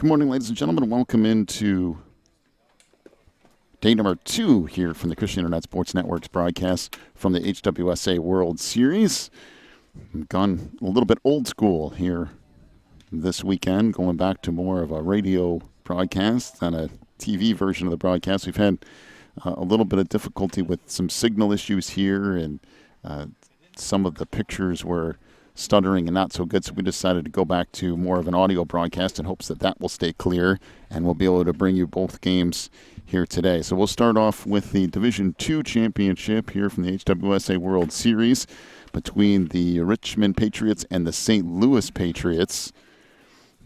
Good morning, ladies and gentlemen. Welcome into day number 2 here from the Christian Internet Sports Network's broadcast from the HWSA World Series. We've gone a little bit old school here this weekend, going back to more of a radio broadcast than a TV version of the broadcast. We've had a little bit of difficulty with some signal issues here, and some of the pictures were stuttering and not so good, so we decided to go back to more of an audio broadcast in hopes that that will stay clear, and we'll be able to bring you both games here today. So we'll start off with the Division II championship here from the HWSA World Series between the Richmond Patriots and the St. Louis Patriots,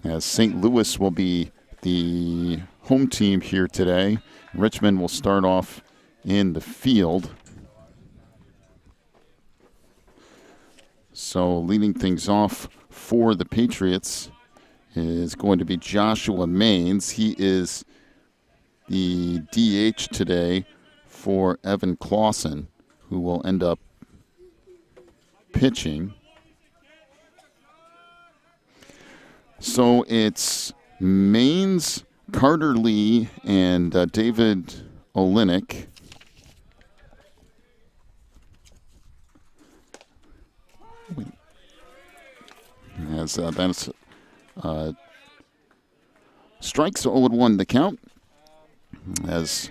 as St. Louis will be the home team here today. Richmond will start off in the field. So leading things off for the Patriots is going to be Joshua Maines. He is the DH today for Evan Clausen, who will end up pitching. So it's Maines, Carter Lee, and David Olenek. As that's strikes 0-1 the count, as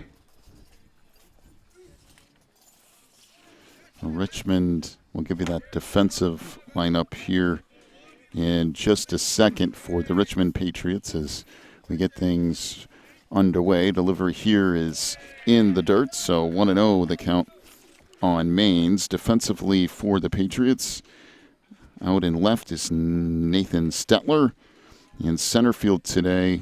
Richmond will give you that defensive lineup here in just a second for the Richmond Patriots as we get things underway. Delivery here is in the dirt, so 1-0 the count on Maines. Defensively for the Patriots, out in left is Nathan Stetler. In center field today,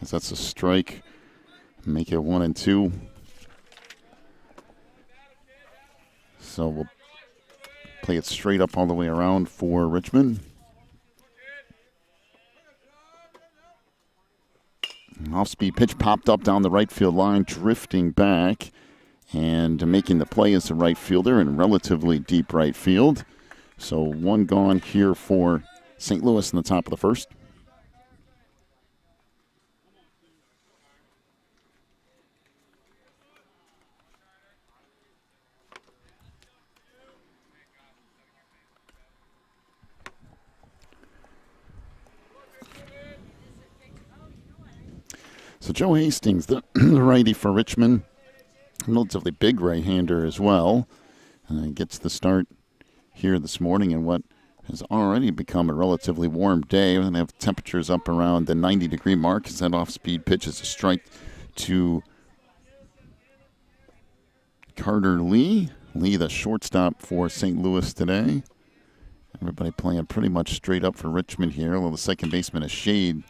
as that's a strike, make it 1-2. So we'll play it straight up all the way around for Richmond. Off-speed pitch popped up down the right field line, drifting back, and making the play as the right fielder in relatively deep right field. So one gone here for St. Louis in the top of the first. So Joe Hastings, the righty for Richmond, relatively big right-hander as well, gets the start here this morning in what has already become a relatively warm day. We're going to have temperatures up around the 90-degree mark as that off-speed pitch is a strike to Carter Lee. Lee, the shortstop for St. Louis today. Everybody playing pretty much straight up for Richmond here, although the second baseman is shade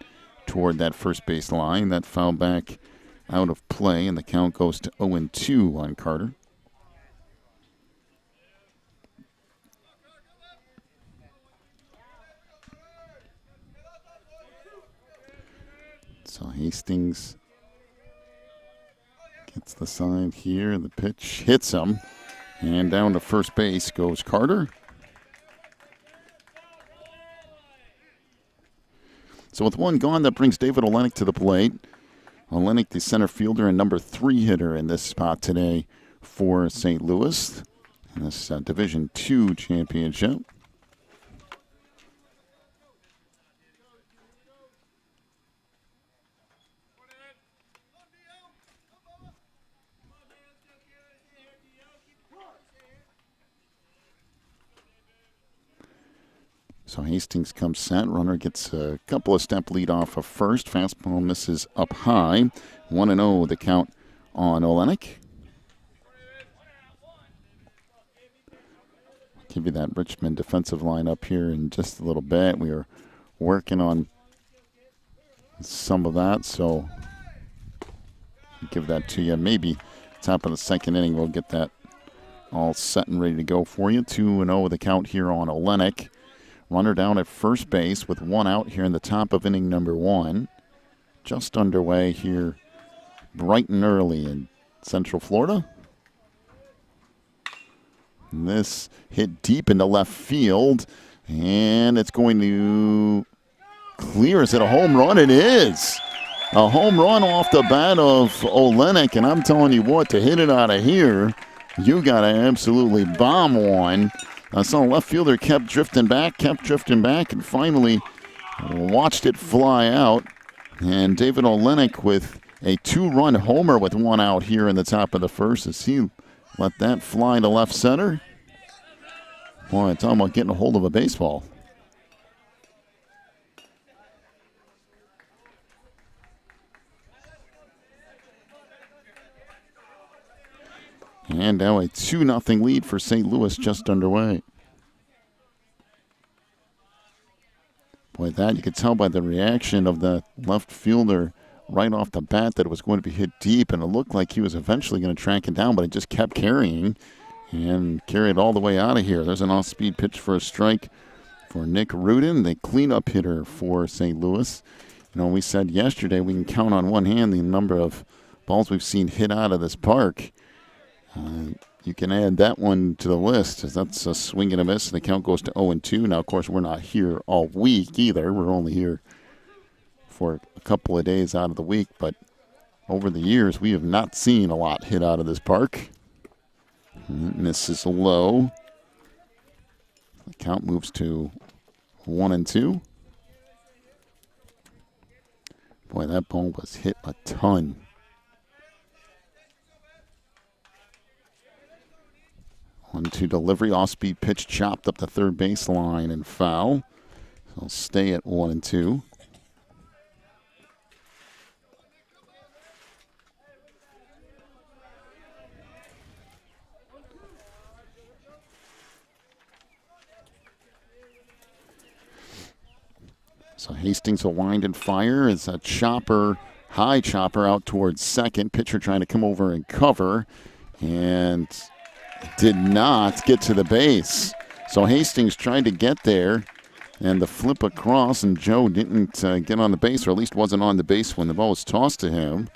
toward that first base line. That foul back out of play, and the count goes to 0-2 on Carter. So Hastings gets the sign here. The pitch hits him, and down to first base goes Carter. So with one gone, that brings David Olenek to the plate. Olenek, the center fielder and number 3 hitter in this spot today for St. Louis in this Division II championship. So Hastings comes set. Runner gets a couple of step lead off of first. Fastball misses up high. 1-0 the count on Olenek. Give you that Richmond defensive line up here in just a little bit. We are working on some of that, so I'll give that to you. Maybe top of the second inning we'll get that all set and ready to go for you. 2-0 the count here on Olenek. Runner down at first base with one out here in the top of inning number 1. Just underway here bright and early in Central Florida. And this hit deep into left field, and it's going to clear. Is it a home run? It is. A home run off the bat of Olenek, and I'm telling you what, to hit it out of here, you got to absolutely bomb one. Some left fielder kept drifting back, and finally watched it fly out. And David Olenek with a 2-run homer with 1 out here in the top of the first as he let that fly to left center. Boy, it's almost getting a hold of a baseball. And now a 2-0 lead for St. Louis just underway. Boy, that you could tell by the reaction of the left fielder right off the bat that it was going to be hit deep, and it looked like he was eventually going to track it down, but it just kept carrying and carried all the way out of here. There's an off-speed pitch for a strike for Nick Rudin, the cleanup hitter for St. Louis. You know, we said yesterday we can count on one hand the number of balls we've seen hit out of this park. You can add that one to the list, as that's a swing and a miss, and the count goes to 0-2. Now, of course, we're not here all week either. We're only here for a couple of days out of the week, but over the years, we have not seen a lot hit out of this park. Misses low. The count moves to 1-2. Boy, that ball was hit a ton. 1-2 delivery, off-speed pitch chopped up the third base line and foul. So it'll stay at 1-2. So Hastings will wind and fire as a chopper, high chopper out towards second. Pitcher trying to come over and cover, and did not get to the base. So Hastings tried to get there, and the flip across, and Joe didn't get on the base, or at least wasn't on the base when the ball was tossed to him.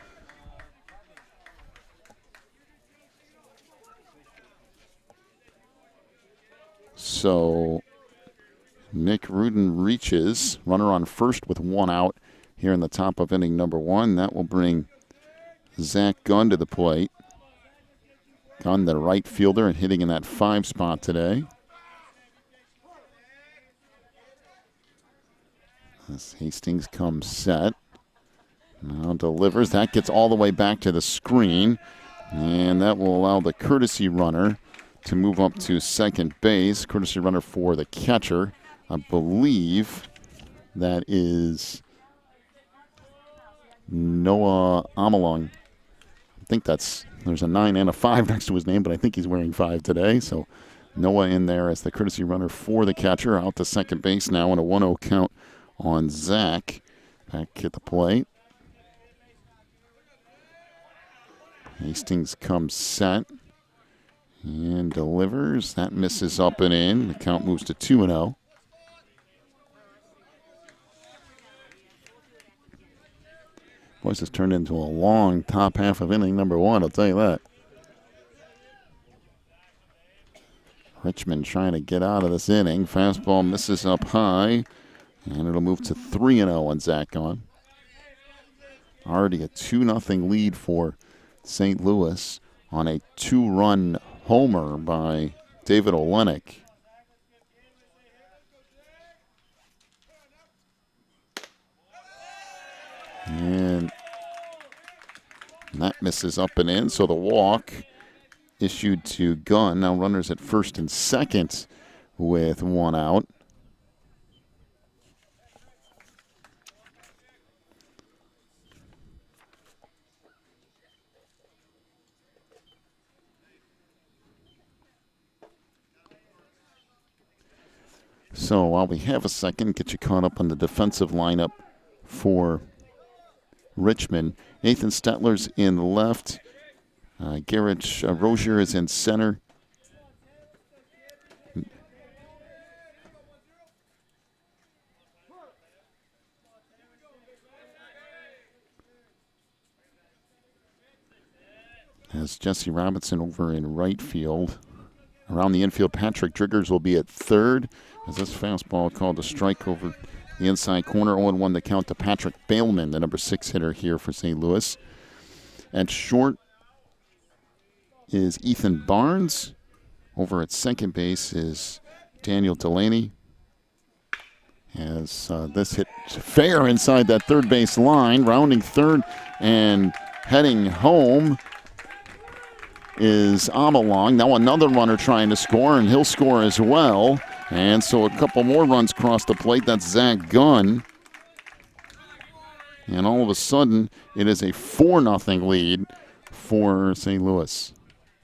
So Nick Rudin reaches, runner on first with 1 out here in the top of inning number 1. That will bring Zach Gunn to the plate. Gunn, the right fielder, and hitting in that 5 spot today. As Hastings comes set. Now delivers. That gets all the way back to the screen. And that will allow the courtesy runner to move up to second base. Courtesy runner for the catcher. I believe that is Noah Amalong. I think there's a 9 and a 5 next to his name, but I think he's wearing 5 today. So Noah in there as the courtesy runner for the catcher. Out to second base now, and a 1-0 count on Zach. Back at the plate. Hastings comes set and delivers. That misses up and in. The count moves to 2-0. Boy, this has turned into a long top half of inning number 1, I'll tell you that. Richmond trying to get out of this inning. Fastball misses up high, and it'll move to 3-0 on Zach Gunn. Already a 2-0 lead for St. Louis on a 2-run homer by David Olenek. And that misses up and in, so the walk issued to Gunn. Now runners at first and second with 1 out. So while we have a second, get you caught up on the defensive lineup for Richmond. Nathan Stetler's in left. Garrett Rozier is in center. as Jesse Robinson over in right field. Around the infield, Patrick Driggers will be at third, as this fastball called a strike over the inside corner. 0-1 the count to Patrick Bailman, the number 6 hitter here for St. Louis. At short is Ethan Barnes. Over at second base is Daniel Delaney. As this hit fair inside that third base line, rounding third and heading home is Amalong. Now another runner trying to score, and he'll score as well. And so a couple more runs cross the plate. That's Zach Gunn. And all of a sudden, it is a 4-0 lead for St. Louis.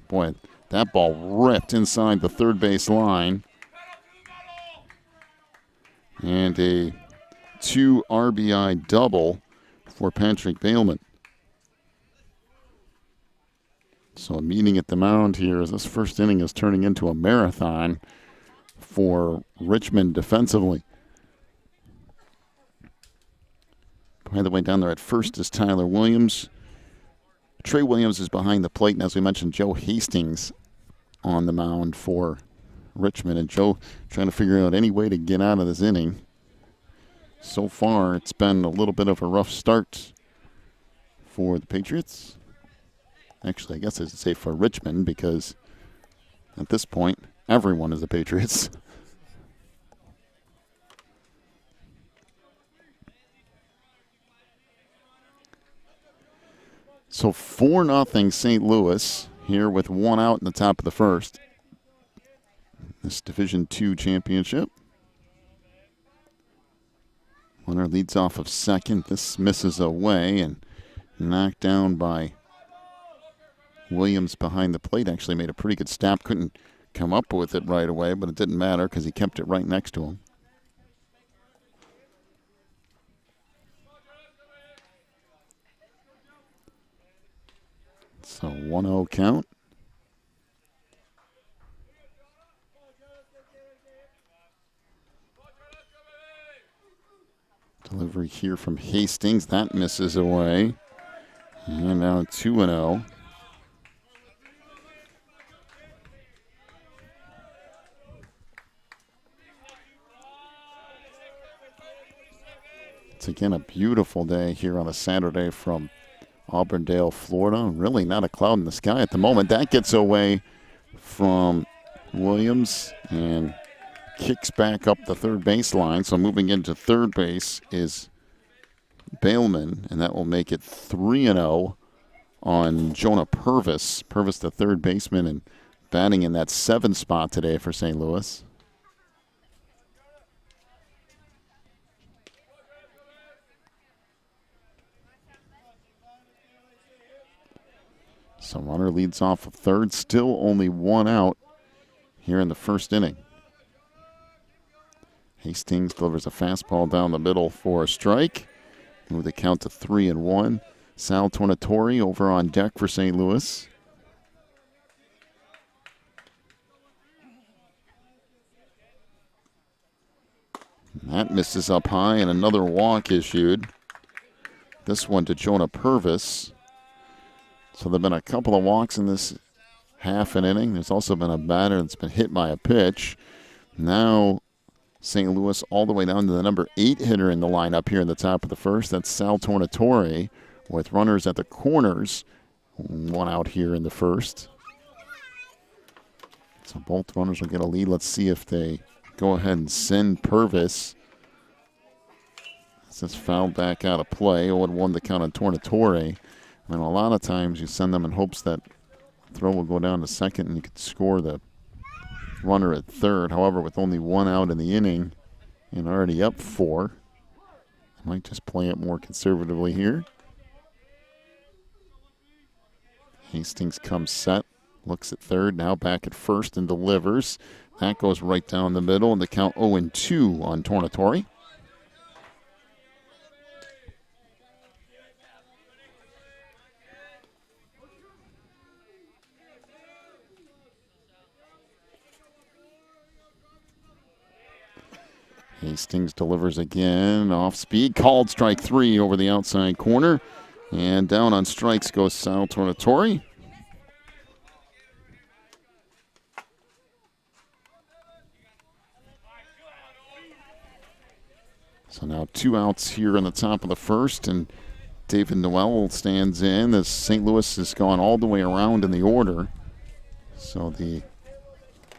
Boy, that ball ripped inside the third base line. And a 2 RBI double for Patrick Bailman. So a meeting at the mound here as this first inning is turning into a marathon for Richmond defensively. By the way, down there at first is Tyler Williams. Trey Williams is behind the plate, and as we mentioned, Joe Hastings on the mound for Richmond. And Joe trying to figure out any way to get out of this inning. So far, it's been a little bit of a rough start for the Patriots. Actually, I guess I should say for Richmond, because at this point, everyone is the Patriots. So 4-0 St. Louis here with 1 out in the top of the first. This Division II championship. Runner leads off of second. This misses away and knocked down by Williams behind the plate. Actually made a pretty good stop. Couldn't come up with it right away, but it didn't matter because he kept it right next to him. So 1-0 count. Delivery here from Hastings. That misses away. And now 2-0. It's again a beautiful day here on a Saturday from Auburndale, Florida. Really not a cloud in the sky at the moment. That gets away from Williams and kicks back up the third baseline. So moving into third base is Bailman, and that will make it 3-0 on Jonah Purvis. Purvis, the third baseman, and batting in that 7 spot today for St. Louis. So runner leads off of third. Still only 1 out here in the first inning. Hastings delivers a fastball down the middle for a strike. Move the count to 3-1. Sal Tornatore over on deck for St. Louis. That misses up high, and another walk issued. This one to Jonah Purvis. So there have been a couple of walks in this half an inning. There's also been a batter that's been hit by a pitch. Now St. Louis all the way down to the number 8 hitter in the lineup here in the top of the first. That's Sal Tornatore with runners at the corners. 1 out here in the first. So both runners will get a lead. Let's see if they go ahead and send Purvis. This is fouled back out of play. 0-1 the count on Tornatore. And a lot of times you send them in hopes that throw will go down to second and you could score the runner at third. However, with only 1 out in the inning and already up 4, I might just play it more conservatively here. Hastings comes set, looks at third, now back at first and delivers. That goes right down the middle, and the count 0-2 on Tornatore. Hastings delivers again, off speed, called strike 3 over the outside corner. And down on strikes goes Sal Tornatore. So now 2 outs here in the top of the first, and David Noel stands in as St. Louis has gone all the way around in the order. So the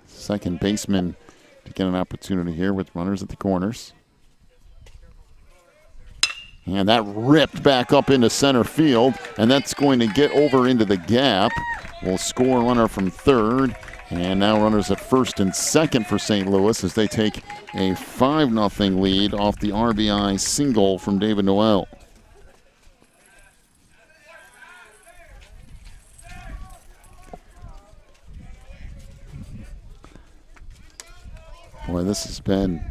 second baseman to get an opportunity here with runners at the corners. And that ripped back up into center field, and that's going to get over into the gap. We'll score a runner from third, and now runners at first and second for St. Louis as they take a 5-0 lead off the RBI single from David Noel. Boy, this has been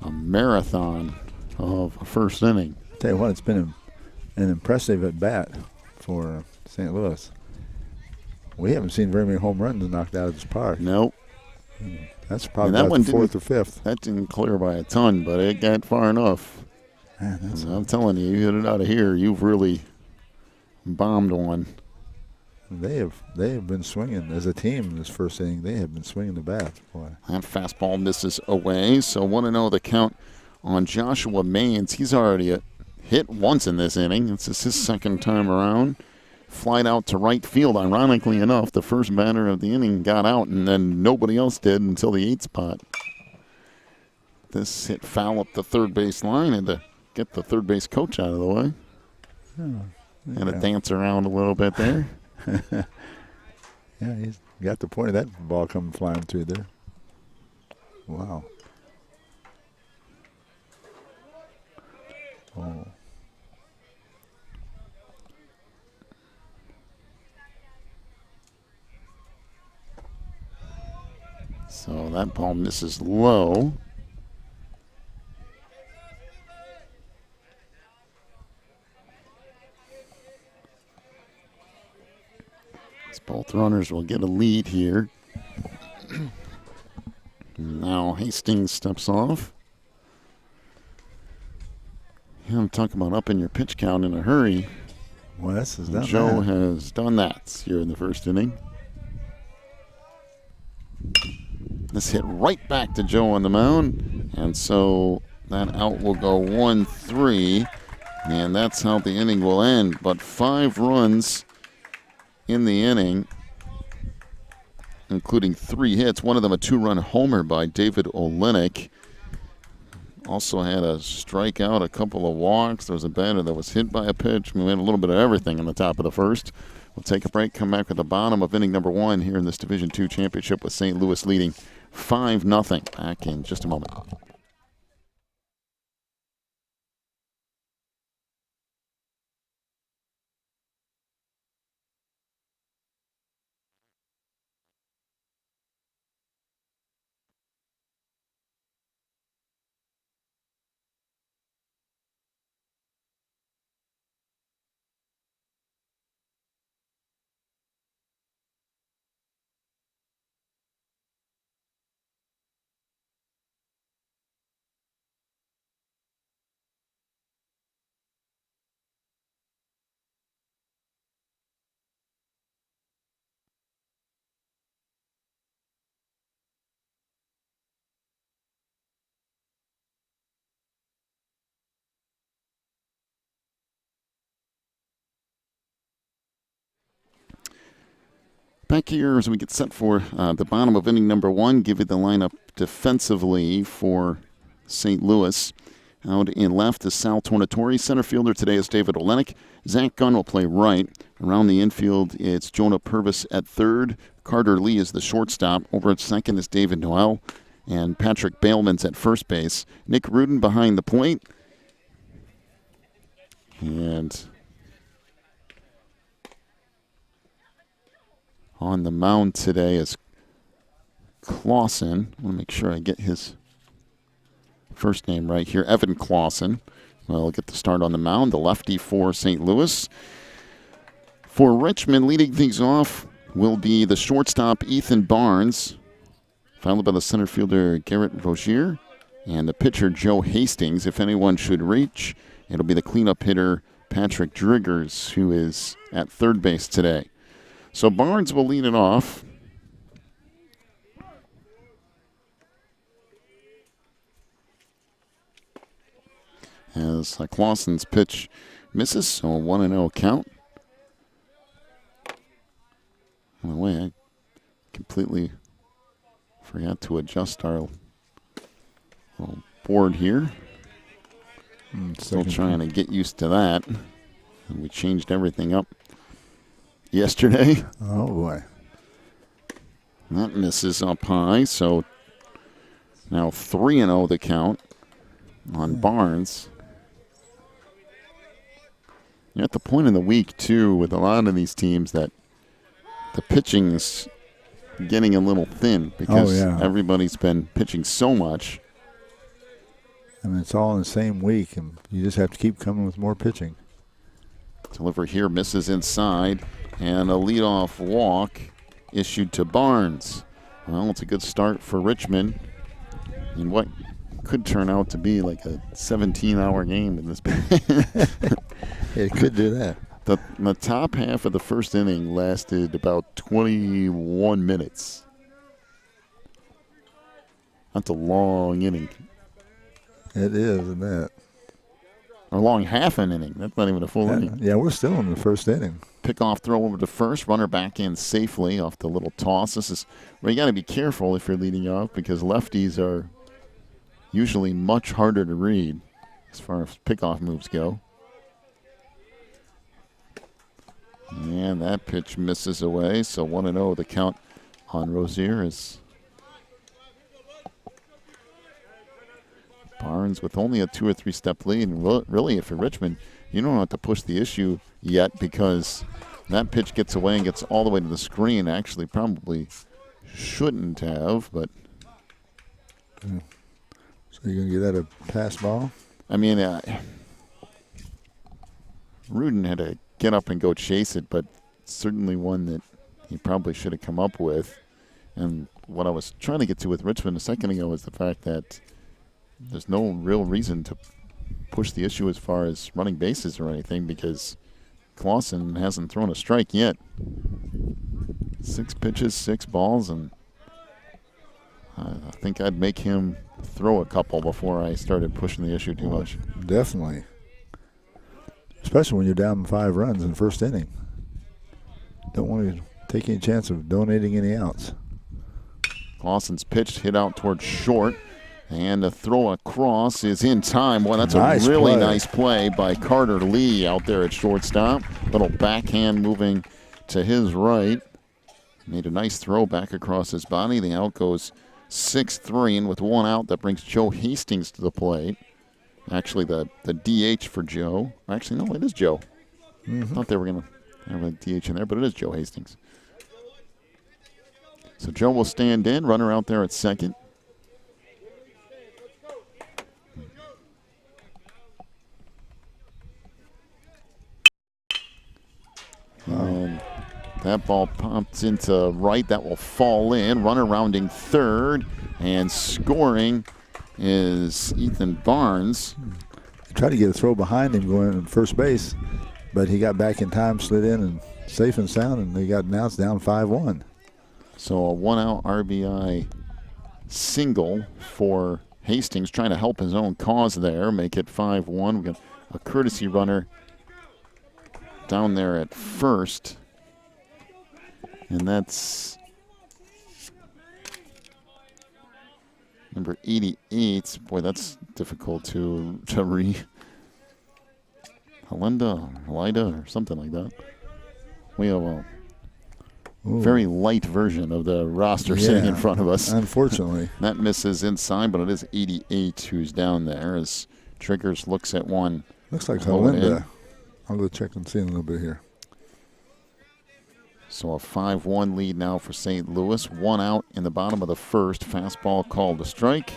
a marathon of a first inning. Tell you what, it's been an impressive at bat for St. Louis. We haven't seen very many home runs knocked out of this park. Nope. That's probably that about the fourth or fifth. That didn't clear by a ton, but it got far enough. Man, I'm telling you, you hit it out of here, you've really bombed one. They have been swinging as a team in this first inning. They have been swinging the bat. Boy. That fastball misses away, so 1-0 the count on Joshua Maines. He's already hit once in this inning. This is his second time around. Flied out to right field. Ironically enough, the first batter of the inning got out, and then nobody else did until the 8th spot. This hit foul up the third base line, and to get the third base coach out of the way. And to dance around a little bit there. Yeah, he's got the point of that ball coming flying through there. Wow. Oh. So that ball misses low. Both runners will get a lead here. Now Hastings steps off. Yeah, I'm talking about upping your pitch count in a hurry. Well, this is done. Joe has done that here in the first inning. This hit right back to Joe on the mound, and so that out will go 1-3, and that's how the inning will end. But 5 runs in the inning, including 3 hits, one of them a 2-run homer by David Olenek. Also had a strikeout, a couple of walks. There was a batter that was hit by a pitch. We had a little bit of everything in the top of the first. We'll take a break, come back at the bottom of inning number 1 here in this Division II championship with St. Louis leading 5-0. Back in just a moment. Back here as we get set for the bottom of inning number 1, give you the lineup defensively for St. Louis. Out in left is Sal Tornatore. Center fielder today is David Olenek. Zach Gunn will play right. Around the infield, it's Jonah Purvis at third. Carter Lee is the shortstop. Over at second is David Noel. And Patrick Bailman's at first base. Nick Rudin behind the plate. And on the mound today is Clausen. I want to make sure I get his first name right here. Evan Clausen. Well, get the start on the mound. The lefty for St. Louis. For Richmond, leading things off will be the shortstop Ethan Barnes, followed by the center fielder Garrett Rozier, and the pitcher Joe Hastings. If anyone should reach, it'll be the cleanup hitter Patrick Driggers, who is at third base today. So Barnes will lead it off. as Clausen's pitch misses, so a 1-0 count. By the way, I completely forgot to adjust our little board here. Still trying to get used to that. And we changed everything up yesterday. Oh, boy. That misses up high, so now 3-0 the count on Barnes. You're at the point in the week, too, with a lot of these teams that the pitching's getting a little thin because everybody's been pitching so much. I mean, it's all in the same week, and you just have to keep coming with more pitching. Delivery here misses inside, and a leadoff walk issued to Barnes. Well, it's a good start for Richmond in what could turn out to be like a 17-hour game in this. It could do that. The top half of the first inning lasted about 21 minutes. That's a long inning. It is, isn't it? A long half an inning. That's not even a full inning. Yeah, we're still in the first inning. Pickoff throw over to first. Runner back in safely off the little toss. This is where you got to be careful if you're leading off because lefties are usually much harder to read as far as pickoff moves go. And that pitch misses away, so 1-0 the count on Rozier is Barnes with only a 2 or 3 step lead. And really, if you're Richmond, you don't have to push the issue yet because that pitch gets away and gets all the way to the screen. Actually, probably shouldn't have, but. So you're going to give that a pass ball? I mean, Rudin had to get up and go chase it, but certainly one that he probably should have come up with. And what I was trying to get to with Richmond a second ago was the fact that there's no real reason to push the issue as far as running bases or anything because Clausen hasn't thrown a strike yet. 6 pitches, 6 balls, and I think I'd make him throw a couple before I started pushing the issue too much. Definitely. Especially when you're down 5 runs in the first inning. Don't want to take any chance of donating any outs. Clausen's pitch hit out towards short. And the throw across is in time. Well, that's nice a really play. Nice play by Carter Lee out there at shortstop. Little backhand moving to his right. Made a nice throw back across his body. The out goes 6-3, and with 1 out, that brings Joe Hastings to the plate. Actually, the DH for Joe. Actually, no, it is Joe. I thought they were going to have a DH in there, but it is Joe Hastings. So Joe will stand in, runner out there at second. And that ball pops into right. That will fall in. Runner rounding third. And scoring is Ethan Barnes. He tried to get a throw behind him going to first base, but he got back in time, slid in, and safe and sound, and they got announced down 5-1. So a 1-out RBI single for Hastings, trying to help his own cause there, make it 5-1. We got a courtesy runner down there at first, and that's number 88. Boy, that's difficult to read. Halida, or something like that. We have a very light version of the roster sitting in front of us. Unfortunately. That misses inside, but it is 88 who's down there as Triggers looks at one. Looks like Halinda. I'll go check and see in a little bit here. So a 5-1 lead now for St. Louis. 1 out in the bottom of the first. Fastball called a strike.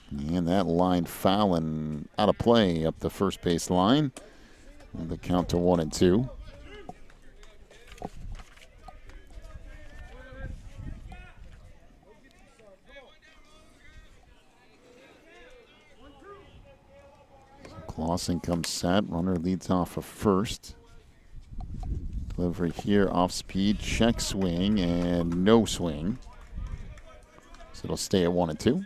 And that line foul and out of play up the first base line. And the count to 1-2. Clausen comes set. Runner leads off of first. Delivery here off speed, check swing, and no swing. So it'll stay at 1-2.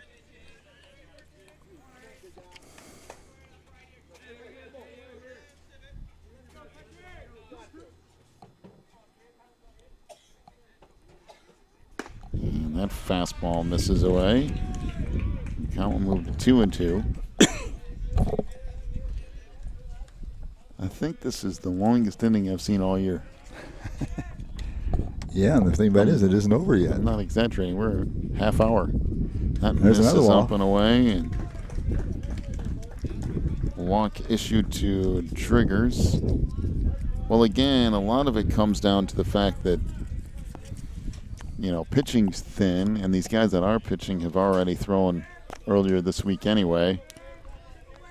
And that fastball misses away. Count will move to 2-2. I think this is the longest inning I've seen all year. Yeah, and the thing about it is it isn't over yet. I'm not exaggerating. We're a half hour. That There's misses another up and away, and walk issued to Triggers. Well, again, a lot of it comes down to the fact that, you know, pitching's thin, and these guys that are pitching have already thrown earlier this week anyway.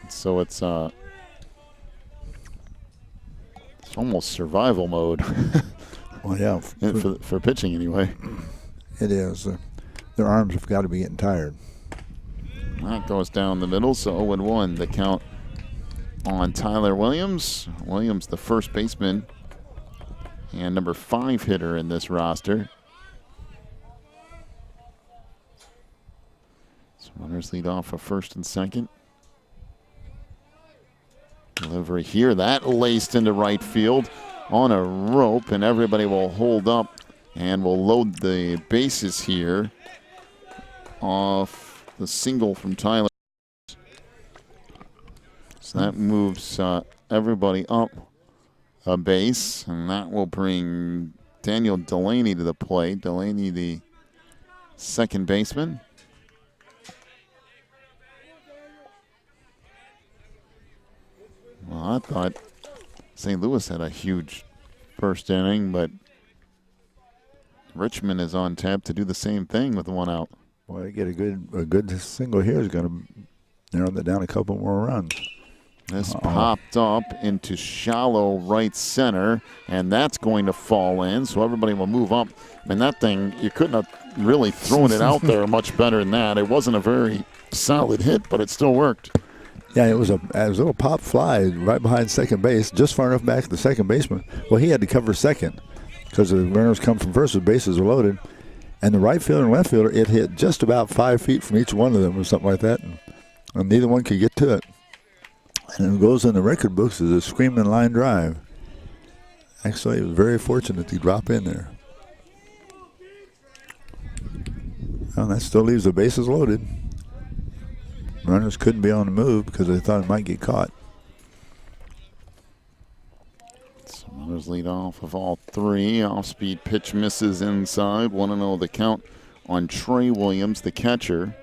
So it's almost survival mode. Well, yeah. For pitching anyway. It is. Their arms have got to be getting tired. That goes down the middle, so 0-1. The count on Tyler Williams. Williams, the first baseman and number 5 hitter in this roster. So runners lead off for first and second. Delivery here, that laced into right field on a rope, and everybody will hold up and we'll load the bases here off the single from Tyler. So that moves everybody up a base, and that will bring Daniel Delaney to the plate. Delaney, the second baseman. Well, I thought St. Louis had a huge first inning, but Richmond is on tap to do the same thing with 1 out. Boy, you get a good single here is going to narrow that down a couple more runs. This popped up into shallow right center, and that's going to fall in, so everybody will move up. I mean, that thing, you couldn't have really thrown it out there much better than that. It wasn't a very solid hit, but it still worked. Yeah, it was a little pop fly right behind second base, just far enough back to the second baseman. Well, he had to cover second because the runners come from first, the bases are loaded. And the right fielder and left fielder, it hit just about 5 feet from each one of them or something like that. And neither one could get to it. And it goes in the record books as a screaming line drive. Actually, it was very fortunate to drop in there. Well, that still leaves the bases loaded. Runners couldn't be on the move because they thought it might get caught. So runners lead off of all 3. Off-speed pitch misses inside. 1-0 the count on Trey Williams, the catcher.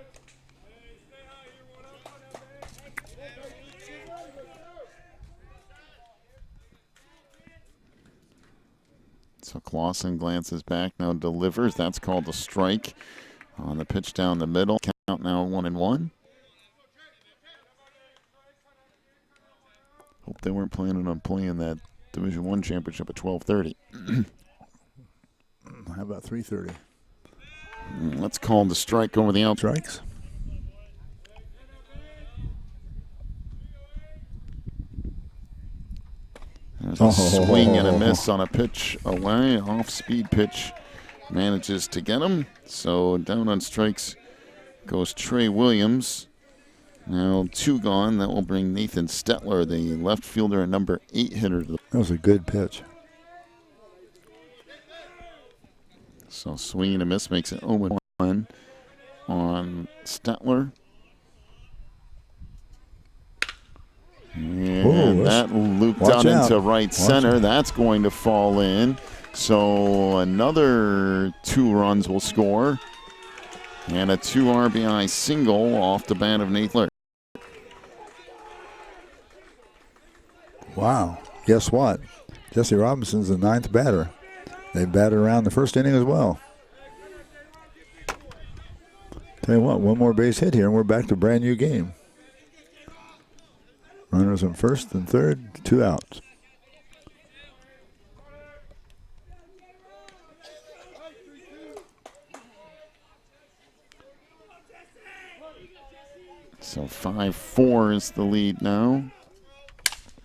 So Clausen glances back, now delivers. That's called a strike on the pitch down the middle. Count now 1-1. Hope they weren't planning on playing that Division I championship at 12:30. How about 3:30? Let's call the strike over the out. Strikes. There's a swing and a miss on a pitch away. Off-speed pitch manages to get him. So down on strikes goes Trey Williams. Now 2 gone. That will bring Nathan Stetler, the left fielder and number 8 hitter. That was a good pitch. So swing and a miss makes it 0-1 on Stetler. And that looped out into right center. That's going to fall in. So another 2 runs will score. And a 2 RBI single off the bat of Nathler. Wow. Guess what? Jesse Robinson's the 9th batter. They batted around the first inning as well. Tell you what, 1 more base hit here and we're back to a brand new game. Runners on first and third, 2 outs. So 5-4 is the lead now.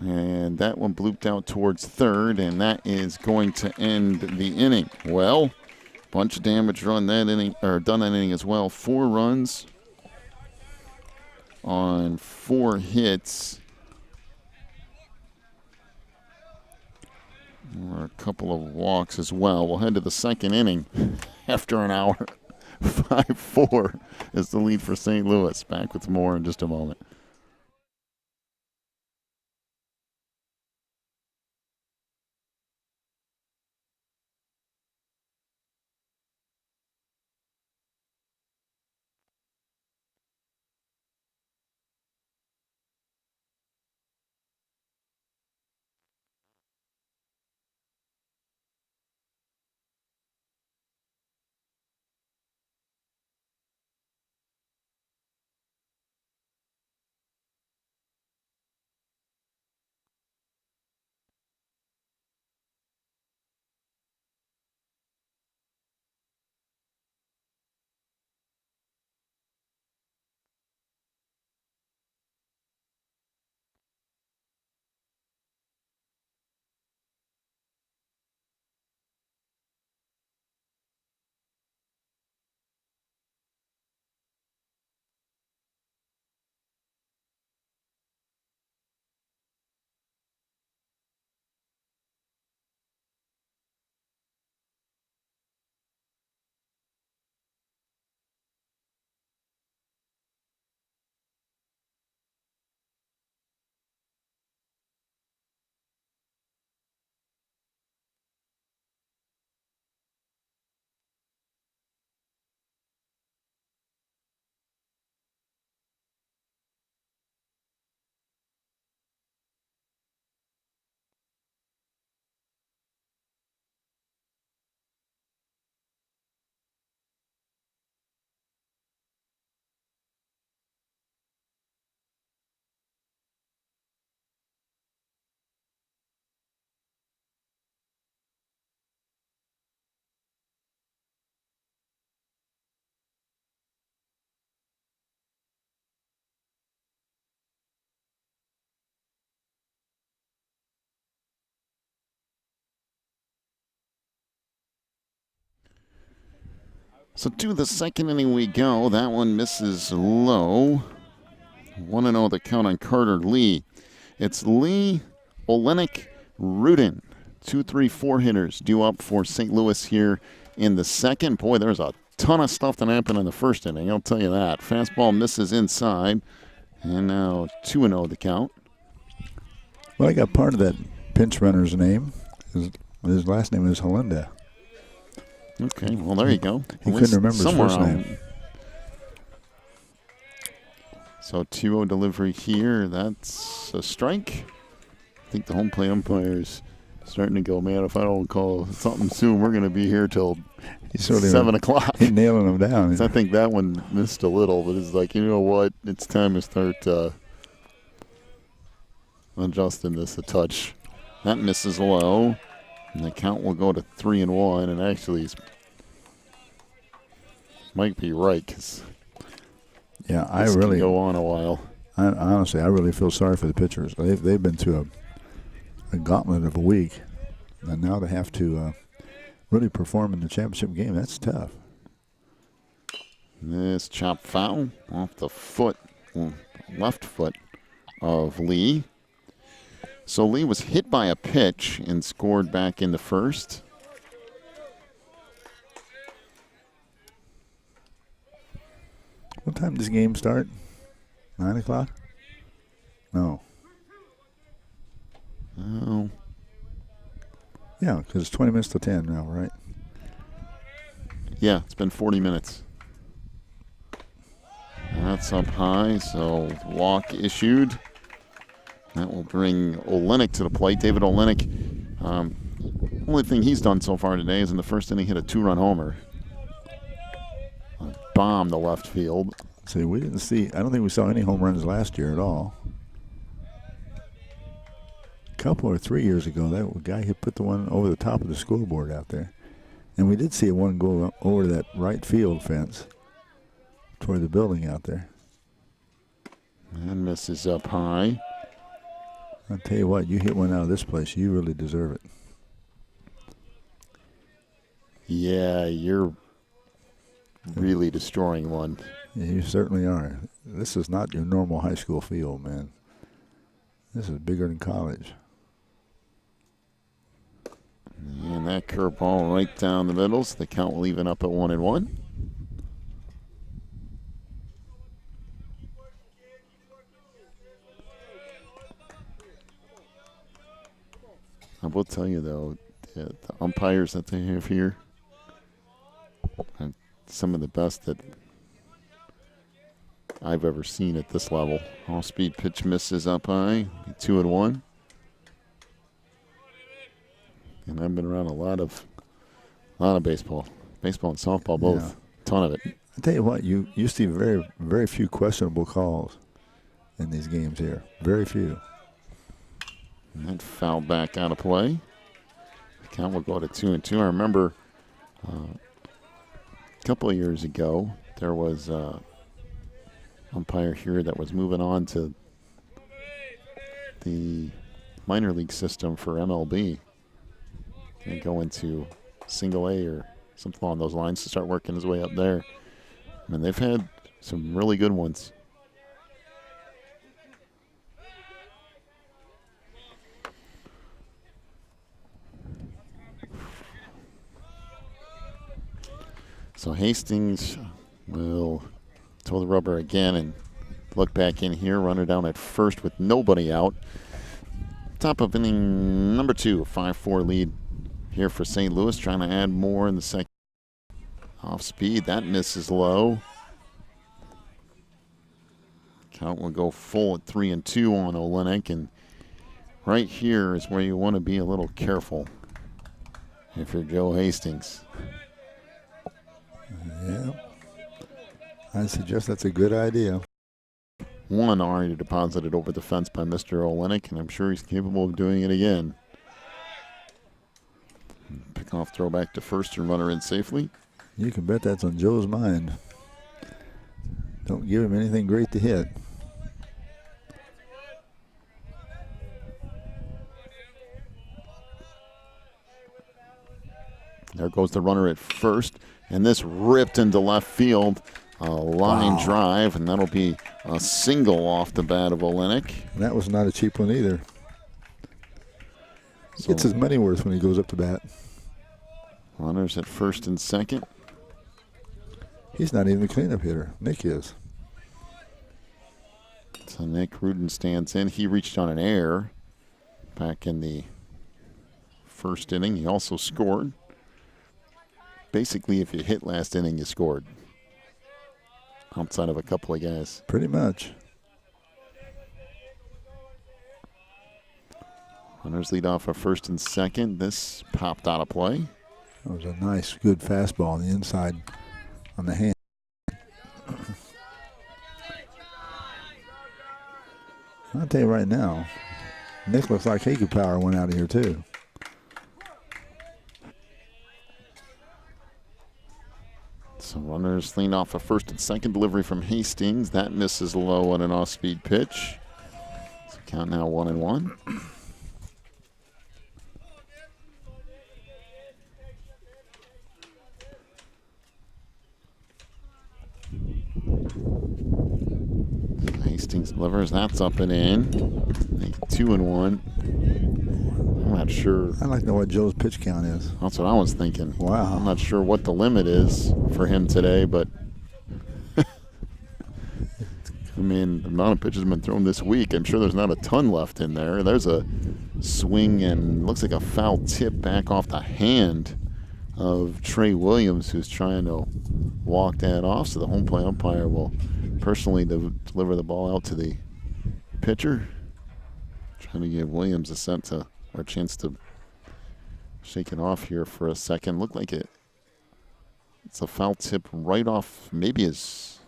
And that one blooped out towards third, and that is going to end the inning. Well, bunch of damage done that inning as well. 4 runs on 4 hits. Or a couple of walks as well. We'll head to the second inning after an hour. 5-4 is the lead for St. Louis. Back with more in just a moment. So to the second inning we go. That one misses low. 1-0 the count on Carter Lee. It's Lee, Olenek, Rudin. 2, 3, 4 hitters due up for St. Louis here in the second. Boy, there's a ton of stuff that happened in the first inning, I'll tell you that. Fastball misses inside. And now 2-0 the count. Well, I got part of that pinch runner's name. His last name is Helinda. Okay, well, there you go. He couldn't remember his first name. So 2-0 delivery here. That's a strike. I think the home plate umpire's starting to go, man, if I don't call something soon, we're going to be here till 7 o'clock. He's nailing them down. I think that one missed a little, but it's like, you know what? It's time to start adjusting this a touch. That misses low. And the count will go to 3-1, and actually might be right because this can go on a while. Honestly, I really feel sorry for the pitchers. They've been through a gauntlet of a week, and now they have to really perform in the championship game. That's tough. This chop foul off the left foot of Lee. So Lee was hit by a pitch and scored back in the first. What time does the game start? 9 o'clock? No. Oh. Yeah, because it's 20 minutes to 10 now, right? Yeah, it's been 40 minutes. That's up high, so walk issued. That will bring Olenek to the plate. David Olenek, only thing he's done so far today is in the first inning hit a 2-run homer. Bomb to left field. See, I don't think we saw any home runs last year at all. A couple or 3 years ago, that guy had put the one over the top of the scoreboard out there. And we did see one go over that right field fence toward the building out there. And misses up high. I'll tell you what, you hit one out of this place, you really deserve it. Yeah, you're really destroying one. Yeah, you certainly are. This is not your normal high school field, man. This is bigger than college. And that curveball right down the middle, so the count will even up at 1-1. I will tell you, though, the umpires that they have here are some of the best that I've ever seen at this level. Off-speed pitch misses up high, 2-1. And I've been around a lot of baseball and softball both. Yeah. Ton of it. I tell you what, you see very, very few questionable calls in these games here. Very few. And that fouled back out of play. The count will go to 2-2. I remember a couple of years ago, there was an umpire here that was moving on to the minor league system for MLB. And go into single A or something along those lines to start working his way up there. I mean, they've had some really good ones. So Hastings will toe the rubber again and look back in here. Runner down at first with nobody out. Top of inning number 2, 5-4 lead here for St. Louis, trying to add more in the second. Off speed, that misses low. Count will go full at 3-2 on Olenek, and right here is where you want to be a little careful if you're Joe Hastings. Yeah. I suggest that's a good idea. One already deposited over the fence by Mr. Olenek, and I'm sure he's capable of doing it again. Pick off throw back to first and runner in safely. You can bet that's on Joe's mind. Don't give him anything great to hit. There goes the runner at first, and this ripped into left field. A line drive, and that'll be a single off the bat of Olenek. That was not a cheap one either. He gets his money worth when he goes up to bat. Runners at first and second. He's not even the cleanup hitter. Nick is. So Nick Rudin stands in. He reached on an error back in the first inning. He also scored. Basically, if you hit last inning, you scored. Outside of a couple of guys. Pretty much. Runners lead off at first and second. This popped out of play. That was a nice, good fastball on the inside on the hand. I'll tell you right now, Nick looks like he could power one out of here too. So runners lean off a first and second. Delivery from Hastings. That misses low on an off-speed pitch. So count now 1-1. Hastings delivers. That's up and in. 2-1. I'm not sure. I'd like to know what Joe's pitch count is. That's what I was thinking. Wow. I'm not sure what the limit is for him today, but I mean, the amount of pitches have been thrown this week, I'm sure there's not a ton left in there. There's a swing and looks like a foul tip back off the hand of Trey Williams, who's trying to walk that off. So the home plate umpire will personally deliver the ball out to the pitcher, trying to give Williams a chance to shake it off here for a second. Looked like it's a foul tip right off, maybe his.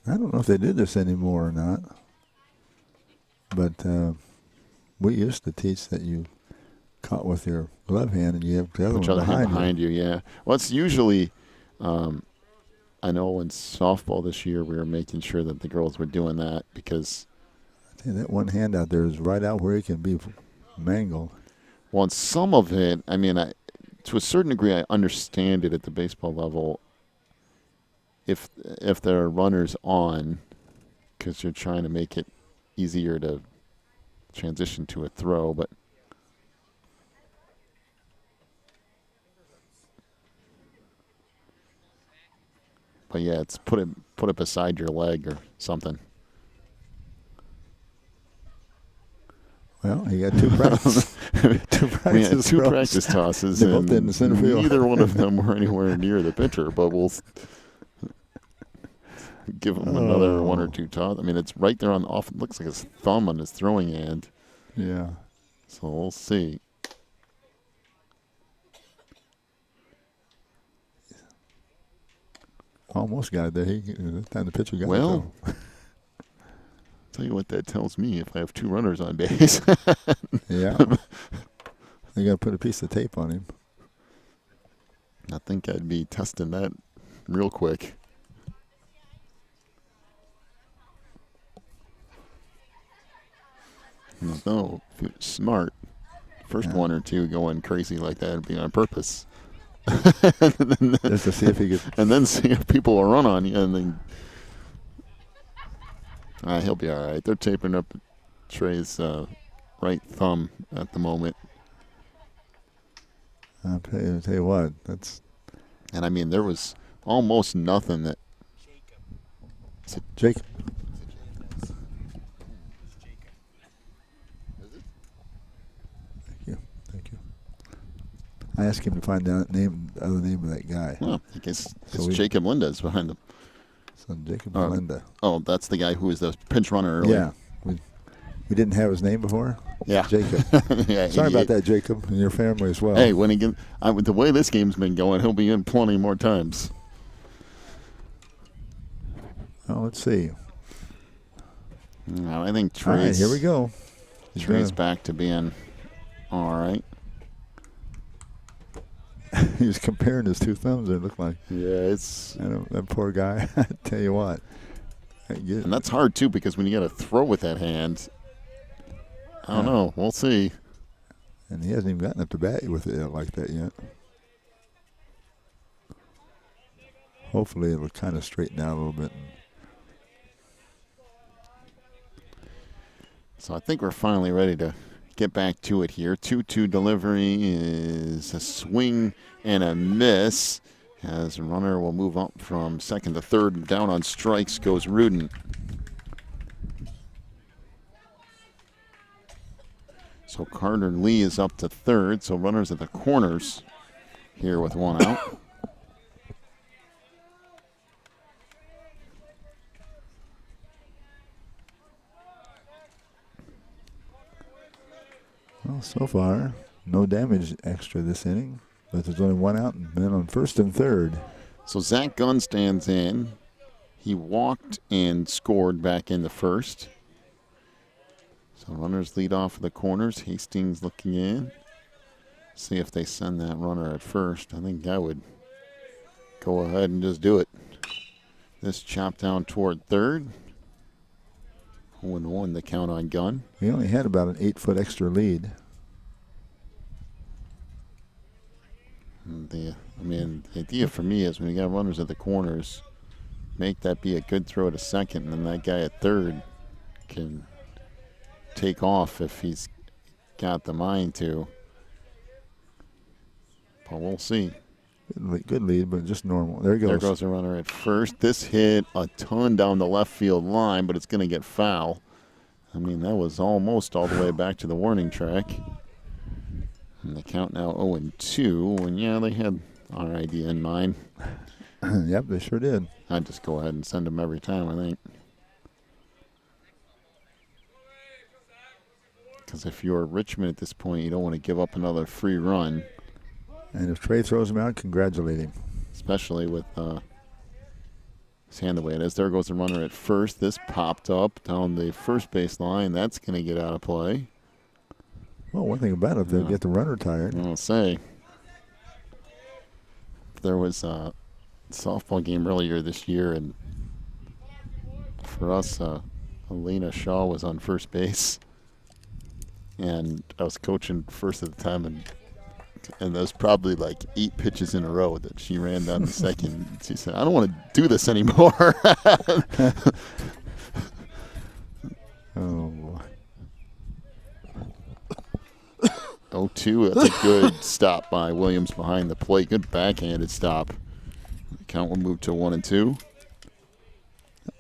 I don't know if they did this anymore or not, but we used to teach that you caught with your glove hand and you have the other one hand behind you. Yeah. Well, it's usually I know in softball this year we were making sure that the girls were doing that because I think that one hand out there is right out where it can be mangled. well, in some of it, I mean, to a certain degree, I understand it at the baseball level. If there are runners on, because you're trying to make it easier to transition to a throw, but yeah, it's put it beside your leg or something. Well, he got two practice. We had two practice tosses, they both and did in the center field. neither one of them were anywhere near the pitcher. But we'll give him another one or two tosses. I mean, it's right there on off. It looks like his thumb on his throwing hand. Yeah. So we'll see. Almost got it there. That time the pitcher got well, it. Tell you what that tells me if I have two runners on base. Yeah. They got to put a piece of tape on him. I think I'd be testing that real quick. No, if you're smart, first one or two going crazy like that would be on purpose. Just to see if he could. And then see if people will run on you, and then he'll be all right. They're taping up Trey's right thumb at the moment. I'll tell you what, And I mean, there was almost nothing that. Jacob. Thank you. I asked him to find out the other name of that guy. Well, I guess Jacob Linda is behind him. So Jacob Linda. Oh, that's the guy who was the pinch runner earlier. Yeah. We didn't have his name before? Yeah. Jacob. Yeah, Sorry about that, Jacob, and your family as well. Hey, with the way this game's been going, he'll be in plenty more times. Well, let's see. No, I think Trey's. All right, here we go. Trey's back to being all right. He was comparing his two thumbs, it looked like. Yeah, it's. That poor guy. I tell you what. And that's hard, too, because when you got to throw with that hand, I don't know. We'll see. And he hasn't even gotten up to bat with it like that yet. Hopefully it'll kind of straighten out a little bit. So I think we're finally ready to get back to it here. 2-2 delivery is a swing and a miss. As a runner will move up from second to third. Down on strikes goes Rudin. So Carter Lee is up to third. So runners at the corners here with one out. Well, so far, no damage extra this inning. But there's only one out, and then on first and third. So Zach Gunn stands in. He walked and scored back in the first. So runners lead off of the corners. Hastings looking in. See if they send that runner at first. I think I would go ahead and just do it. This chopped down toward third. 0-1 the count on Gunn. He only had about an 8-foot extra lead. The idea for me is when you got runners at the corners, make that be a good throw to second, and then that guy at third can take off if he's got the mind to. But we'll see. Good lead, but just normal. There he goes. There goes the runner at first. This hit a ton down the left field line, but it's going to get foul. I mean, that was almost all the way back to the warning track. And the count now 0-2. And, yeah, they had our idea in mind. Yep, they sure did. I'd just go ahead and send them every time, I think. Because if you're Richmond at this point, you don't want to give up another free run. And if Trey throws him out, congratulate him. Especially with his hand the way it is. There goes the runner at first. This popped up down the first base line. That's going to get out of play. Well, one thing about it, they'll get the runner tired. I'll say. There was softball game earlier this year, and for us, Elena Shaw was on first base, and I was coaching first at the time, and there was probably like 8 pitches in a row that she ran down the second. She said, "I don't want to do this anymore." Oh, boy. 0-2. That's a good stop by Williams behind the plate. Good backhanded stop. The count will move to 1-2.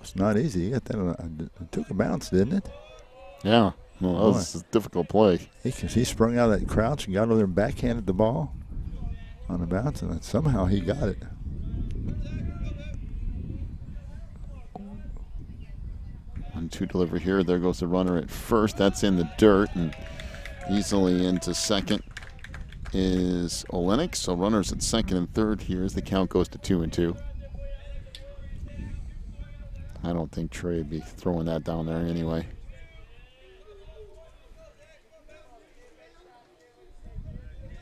It's not easy. You got that. It took a bounce, didn't it? Yeah. Well, that was a difficult play. He sprung out of that crouch and got over there and backhanded the ball on the bounce, and somehow he got it. One-two delivery here. There goes the runner at first. That's in the dirt, and easily into second is Olenek. So runners at second and third here as the count goes to 2-2. I don't think Trey would be throwing that down there anyway.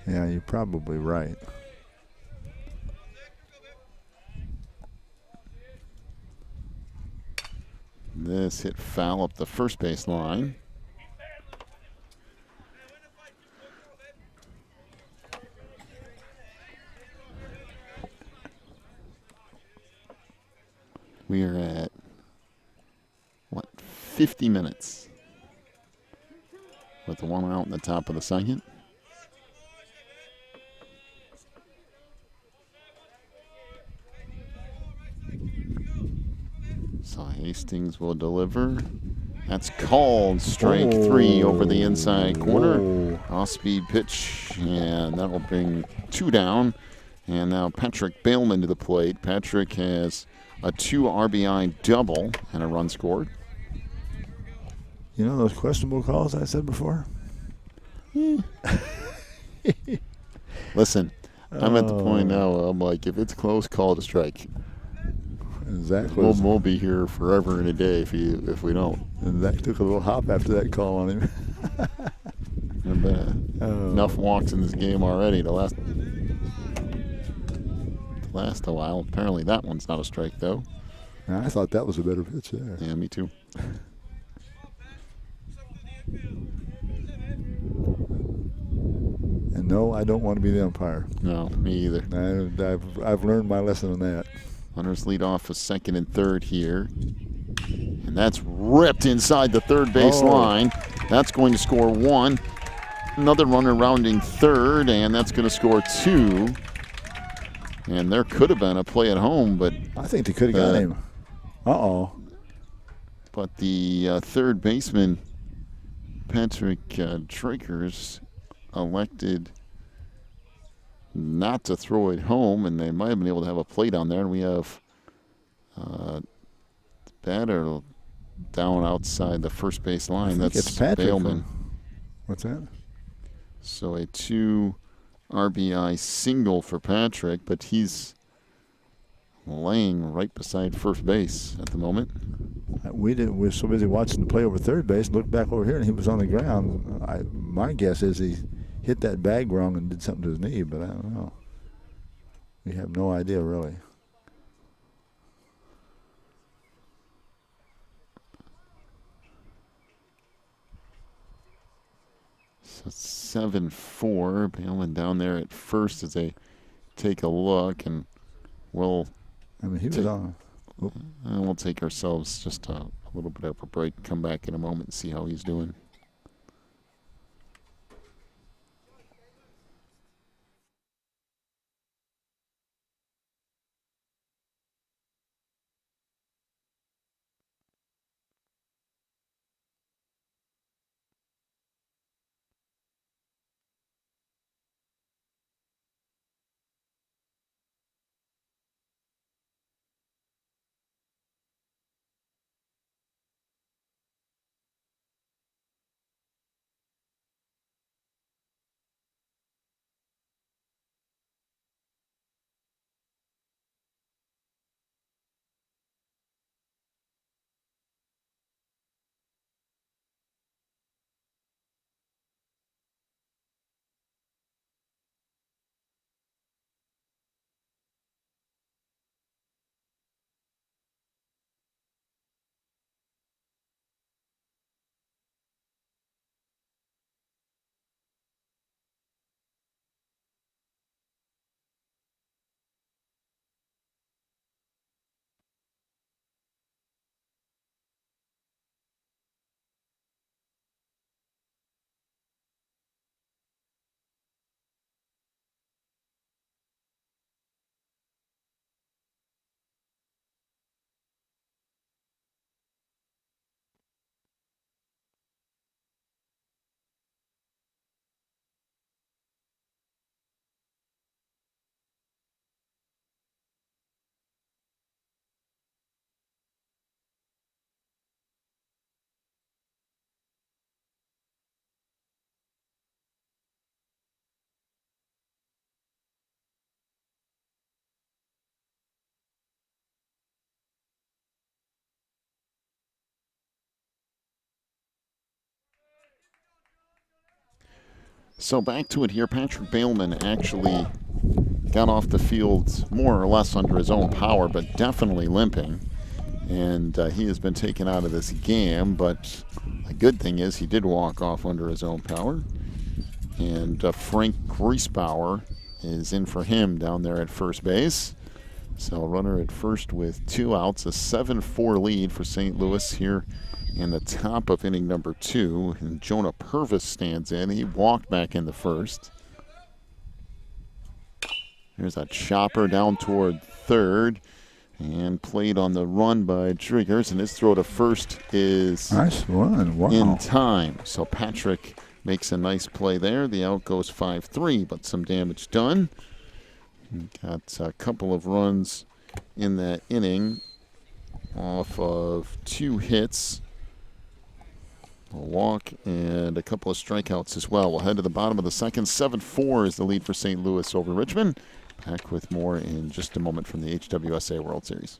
Yeah, you're probably right. This hit foul up the first base line. We are at, 50 minutes with the one out in the top of the second. So Hastings will deliver. That's called strike 3 over the inside corner. Off-speed pitch, and that will bring 2 down. And now Patrick Bailman to the plate. Patrick has a 2 RBI double and a run scored. You know those questionable calls I said before? Listen, I'm at the point now where I'm like, if it's close, call it a strike. Exactly. We'll be here forever and a day if we don't. And Zach took a little hop after that call on him. There have been enough walks in this game already to last a while. Apparently that one's not a strike, though. I thought that was a better pitch there. Yeah, me too. And no, I don't want to be the umpire. No, me either. I've learned my lesson on that. Runners lead off a second and third here. And that's ripped inside the third base line. That's going to score 1. Another runner rounding third, and that's going to score 2. And there could have been a play at home, but I think they could have got him. But the third baseman, Patrick Trakers, elected not to throw it home, and they might have been able to have a play down there. And we have batter down outside the first base line. That's Bailman. What's that? So a 2 RBI single for Patrick, but he's laying right beside first base at the moment. We were so busy watching the play over third base, looked back over here, and he was on the ground. My guess is he hit that bag wrong and did something to his knee, but I don't know. We have no idea, really. So 7-4. Bailman down there at first as they take a look, and we'll take ourselves just a little bit of a break, come back in a moment and see how he's doing. So back to it here. Patrick Bailman actually got off the field more or less under his own power, but definitely limping. And he has been taken out of this game, but the good thing is he did walk off under his own power. And Frank Griesbauer is in for him down there at first base. So runner at first with 2 outs, a 7-4 lead for St. Louis here in the top of inning number 2. And Jonah Purvis stands in. He walked back in the first. There's a chopper down toward third and played on the run by Triggers. And his throw to first is nice one. Wow. in time. So Patrick makes a nice play there. The out goes 5-3, but some damage done. Got a couple of runs in that inning off of 2 hits, a walk, and a couple of strikeouts as well. We'll head to the bottom of the second. 7-4 is the lead for St. Louis over Richmond. Back with more in just a moment from the HWSA World Series.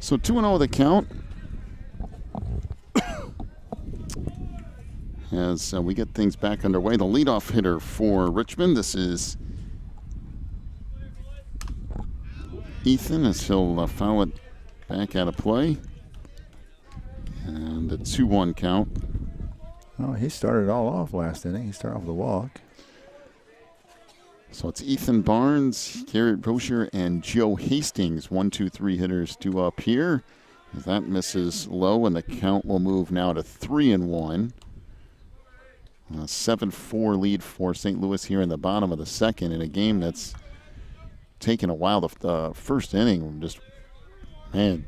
So 2-0 the count as we get things back underway. The leadoff hitter for Richmond, this is Ethan, as he'll foul it back out of play. And a 2-1 count. Oh, he started all off last inning. He started off with a walk. So it's Ethan Barnes, Garrett Rozier, and Joe Hastings. 1, 2, 3 hitters due up here. If that misses low, and the count will move now to 3-1. A 7-4 lead for St. Louis here in the bottom of the second in a game that's taken a while. The first inning, just, man,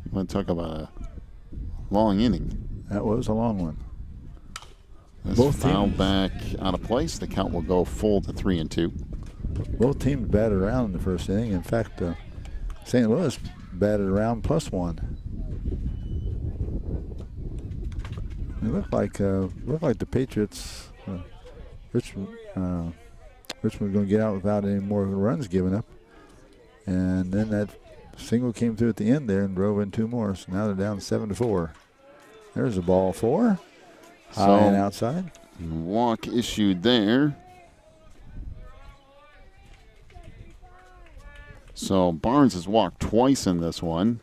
you want to talk about a long inning. That was a long one. Both foul back out of place. The count will go full to 3-2. Both teams batted around in the first inning. In fact, St. Louis batted around +1. It looked like the Patriots, Richmond was going to get out without any more runs given up, and then that single came through at the end there and drove in 2 more. So now they're down 7-4. There's a ball 4. High and outside. Walk issued there. So Barnes has walked twice in this one.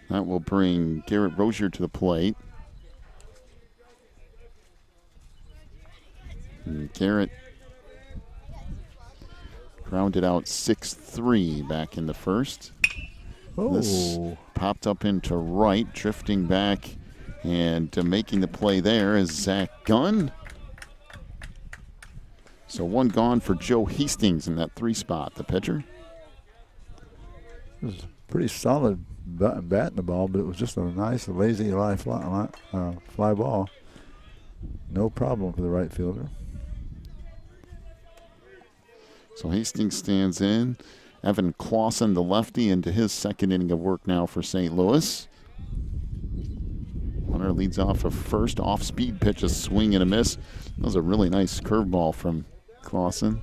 That will bring Garrett Rozier to the plate. And Garrett grounded out 6-3 back in the first. Oh. This popped up into right, drifting back. And making the play there is Zach Gunn. So 1 gone for Joe Hastings in that 3 spot, the pitcher. It was pretty solid batting the ball, but it was just a nice, lazy fly ball. No problem for the right fielder. So Hastings stands in. Evan Clausen, the lefty, into his second inning of work now for St. Louis. Runner leads off a first off-speed pitch, a swing and a miss. That was a really nice curveball from Clausen.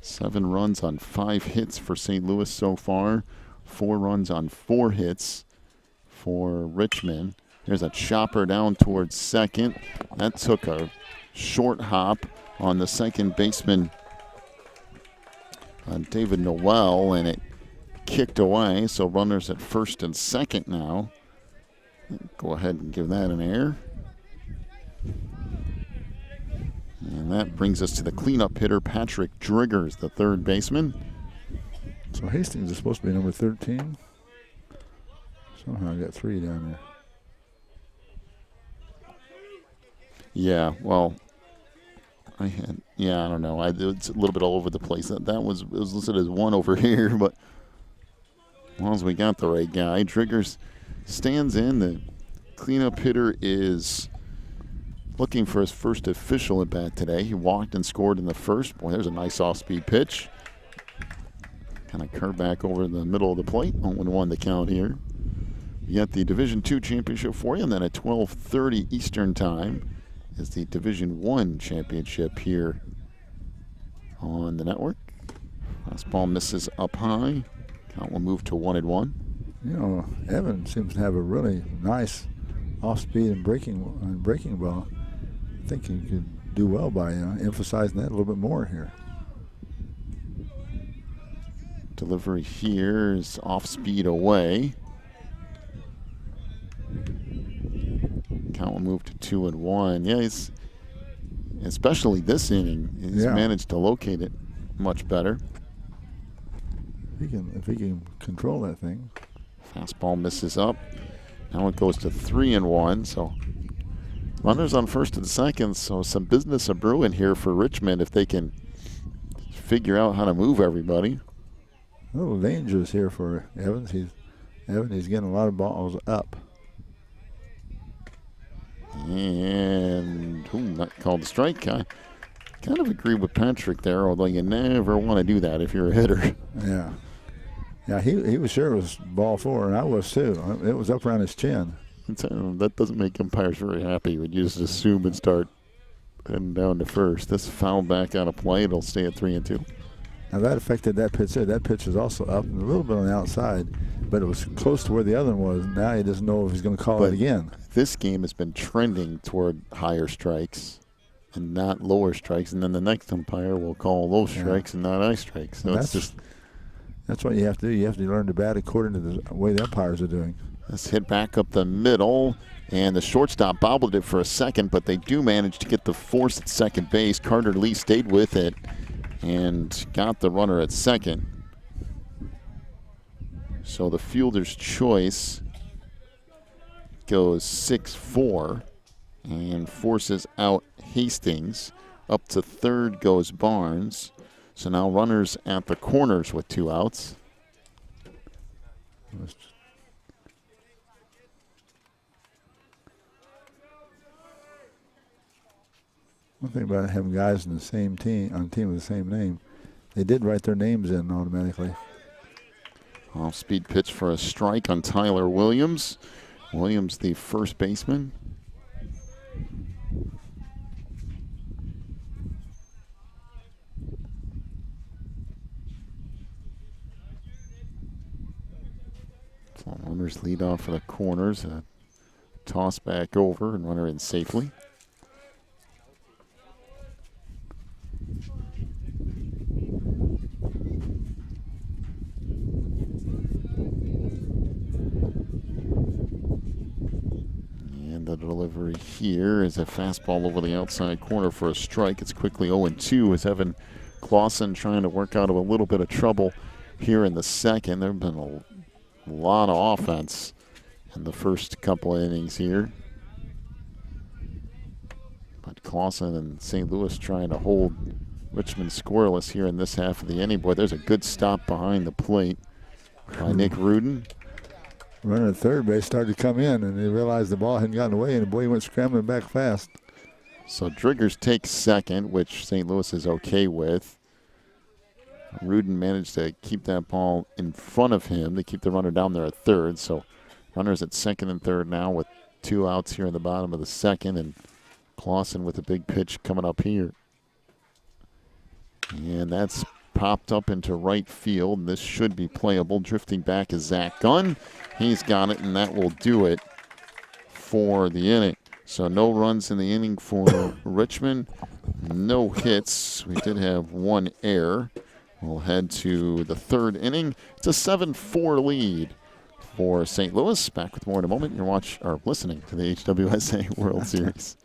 Seven runs on 5 hits for St. Louis so far. 4 runs on 4 hits for Richmond. There's a chopper down towards second. That took a short hop on the second baseman, David Noel, and it kicked away. So runners at first and second now. Go ahead and give that an air. And that brings us to the cleanup hitter, Patrick Driggers, the third baseman. So Hastings is supposed to be number 13. Somehow I got 3 down there. Yeah, well, I don't know. It's a little bit all over the place. It was listed as 1 over here, but as long as we got the right guy. Driggers stands in. The cleanup hitter is looking for his first official at bat today. He walked and scored in the first. Boy, there's a nice off-speed pitch. Kind of curve back over the middle of the plate. 0-1 the count here. You got the Division II championship for you, and then at 12:30 Eastern time is the Division I championship here on the network. Fastball misses up high. Count will move to 1-1. You know, Evan seems to have a really nice off-speed and breaking ball. I think he could do well by emphasizing that a little bit more here. Delivery here is off-speed away. Count will move to 2-1. Yeah, he's, especially this inning, he's managed to locate it much better. If he can control that thing. Fastball misses up. Now it goes to 3-1. So runners on first and second. So some business a brewing here for Richmond if they can figure out how to move everybody. A little dangerous here for Evans. He's getting a lot of balls up. And not called a strike. I kind of agree with Patrick there, although you never want to do that if you're a hitter. Yeah. Yeah, he was sure it was ball 4, and I was too. It was up around his chin. That doesn't make umpires very happy when you just assume and start heading down to first. This foul back out of play. It'll stay at 3-2. Now that affected that pitch there. That pitch was also up and a little bit on the outside, but it was close to where the other one was. Now he doesn't know if he's going to call it again. This game has been trending toward higher strikes and not lower strikes, and then the next umpire will call low strikes and not high strikes. So that's what you have to do. You have to learn to bat according to the way the umpires are doing. This hit back up the middle, and the shortstop bobbled it for a second, but they do manage to get the force at second base. Carter Lee stayed with it and got the runner at second. So the fielder's choice goes 6-4 and forces out Hastings. Up to third goes Barnes. So now runners at the corners with 2 outs. One thing about having guys in the same team, on a team with the same name, they did write their names in automatically. Off-speed pitch for a strike on Tyler Williams. Williams, the first baseman. So runners lead off for the corners. A toss back over and runner in safely. And the delivery here is a fastball over the outside corner for a strike. It's quickly 0-2 as Evan Clausen trying to work out of a little bit of trouble here in the second. There have been a lot of offense in the first couple of innings here. But Clausen and St. Louis trying to hold Richmond scoreless here in this half of the inning. Boy, there's a good stop behind the plate by Nick Rudin. Runner at third base started to come in, and they realized the ball hadn't gotten away, and the boy went scrambling back fast. So Driggers takes second, which St. Louis is okay with. Rudin managed to keep that ball in front of him to keep the runner down there at third. So runners at second and third now with 2 outs here in the bottom of the second, and Clausen with a big pitch coming up here. And that's popped up into right field. This should be playable. Drifting back is Zach Gunn. He's got it, and that will do it for the inning. So no runs in the inning for Richmond. No hits. We did have 1 error. We'll head to the third inning. It's a 7-4 lead for St. Louis. Back with more in a moment. You're listening to the HWSA World Series.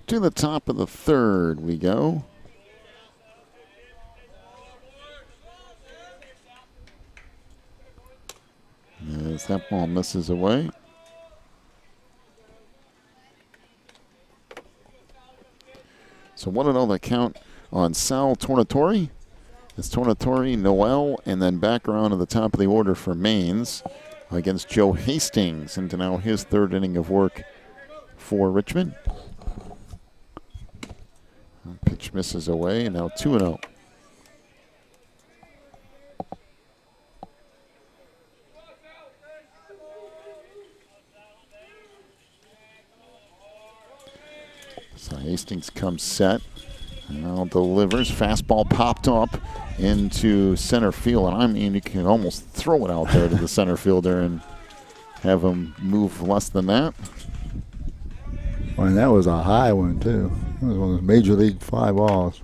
To the top of the third we go. As that ball misses away. So 1-0 the count on Sal Tornatore. It's Tornatore, Noel, and then back around to the top of the order for Maines against Joe Hastings into now his third inning of work for Richmond. Pitch misses away, and now 2-0. So Hastings comes set. Now delivers. Fastball popped up into center field. And I mean, you can almost throw it out there to the center fielder and have him move less than that. Well, and that was a high one, too. It was one of those Major League fly balls.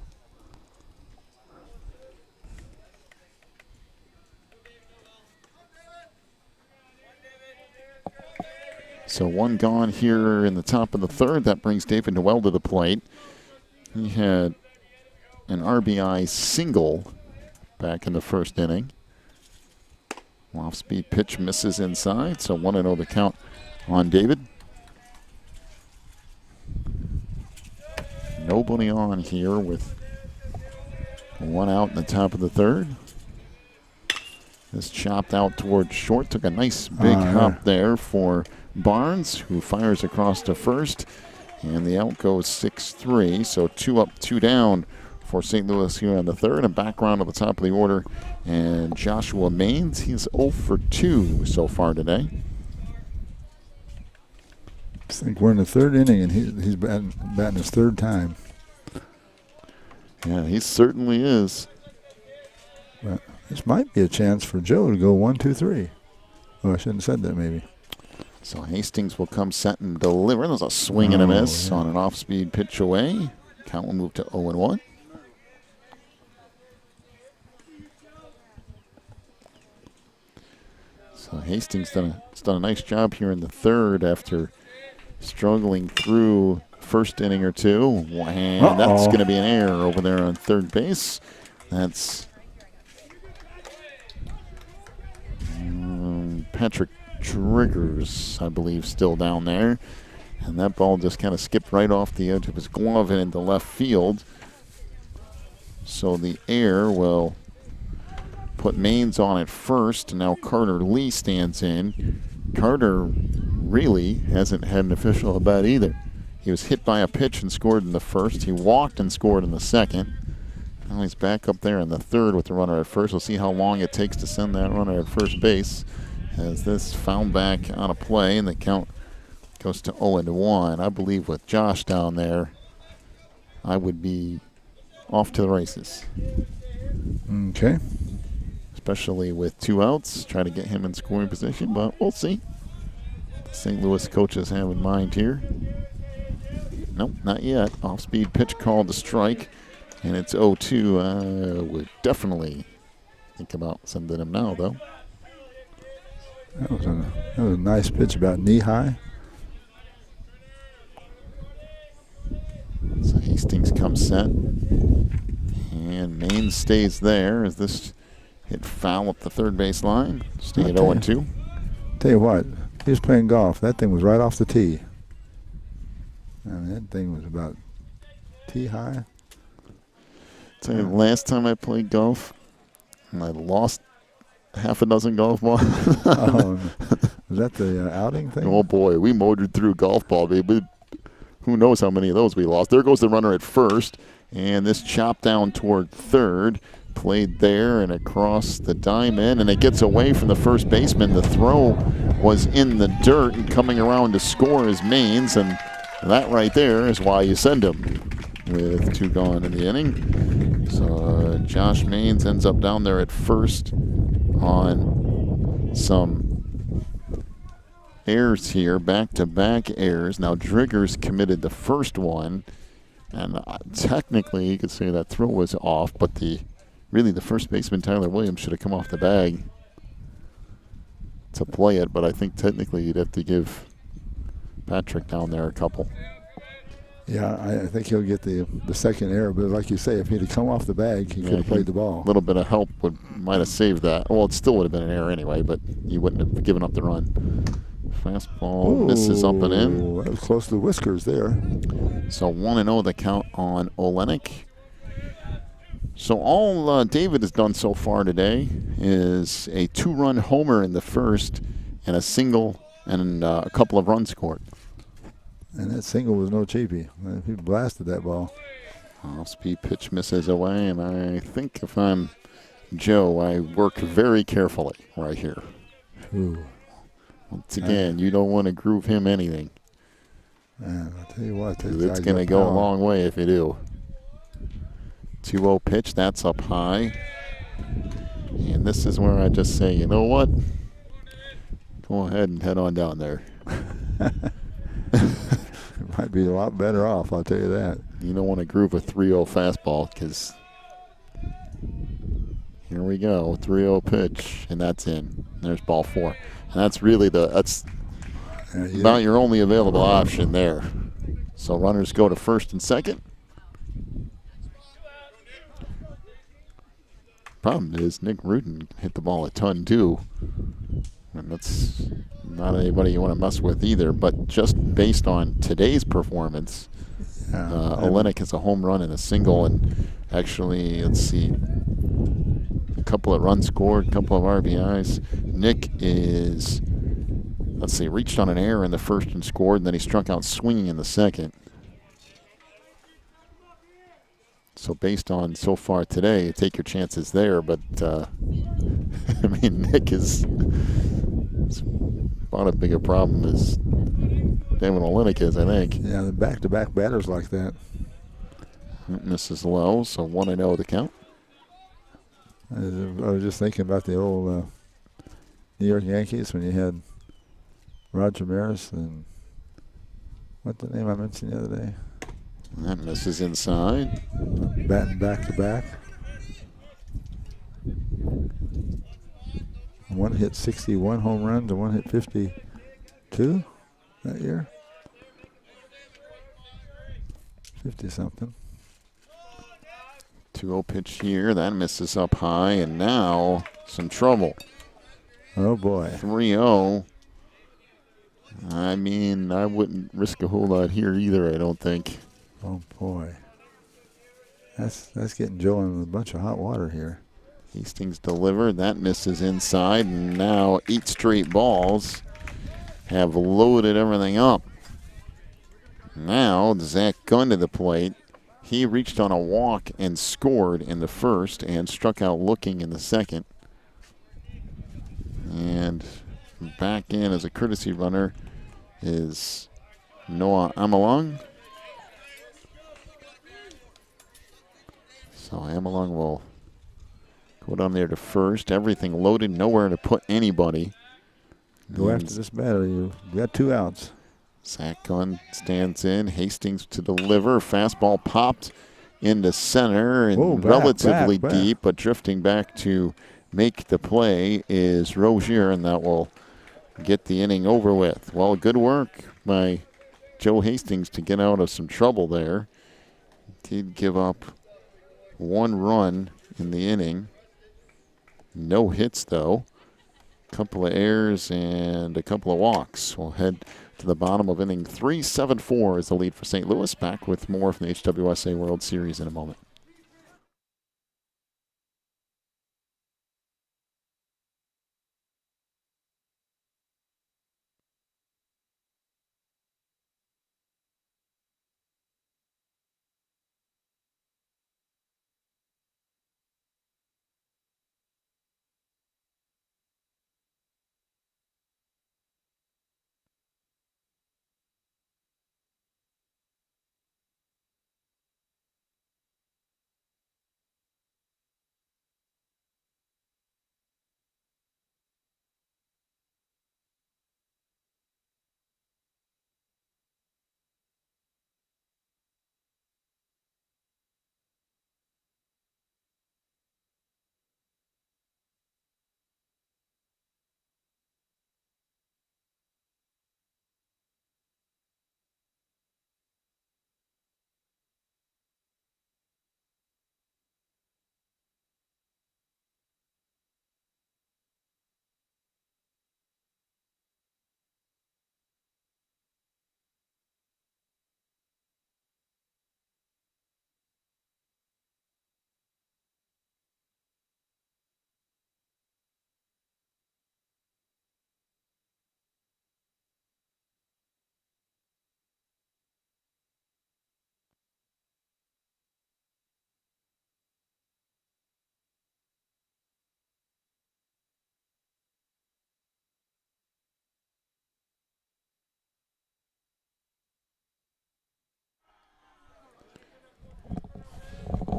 So 1 gone here in the top of the third. That brings David Noel to the plate. He had an RBI single back in the first inning. Off-speed pitch misses inside, so 1-0 the count on David. Nobody on here with 1 out in the top of the third. This chopped out towards short. Took a nice big hop there for Barnes, who fires across to first. And the out goes 6-3. So 2 up, 2 down for St. Louis here on the third. And back round to the top of the order. And Joshua Maines, he's 0 for 2 so far today. I think we're in the third inning, and he's batting his third time. Yeah, he certainly is. But this might be a chance for Joe to go 1, 2, 3. Oh, I shouldn't have said that maybe. So Hastings will come set and deliver. There's a swing and a miss on an off-speed pitch away. Count will move to 0-1. So Hastings has done a nice job here in the third after struggling through first inning or two. And that's going to be an error over there on third base. That's Patrick Triggers, I believe, still down there. And that ball just kind of skipped right off the edge of his glove and into left field. So the error will put Maines on at first. And now Carter Lee stands in. Carter really hasn't had an official at bat either. He was hit by a pitch and scored in the first. He walked and scored in the second. Now he's back up there in the third with the runner at first. We'll see how long it takes to send that runner at first base as this found back on a play, and the count goes to 0-1. I believe with Josh down there, I would be off to the races. Okay. Especially with 2 outs, try to get him in scoring position, but we'll see. The St. Louis coaches have in mind here. Nope, not yet. Off-speed pitch called to strike, and it's 0-2. I would definitely think about sending him now, though. That was a nice pitch, about knee-high. So Hastings comes set, and Maines stays there as this hit foul up the third base line. Stay at 0-2. Tell you what, he was playing golf. That thing was right off the tee. I mean, that thing was about tee high. Tell you, last time I played golf, and I lost half a dozen golf balls. Was that the outing thing? Oh boy, we motored through golf ball, baby. Who knows how many of those we lost. There goes the runner at first, and this chop down toward third. Played there and across the diamond, and it gets away from the first baseman. The throw was in the dirt, and coming around to score is Maines, and that right there is why you send him with 2 gone in the inning. So Josh Maines ends up down there at first on some errors here, back-to-back errors. Now Driggers committed the first one, and technically you could say that throw was off, but really the first baseman Tyler Williams should have come off the bag to play it, but I think technically you'd have to give Patrick down there a couple. Yeah, I think he'll get the second error, but like you say, if he'd have come off the bag, he could have played the ball. A little bit of help might have saved that. Well, it still would have been an error anyway, but you wouldn't have given up the run. Fastball misses up and in. That was close to the whiskers there. So 1-0 the count on Olenek. So all David has done so far today is a 2-run homer in the first and a single and a couple of runs scored. And that single was no cheapie. He blasted that ball. Off-speed pitch misses away, and I think if I'm Joe, I work very carefully right here. Ooh. Once again, you don't want to groove him anything. Man, I'll tell you what. It's going to go a long way if you do. 2-0 pitch, that's up high. And this is where I just say, you know what? Go ahead and head on down there. It might be a lot better off, I'll tell you that. You don't want to groove a 3-0 fastball because here we go, 3-0 pitch, and that's in. There's ball 4. And that's really about your only available option there. So runners go to first and second. Problem is Nick Rudin hit the ball a ton too. And that's not anybody you want to mess with either. But just based on today's performance, Olenek has a home run and a single. And actually, let's see, a couple of runs scored, a couple of RBIs. Nick is, reached on an error in the first and scored, and then he struck out swinging in the second. So based on so far today, take your chances there. But, I mean, Nick is about as big a problem as David Olenek is, I think. Yeah, the back-to-back batters like that. Misses low, so 1-0 the count. I was just thinking about the old New York Yankees when you had Roger Maris and what's the name I mentioned the other day? That misses inside. Batting back-to-back. One hit 61 home runs and one hit 52 that year. 50-something. 2-0 pitch here. That misses up high, and now some trouble. Oh, boy. 3-0. I mean, I wouldn't risk a whole lot here either, I don't think. Oh, boy. That's getting Joe in a bunch of hot water here. Hastings delivered. That misses inside, and now 8 straight balls have loaded everything up. Now Zach Gunn to the plate. He reached on a walk and scored in the first and struck out looking in the second. And back in as a courtesy runner is Noah Amalong. So Amalong will go down there to first. Everything loaded, nowhere to put anybody. Go after this batter. You got 2 outs. Zach Gunn stands in. Hastings to deliver. Fastball popped into center and relatively deep, but drifting back to make the play is Rozier, and that will get the inning over with. Well, good work by Joe Hastings to get out of some trouble there. Did give up 1 run in the inning. No hits, though. A couple of errors and a couple of walks. We'll head to the bottom of inning 3. 7-4 is the lead for St. Louis. Back with more from the HWSA World Series in a moment.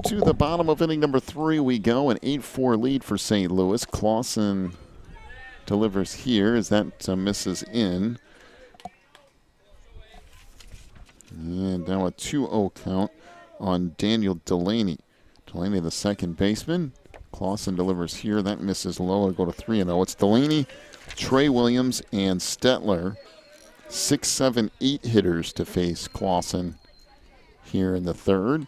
To the bottom of inning number 3 we go. An 8-4 lead for St. Louis. Clausen delivers here as that misses in. And now a 2-0 count on Daniel Delaney. Delaney, the second baseman. Clausen delivers here. That misses low. It'll go to 3-0. It's Delaney, Trey Williams, and Stetler. 6, 7, 8 hitters to face Clausen here in the third.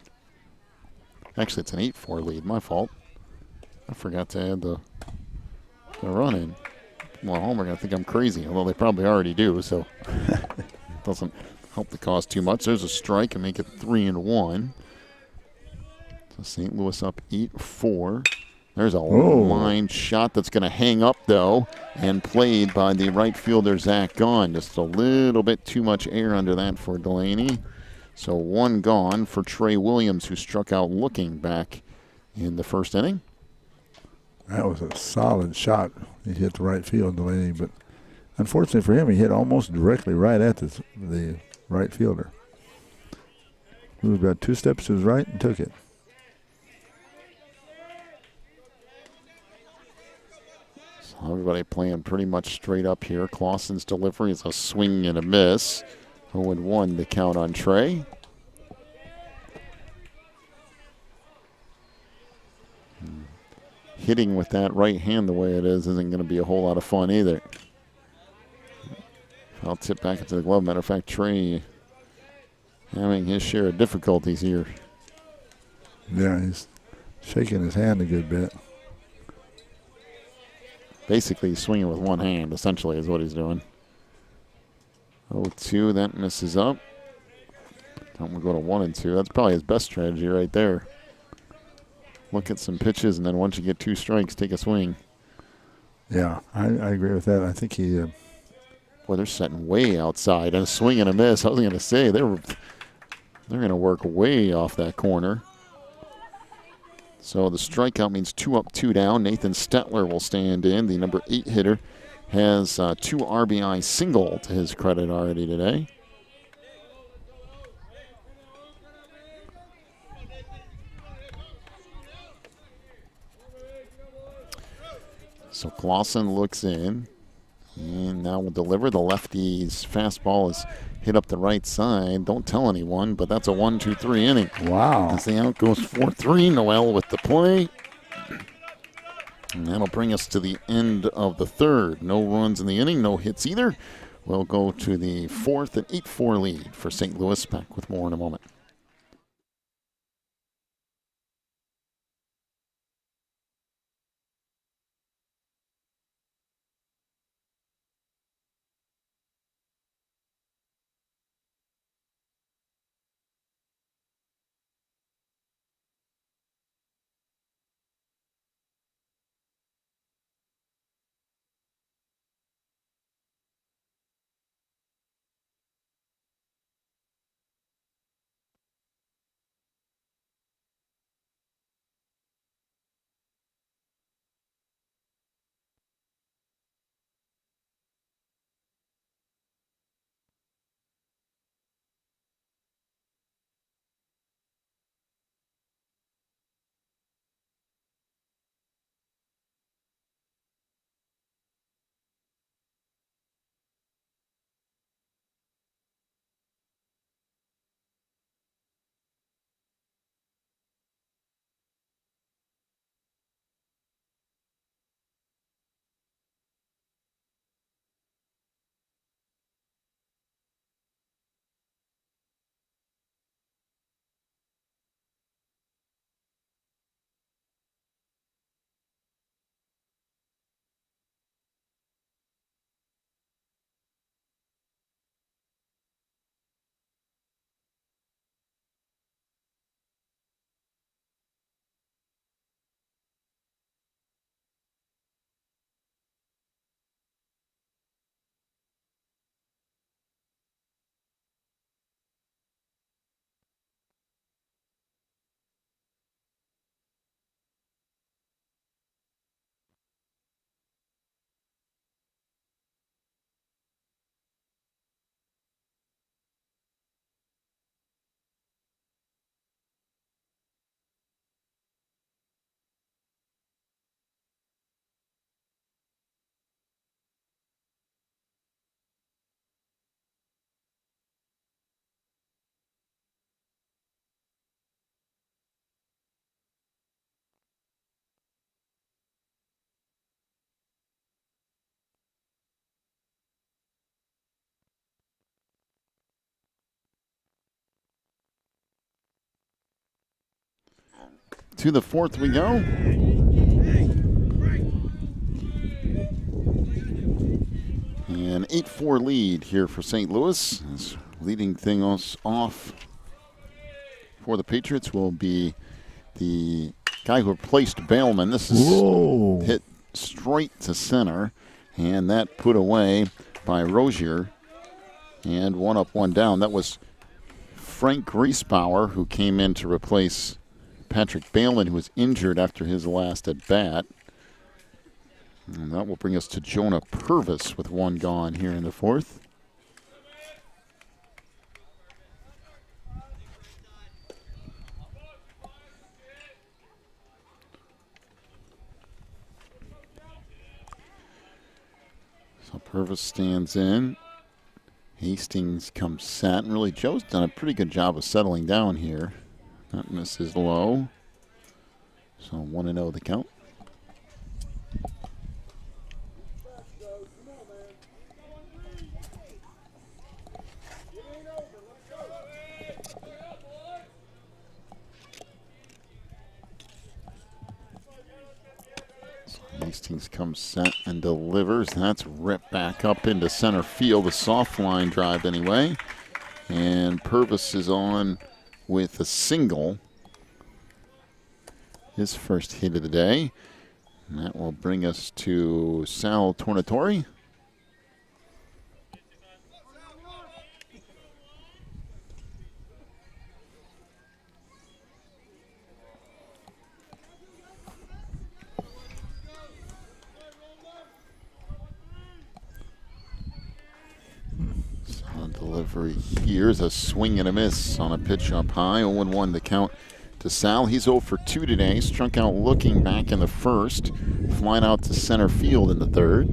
Actually, it's an 8-4 lead. My fault. I forgot to add the run in. Well, Homer going to think I'm crazy, although they probably already do, so it doesn't help the cause too much. There's a strike and make it 3-1. So St. Louis up 8-4. There's a line shot that's going to hang up, though, and played by the right fielder, Zach Gunn. Just a little bit too much air under that for Delaney. So 1 gone for Trey Williams, who struck out looking back in the first inning. That was a solid shot. He hit the right field, Delaney, but unfortunately for him, he hit almost directly right at the right fielder. He was about 2 steps to his right and took it. So everybody playing pretty much straight up here. Clausen's delivery is a swing and a miss. 0-1 the count on Trey. Hitting with that right hand the way it is isn't going to be a whole lot of fun either. I'll tip back into the glove. Matter of fact, Trey having his share of difficulties here. Yeah, he's shaking his hand a good bit. Basically, he's swinging with one hand, essentially, is what he's doing. 0-2, that misses up. Don't we go to 1-2? That's probably his best strategy right there. Look at some pitches, and then once you get 2 strikes, take a swing. Yeah, I agree with that. I think he. Boy, they're setting way outside, and a swing and a miss. I was going to say they're going to work way off that corner. So the strikeout means 2 up, 2 down. Nathan Stetler will stand in. The number 8 hitter has 2 RBI single to his credit already today. So Clausen looks in, and now will deliver. The lefty's fastball is hit up the right side. Don't tell anyone, but that's a 1-2-3 inning. Wow. As the out goes 4-3, Noel with the play. And that'll bring us to the end of the third. No runs in the inning, no hits either. We'll go to the fourth, an 8-4 lead for St. Louis. Back with more in a moment. To the fourth we go. An 8-4 lead here for St. Louis. As leading things off for the Patriots will be the guy who replaced Bailman. This is hit straight to center, and that put away by Rozier. And 1 up, 1 down. That was Frank Griesbauer, who came in to replace Patrick Bailman, who was injured after his last at bat. And that will bring us to Jonah Purvis with 1 gone here in the fourth. So Purvis stands in. Hastings comes set. And really, Joe's done a pretty good job of settling down here. That misses low. So 1-0 the count. Hastings comes set and delivers. That's ripped back up into center field. A soft line drive anyway. And Purvis is on with a single. His first hit of the day. And that will bring us to Sal Tornatore. Delivery here's a swing and a miss on a pitch up high. 0-1 the count to Sal. He's 0 for 2 today. Struck out looking back in the first. Flying out to center field in the third.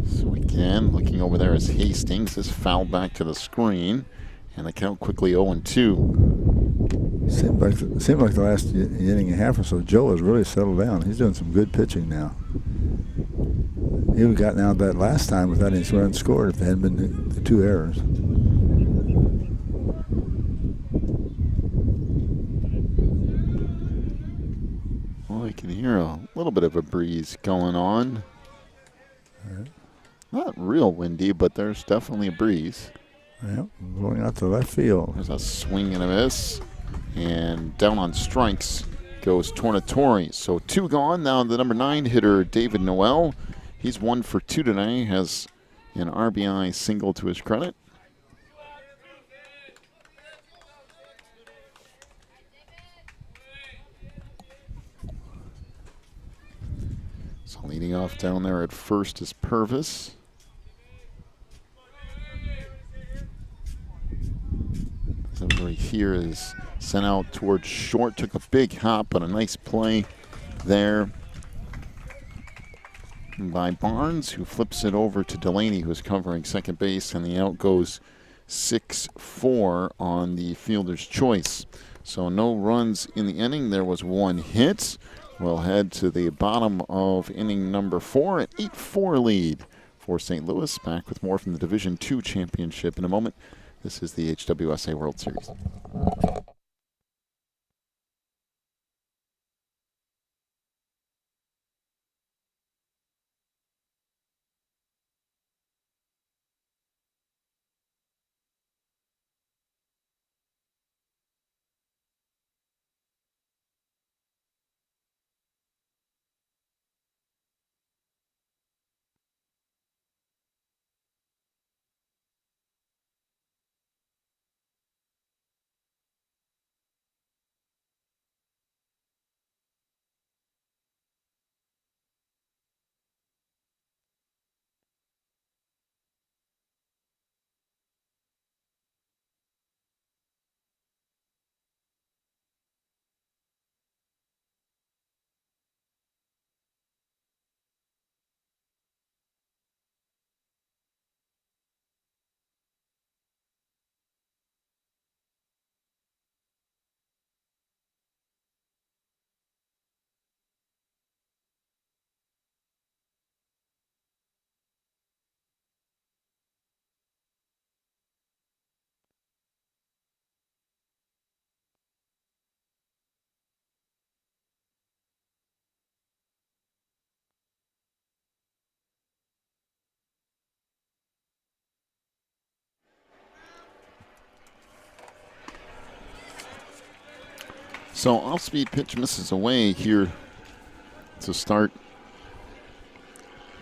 So again, looking over there is Hastings. This foul back to the screen. And the count quickly 0-2. Seemed like the last inning and a half or so, Joe has really settled down. He's doing some good pitching now. He would have gotten out that last time without any runs scored if there hadn't been the 2 errors. Well, you can hear a little bit of a breeze going on. Not real windy, but there's definitely a breeze. Yep, going out to left field. There's a swing and a miss. And down on strikes goes Tornatore. So 2 gone. Now the number 9 hitter, David Noel. He's 1 for 2 today. Has an RBI single to his credit. So leading off down there at first is Purvis. Delivery here is sent out towards short. Took a big hop, but a nice play there by Barnes, who flips it over to Delaney, who's covering second base, and the out goes 6-4 on the fielder's choice. So no runs in the inning. There was 1 hit. We'll head to the bottom of inning number 4, an 8-4 lead for St. Louis. Back with more from the Division II championship in a moment. This is the HWSA World Series. So off-speed pitch misses away here to start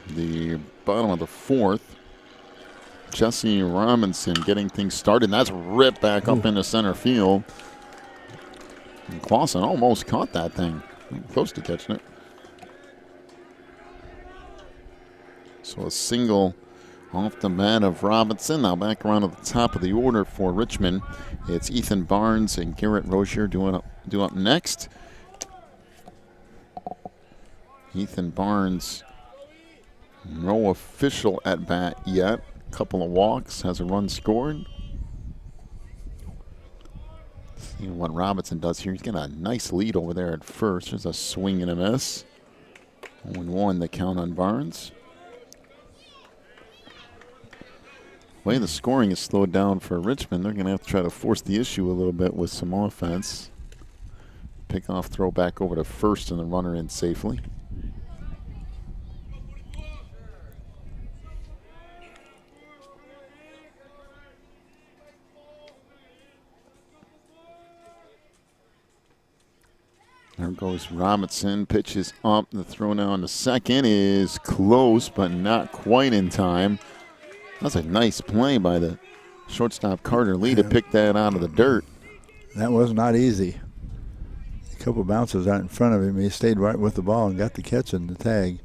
the bottom of the 4th. Jesse Robinson getting things started. And that's ripped back up into center field. And Clausen almost caught that thing. Close to catching it. So a single off the bat of Robinson. Now back around to the top of the order for Richmond. It's Ethan Barnes and Garrett Rozier due up next. Ethan Barnes, no official at bat yet. Couple of walks, has a run scored. See what Robinson does here. He's got a nice lead over there at first. There's a swing and a miss. 0-1 the count on Barnes. way the scoring is slowed down for Richmond, they're going to have to try to force the issue a little bit with some offense. Pick off, throw back over to first, and the runner in safely. There goes Robinson, pitches up. The throw now on the second is close, but not quite in time. That's a nice play by the shortstop Carter Lee to pick that out of the dirt. That was not easy. A couple bounces out in front of him. He stayed right with the ball and got the catch and the tag.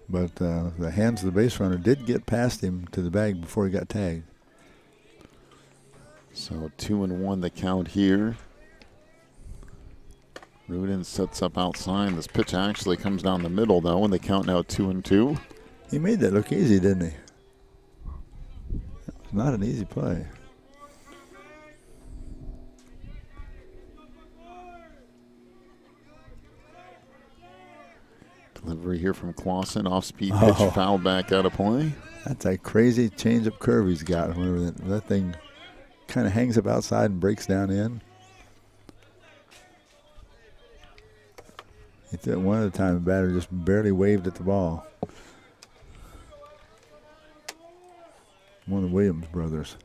But the hands of the base runner did get past him to the bag before he got tagged. So 2-1 the count here. Rudin sets up outside. This pitch actually comes down the middle, though, and they count now 2-2. He made that look easy, didn't he? It's not an easy play. Delivery here from Clausen. Off-speed pitch, foul back out of play. That's a crazy change-up curve he's got. Whenever that thing kind of hangs up outside and breaks down in. He did one at a time. The batter just barely waved at the ball. One of the Williams brothers.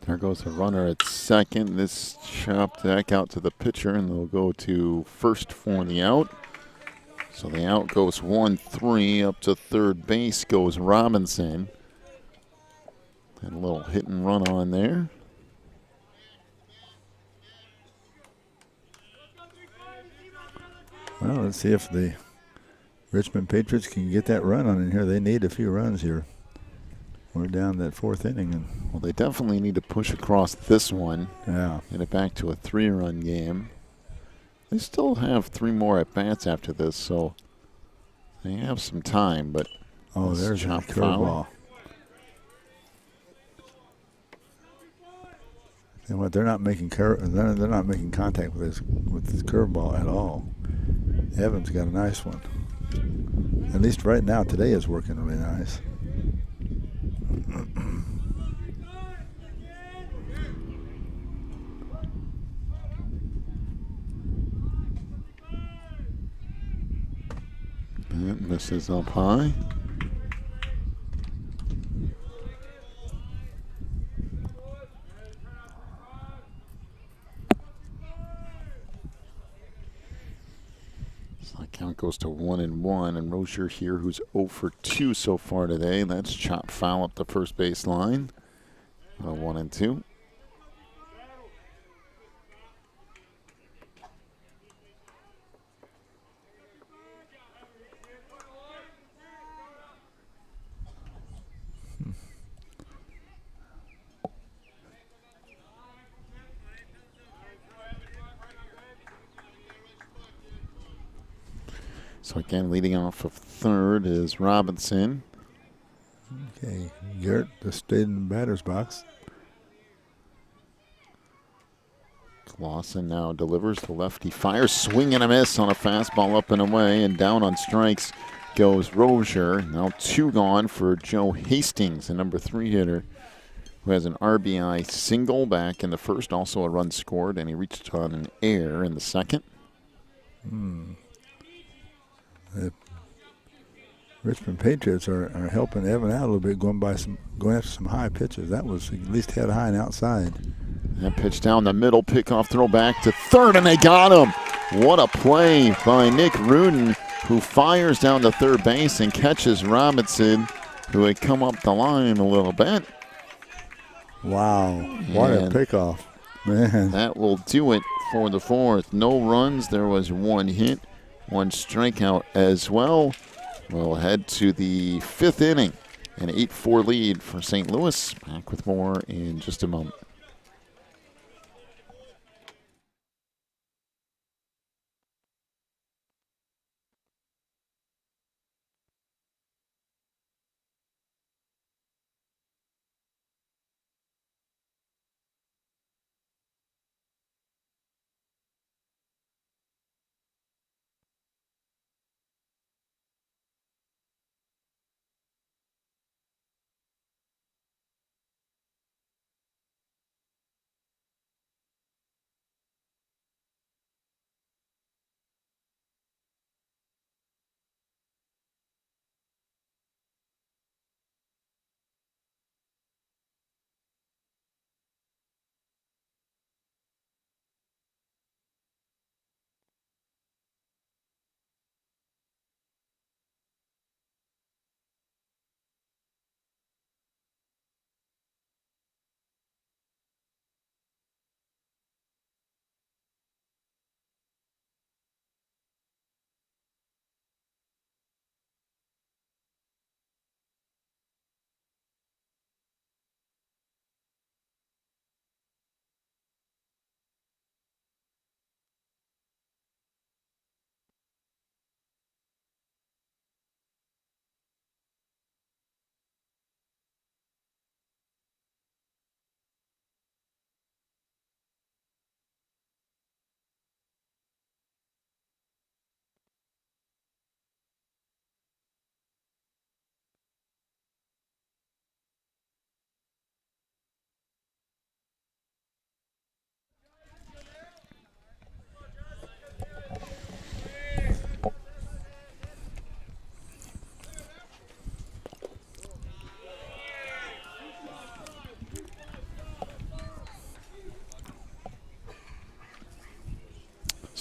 There goes a runner at second. This chopped back out to the pitcher, and they'll go to first for the out. So the out goes 1-3. Up to third base goes Robinson. And a little hit and run on there. Well, let's see if the Richmond Patriots can get that run on in here. They need a few runs here. We're down that fourth inning. Well, they definitely need to push across this one. Yeah. Get it back to a 3-run game. They still have 3 more at-bats after this, so they have some time, but there's a chop curveball. And what they're not making they're not making contact with this curveball at all. Evans got a nice one. At least right now, today is working really nice. It misses up high. So that count goes to 1-1, and Rozier here, who's 0 for 2 so far today. That's chopped foul up the first base line. 1-2. So again, leading off of third is Robinson. Okay, Garrett just stayed in the batter's box. Clausen now delivers. The lefty fires, swing and a miss on a fastball up and away, and down on strikes goes Rozier. Now 2 gone for Joe Hastings, the number 3 hitter, who has an RBI single back in the first, also a run scored, and he reached on an error in the second. The Richmond Patriots are helping Evan out a little bit, going after some high pitches. That was at least head high and outside. That pitch down the middle, pickoff throw back to third, and they got him. What a play by Nick Rudin, who fires down to third base and catches Robinson, who had come up the line a little bit. Wow, what a pickoff, man. That will do it for the fourth. No runs. There was 1 hit, 1 strikeout as well. We'll head to the 5th inning. An 8-4 lead for St. Louis. Back with more in just a moment.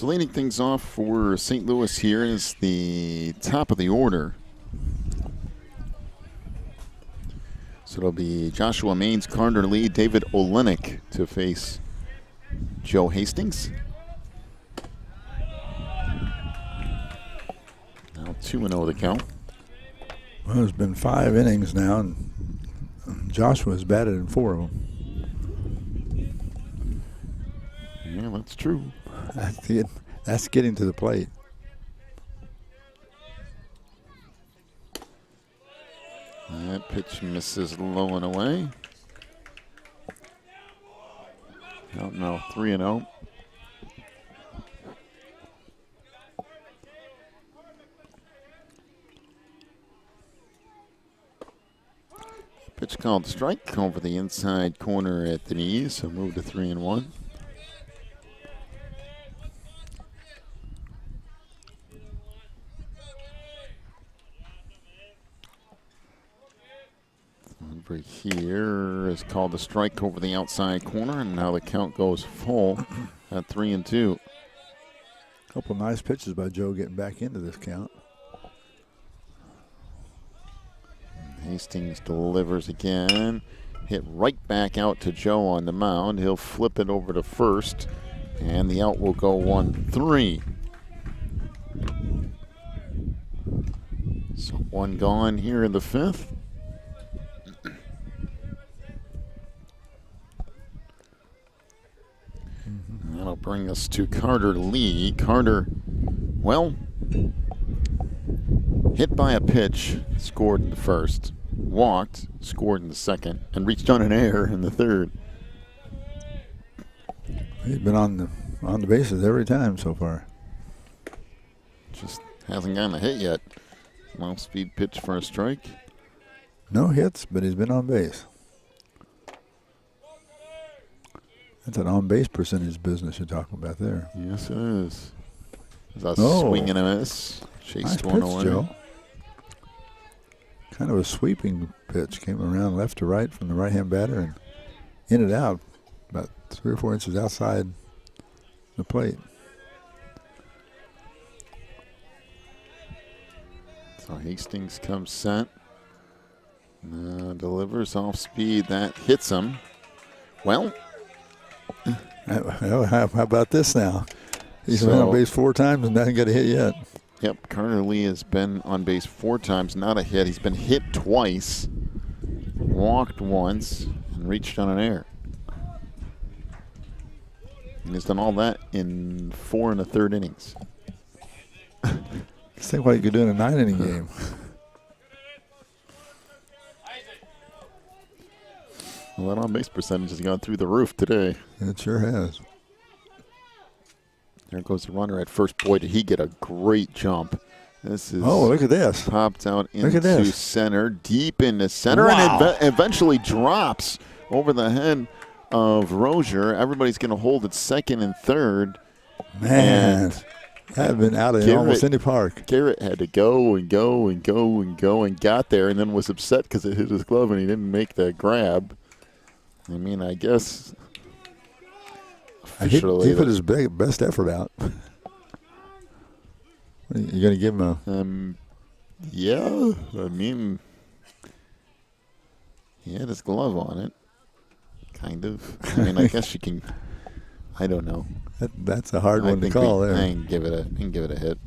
So leading things off for St. Louis here is the top of the order. So it'll be Joshua Maines, Carter Lee, David Olenek to face Joe Hastings. Now 2-0 the count. Well, there's been 5 innings now, and Joshua's batted in 4 of them. Yeah, that's true. That's getting to the plate. That pitch misses low and away. No, 3-0. Pitch called strike over the inside corner at the knees, so move to 3-1. Over here is called a strike over the outside corner, and now the count goes full at 3-2. Couple nice pitches by Joe getting back into this count. Hastings delivers again. Hit right back out to Joe on the mound. He'll flip it over to first, and the out will go 1-3. So 1 gone here in the 5th. That'll bring us to Carter Lee. Carter, well, hit by a pitch, scored in the 1st, walked, scored in the 2nd, and reached on an error in the 3rd. He's been on the bases every time so far. Just hasn't gotten a hit yet. Low speed pitch for a strike. No hits, but he's been on base. That's an on-base percentage business you're talking about there. Yes, it is. There's a swing and a miss. Chased Nice one pitch, away. Joe. Kind of a sweeping pitch. Came around left to right from the right-hand batter and in and out about 3 or 4 inches outside the plate. So Hastings comes set. Delivers off speed. That hits him. Well, How about this now? He's been on base 4 times and hasn't got a hit yet. Yep, Carter Lee has been on base 4 times, not a hit. He's been hit twice, walked once, and reached on an error. And he's done all that in 4 1/3 innings. Let's think what you could do in a 9-inning game. Well, that on-base percentage has gone through the roof today. It sure has. There goes the runner at first. Boy, did he get a great jump. This is look at this. Popped out into center, deep into center, wow. And eventually drops over the head of Rozier. Everybody's going to hold at second and third. Man, that had been out of almost any park. Garrett had to go and go and go and go and got there, and then was upset because it hit his glove and he didn't make the grab. I mean, I guess officially he put his best effort out. You going to give him a? Yeah. I mean, he had his glove on it, kind of. I mean, I guess you can. I don't know. That's a hard one to call there. I can give it a hit.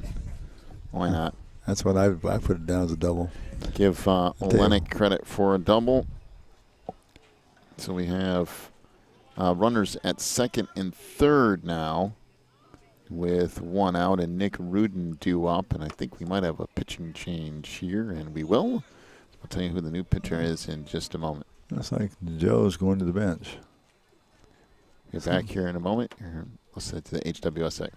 Why not? That's what I put it down as a double. Give Olenek credit for a double. So we have runners at second and third now with 1 out, and Nick Rudin due up. And I think we might have a pitching change here, and we will. I'll tell you who the new pitcher is in just a moment. Looks like Joe's going to the bench. We're back here in a moment. Let's head to the HWSA.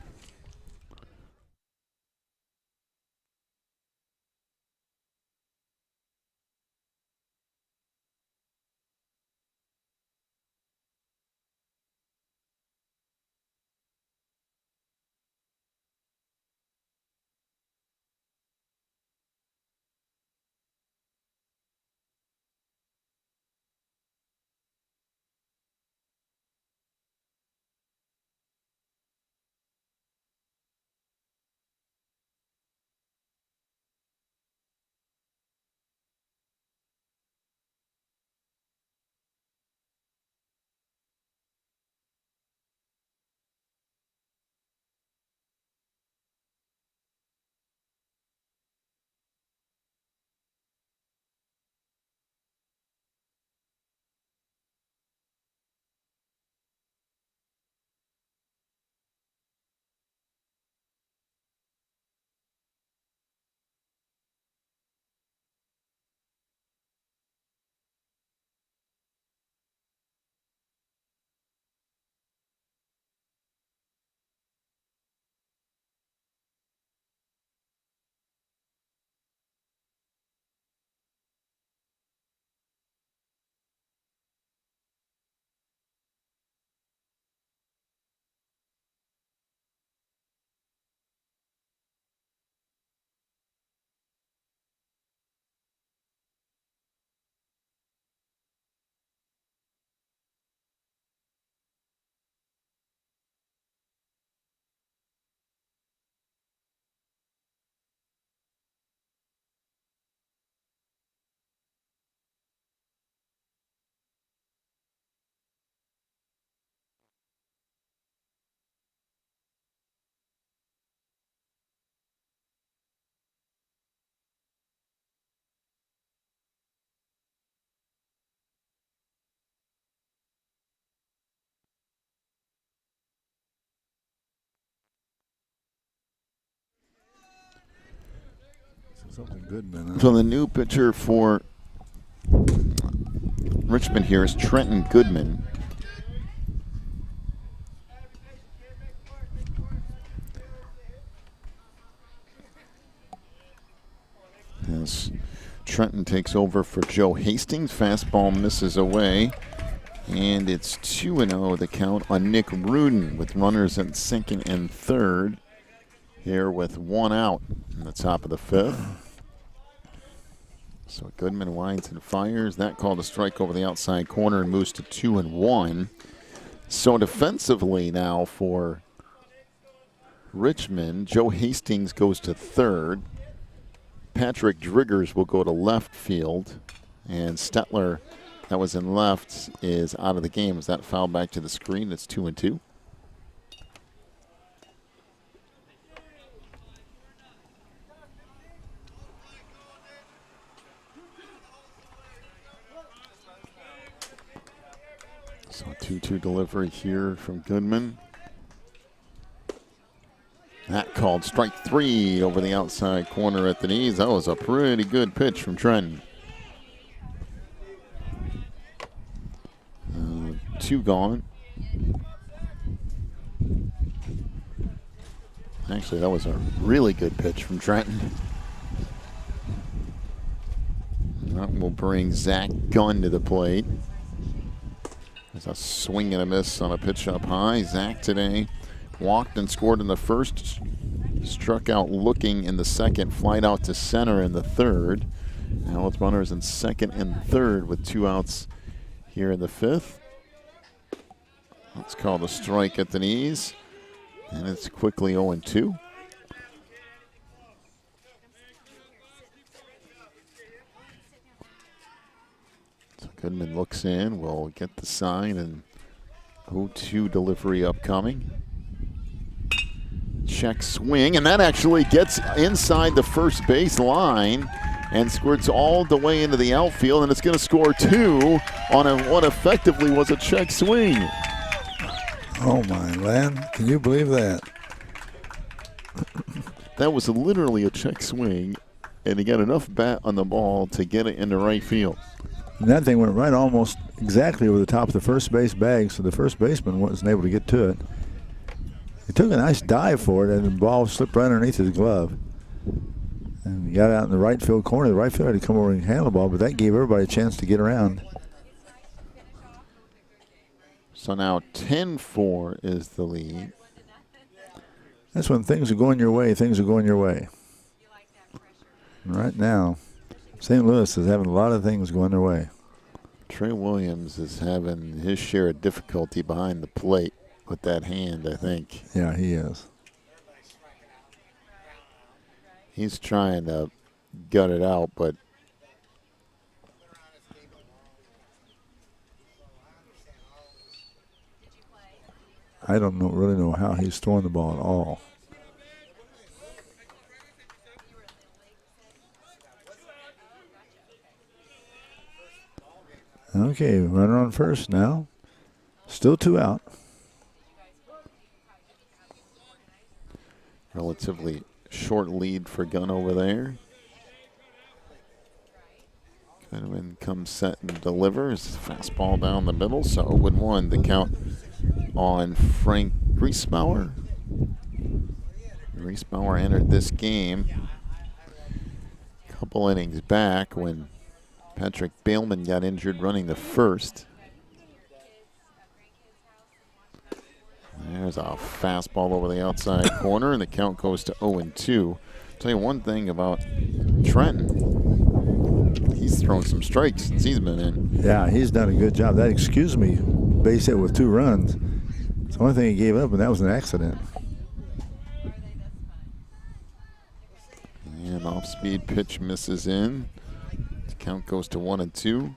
Something good, man. So the new pitcher for Richmond here is Trenton Goodman. As Trenton takes over for Joe Hastings. Fastball misses away. And it's 2-0 the count on Nick Rudin with runners at second and third. Here with one out in the top of the fifth. So Goodman winds and fires. That called a strike over the outside corner and moves to 2-1. So defensively now for Richmond, Joe Hastings goes to third. Patrick Driggers will go to left field. And Stetler, that was in left, is out of the game. Is that foul back to the screen? It's 2-2. So 2-2 delivery here from Goodman. That called strike three over the outside corner at the knees. That was a pretty good pitch from Trenton. Two gone. Actually, that was a really good pitch from Trenton. That will bring Zach Gunn to the plate. There's a swing and a miss on a pitch up high. Zach today walked and scored in the first, struck out looking in the second, flied out to center in the third. Now it's runners in second and third with 2 outs here in the fifth. That's called a strike at the knees, and it's quickly 0-2. So Goodman looks in, will get the sign, and 0-2 delivery upcoming. Check swing, and that actually gets inside the first base line and squirts all the way into the outfield, and it's going to score 2 on what effectively was a check swing. Oh, my land. Can you believe that? That was literally a check swing, and he got enough bat on the ball to get it into right field. And that thing went right almost exactly over the top of the first base bag, so the first baseman wasn't able to get to it. He took a nice dive for it, and the ball slipped right underneath his glove. And he got out in the right field corner. The right fielder had to come over and handle the ball, but that gave everybody a chance to get around. So now 10-4 is the lead. That's when things are going your way, things are going your way. And right now, St. Louis is having a lot of things going their way. Trey Williams is having his share of difficulty behind the plate with that hand, I think. Yeah, he is. He's trying to gut it out, but I don't really know how he's throwing the ball at all. Okay, runner on first now. Still 2 out. relatively short lead for Gunn over there. Goodwin comes set and delivers. Fastball down the middle, so 0-1 the count on Frank Griesbauer. Griesbauer entered this game a couple innings back when Patrick Bailman got injured running the first. There's a fastball over the outside corner, and the count goes to 0-2. Tell you one thing about Trenton. He's thrown some strikes since he's been in. Yeah, he's done a good job. That excuse me base hit with 2 runs. It's the only thing he gave up, and that was an accident. And off-speed pitch misses in. The count goes to 1-2.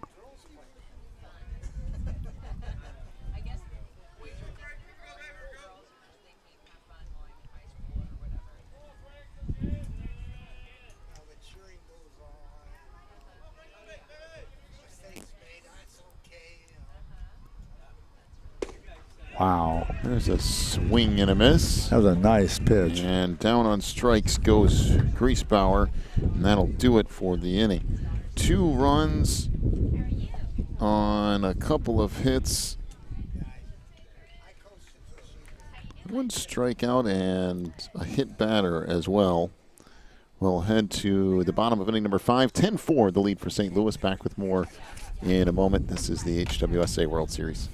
Wow. There's a swing and a miss. That was a nice pitch. And down on strikes goes Griesbauer, and that'll do it for the inning. 2 runs on a couple of hits. 1 strikeout and a hit batter as well. We'll head to the bottom of inning number 5. 10-4, the lead for St. Louis. Back with more in a moment. This is the HWSA World Series.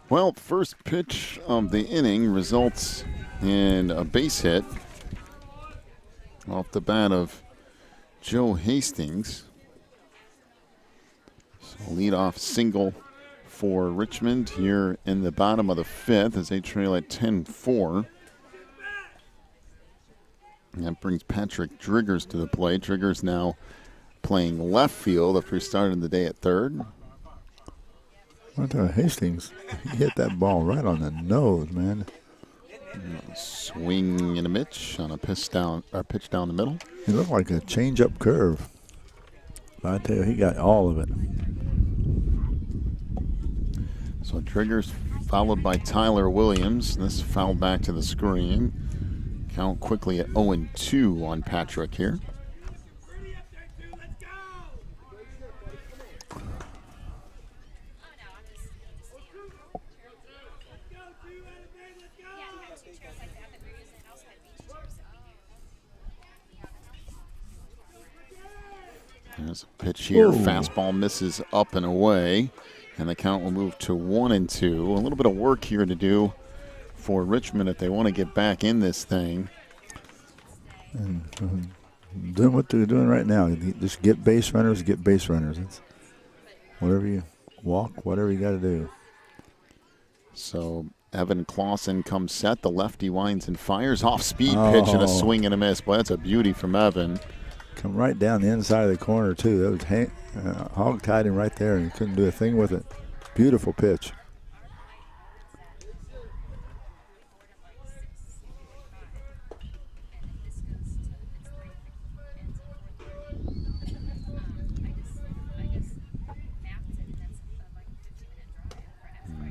Well, first pitch of the inning results in a base hit off the bat of Joe Hastings. So leadoff single for Richmond here in the bottom of the 5th as they trail at 10-4. And that brings Patrick Driggers to the plate. Driggers now playing left field after he started the day at third. Hastings, he hit that ball right on the nose, man. Swing and a mitch on a pitch down the middle. It looked like a change-up curve. I tell you, he got all of it. So Driggers followed by Tyler Williams. This foul back to the screen. Count quickly at 0-2 on Patrick here. There's a pitch here. Ooh. Fastball misses up and away. And the count will move to 1-2. A little bit of work here to do for Richmond if they want to get back in this thing. And doing what they're doing right now. Just get base runners, get base runners. It's whatever you walk, whatever you got to do. So Evan Clausen comes set. The lefty winds and fires off speed pitch and a swing and a miss. Boy, that's a beauty from Evan. Come right down the inside of the corner, too. That was hog-tied him right there, and he couldn't do a thing with it. Beautiful pitch.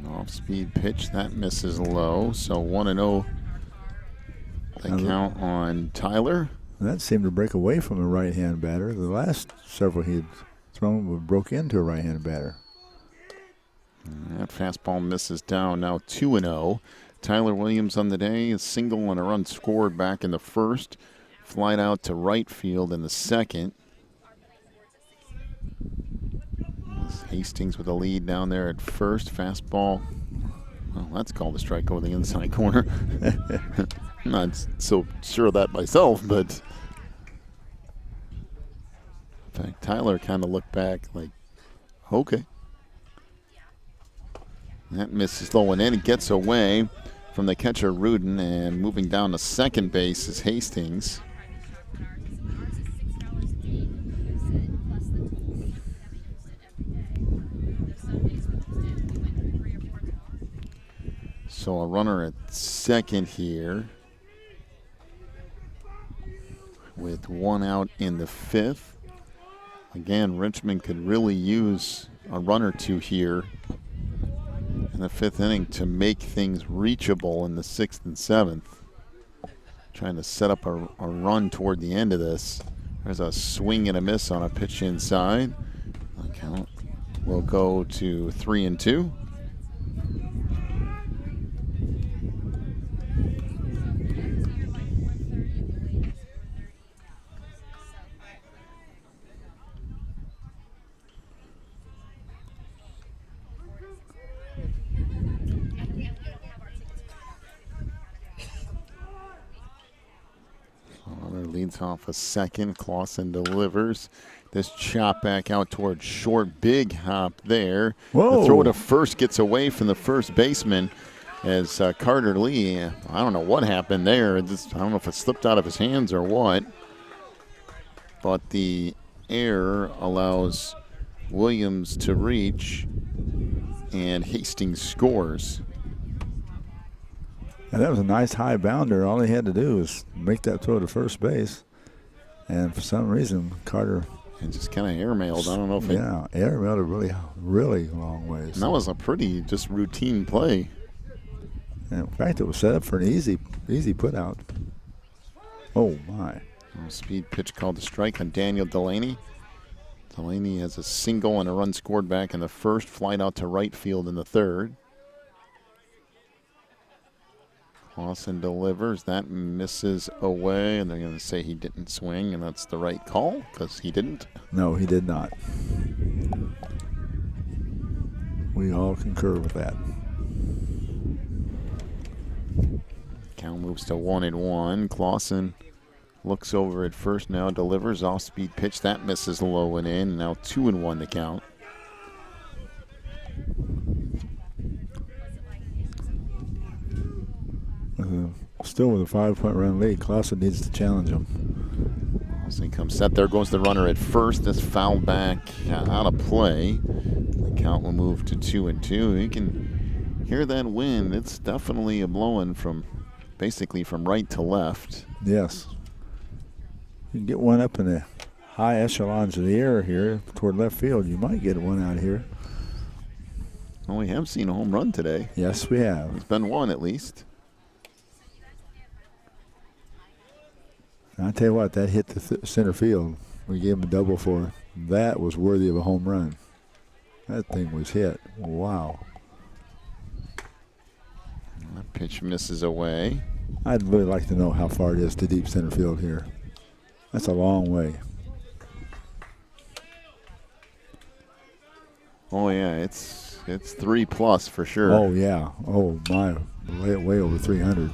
Off-speed pitch. That misses low. So 1-0 the count on Tyler. And that seemed to break away from a right-hand batter. The last several he had thrown broke into a right-handed batter. That fastball misses down. Now 2-0. Tyler Williams on the day. A single and a run scored back in the first. Flied out to right field in the second. Hastings with a lead down there at first. Fastball. Well, that's called a strike over the inside corner. I'm not so sure of that myself, but in fact, Tyler kind of looked back like, okay. That misses low and in. It gets away from the catcher, Rudin, and moving down to second base is Hastings. So a runner at second here with one out in the fifth. Again, Richmond could really use a run or two here in the fifth inning to make things reachable in the sixth and seventh. Trying to set up a run toward the end of this. There's a swing and a miss on a pitch inside. The count will go to 3-2. Runner leads off a second. Clausen delivers. This chop back out towards short. Big hop there. Whoa. The throw to first gets away from the first baseman as Carter Lee, I don't know what happened there. I don't know if it slipped out of his hands or what. But the error allows Williams to reach, and Hastings scores. And that was a nice high bounder. All he had to do was make that throw to first base. And for some reason, Carter... And just kind of airmailed. I don't know if airmailed a really, really long ways. And that was a pretty just routine play. And in fact, it was set up for an easy put out. Oh, my. Speed pitch called to strike on Daniel Delaney. Delaney has a single and a run scored back in the first. Flight out to right field in the third. Clausen delivers. That misses away, and they're going to say he didn't swing, and that's the right call because he didn't. No, he did not. We all concur with that. Count moves to 1-1. Clausen looks over at first now, delivers off-speed pitch. That misses low and in. Now 2-1 to count. Still with a 5-point run lead, Clausen needs to challenge him. Clausen comes set. There goes the runner at first. This foul back out of play. The count will move to 2-2. You can hear that wind. It's definitely a blowing from basically from right to left. Yes. You can get one up in the high echelons of the air here toward left field. You might get one out here. Well, we have seen a home run today. Yes, we have. It's been one at least. I'll tell you what, that hit the center field. We gave him a double for it. That was worthy of a home run. That thing was hit. Wow. That pitch misses away. I'd really like to know how far it is to deep center field here. That's a long way. Oh, yeah, it's 3+ for sure. Oh, yeah. Oh, my. Way over 300.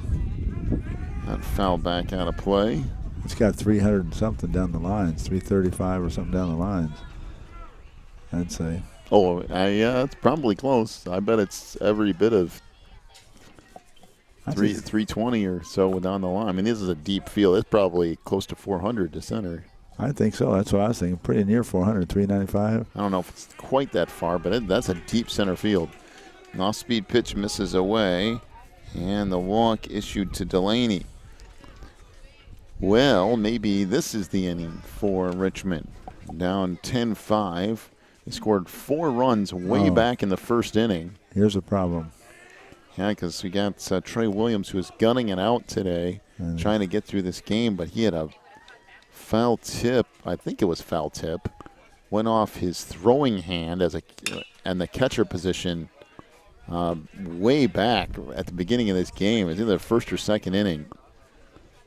That foul back out of play. It's got 300 and something down the lines, 335 or something down the lines, I'd say. Oh, yeah, it's probably close. I bet it's every bit of 320 or so down the line. I mean, this is a deep field. It's probably close to 400 to center. I think so. That's what I was thinking. Pretty near 400, 395. I don't know if it's quite that far, but that's a deep center field. An off-speed pitch misses away, and the walk issued to Delaney. Well, maybe this is the inning for Richmond. Down 10-5. They scored 4 runs way back in the first inning. Here's a problem. Yeah, because we got Trey Williams, who was gunning it out today, trying to get through this game, but he had a foul tip. I think it was foul tip. Went off his throwing hand and the catcher position way back at the beginning of this game. It was either the first or second inning.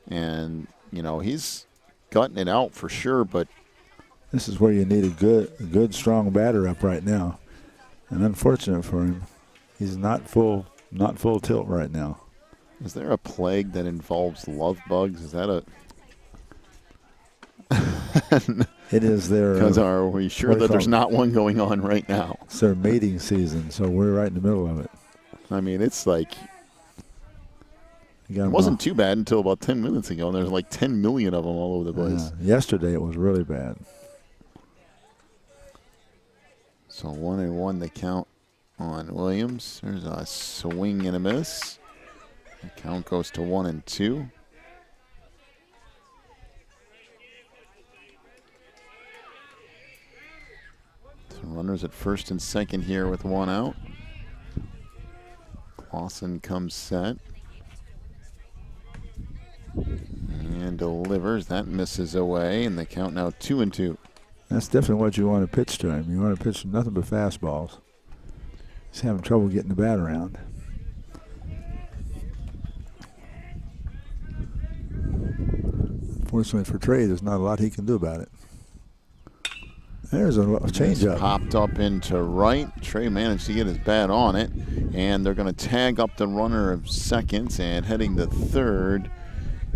And, you know, he's gutting it out for sure, but this is where you need a good, strong batter up right now. And unfortunate for him, he's not full tilt right now. Is there a plague that involves love bugs? Is that a? It is their. Because are we sure that there's not one going on right now? It's their mating season, so we're right in the middle of it. I mean, it's like. It wasn't too bad until about 10 minutes ago, and there's like 10 million of them all over the place. Yesterday it was really bad. So 1-1 the count on Williams. There's a swing and a miss. The count goes to 1-2. So runners at first and second here with one out. Clausen comes set. And delivers. That misses away, and the count now 2-2. That's definitely what you want to pitch to him. You want to pitch him nothing but fastballs. He's having trouble getting the bat around. Fortunately for Trey, there's not a lot he can do about it. There's a changeup. Popped up into right. Trey managed to get his bat on it, and they're going to tag up the runner of second, and heading to third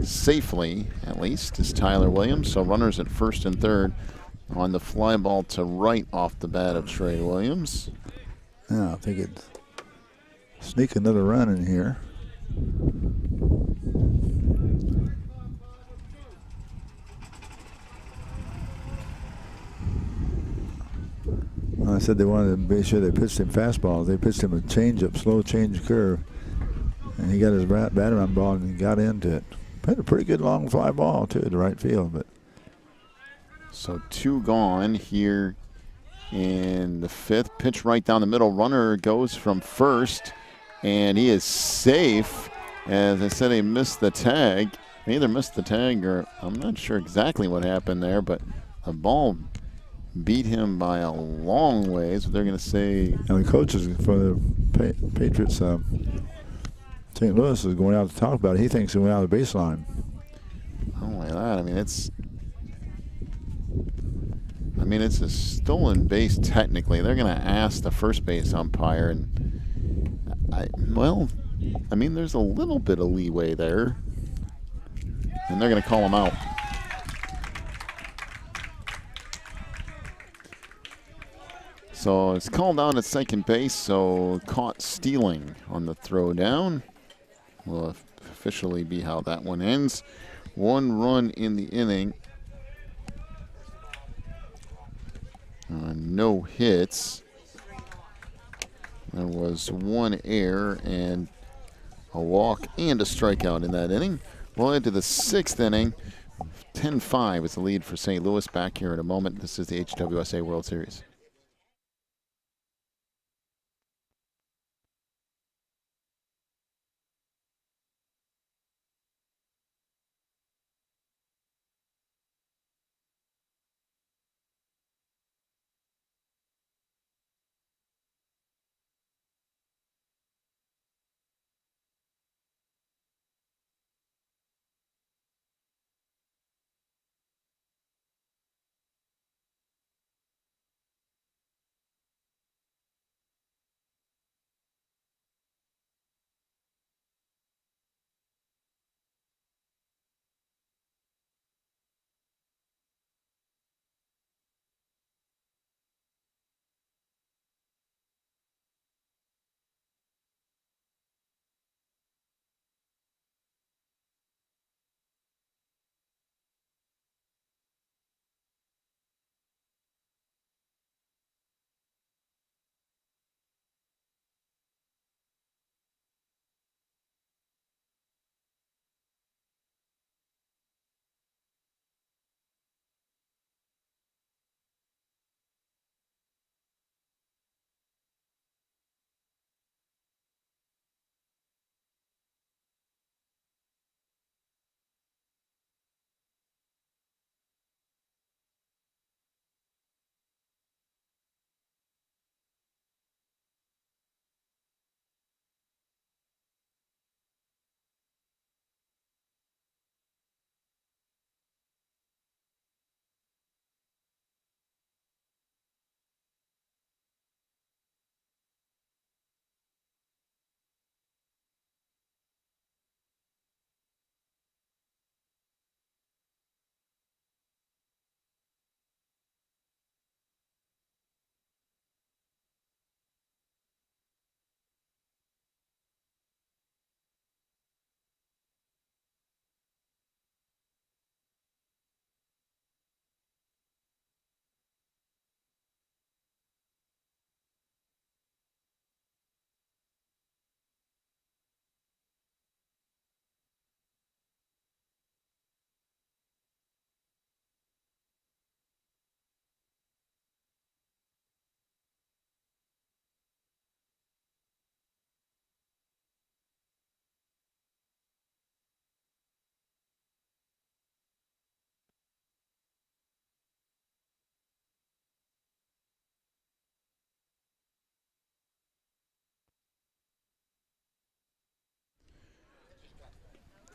safely, at least, is Tyler Williams. So runners at first and third on the fly ball to right off the bat of Trey Williams. Now, if they could sneak another run in here. I said they wanted to make sure they pitched him fastballs. They pitched him a changeup, slow change curve. And he got his bat around the ball and he got into it. Had a pretty good long fly ball, too, to right field. But so 2 gone here in the 5th. Pitch right down the middle. Runner goes from first, and he is safe. As I said, he missed the tag. He either missed the tag or I'm not sure exactly what happened there, but the ball beat him by a long ways. They're going to say. And the coaches for the Patriots, St. Louis, is going out to talk about it. He thinks he went out of the baseline. Not only that, I mean, it's a stolen base technically. They're going to ask the first base umpire, and there's a little bit of leeway there, and they're going to call him out. So it's called out at second base, so caught stealing on the throw down. Will officially be how that one ends. 1 run in the inning. No hits. There was 1 error and a walk and a strikeout in that inning. We'll head to the 6th inning. 10-5 is the lead for St. Louis. Back here in a moment. This is the HWSA World Series.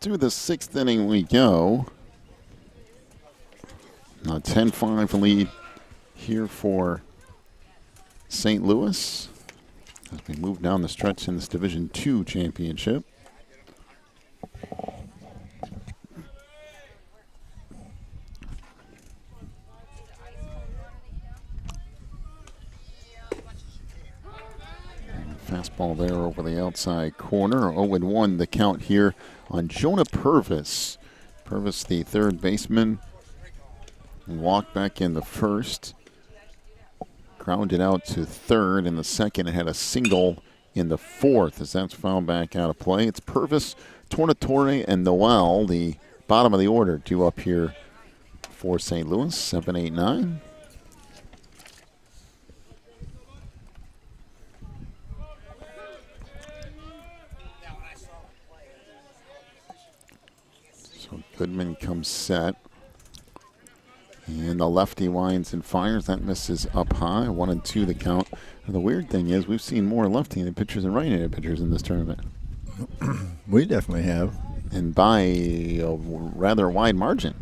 To the 6th inning we go. A 10-5 lead here for St. Louis as we move down the stretch in this Division II championship. Fastball there over the outside corner. 0-1 the count here on Jonah Purvis. Purvis, the third baseman, walked back in the first. Grounded out to third in the second and had a single in the fourth as that's fouled back out of play. It's Purvis, Tornatore, and Noel, the bottom of the order, due up here for St. Louis. 7, 8, 9. So Goodman comes set. And the lefty winds and fires. That misses up high. 1-2 the count. And the weird thing is we've seen more lefty-handed pitchers than right-handed pitchers in this tournament. We definitely have. And by a rather wide margin.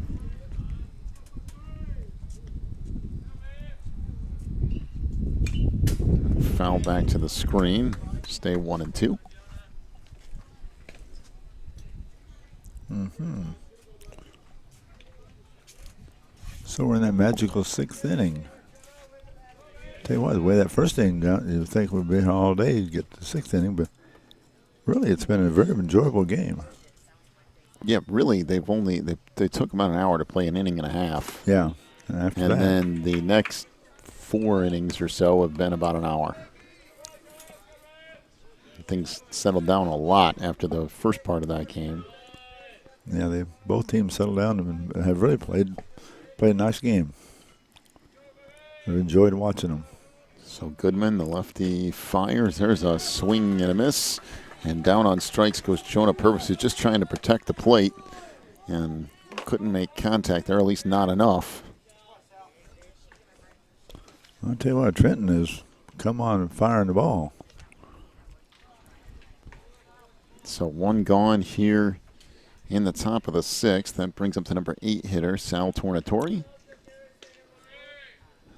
Foul back to the screen. Stay 1-2. So we're in that magical 6th inning. Tell you what, the way that first inning got, you'd think we'd be here all day to get to the 6th inning, but really it's been a very enjoyable game. Yeah, really, they took about an hour to play an inning and a half. Yeah, and after that. Then the next 4 innings or so have been about an hour. Things settled down a lot after the first part of that game. Yeah, both teams settled down and have really played a nice game. I've enjoyed watching them. So Goodman, the lefty, fires. There's a swing and a miss. And down on strikes goes Jonah Purvis, who's just trying to protect the plate and couldn't make contact there, at least not enough. I'll tell you what, Trenton has come on and firing the ball. So 1 gone here in the top of the 6th. That brings up the number 8 hitter, Sal Tornatore.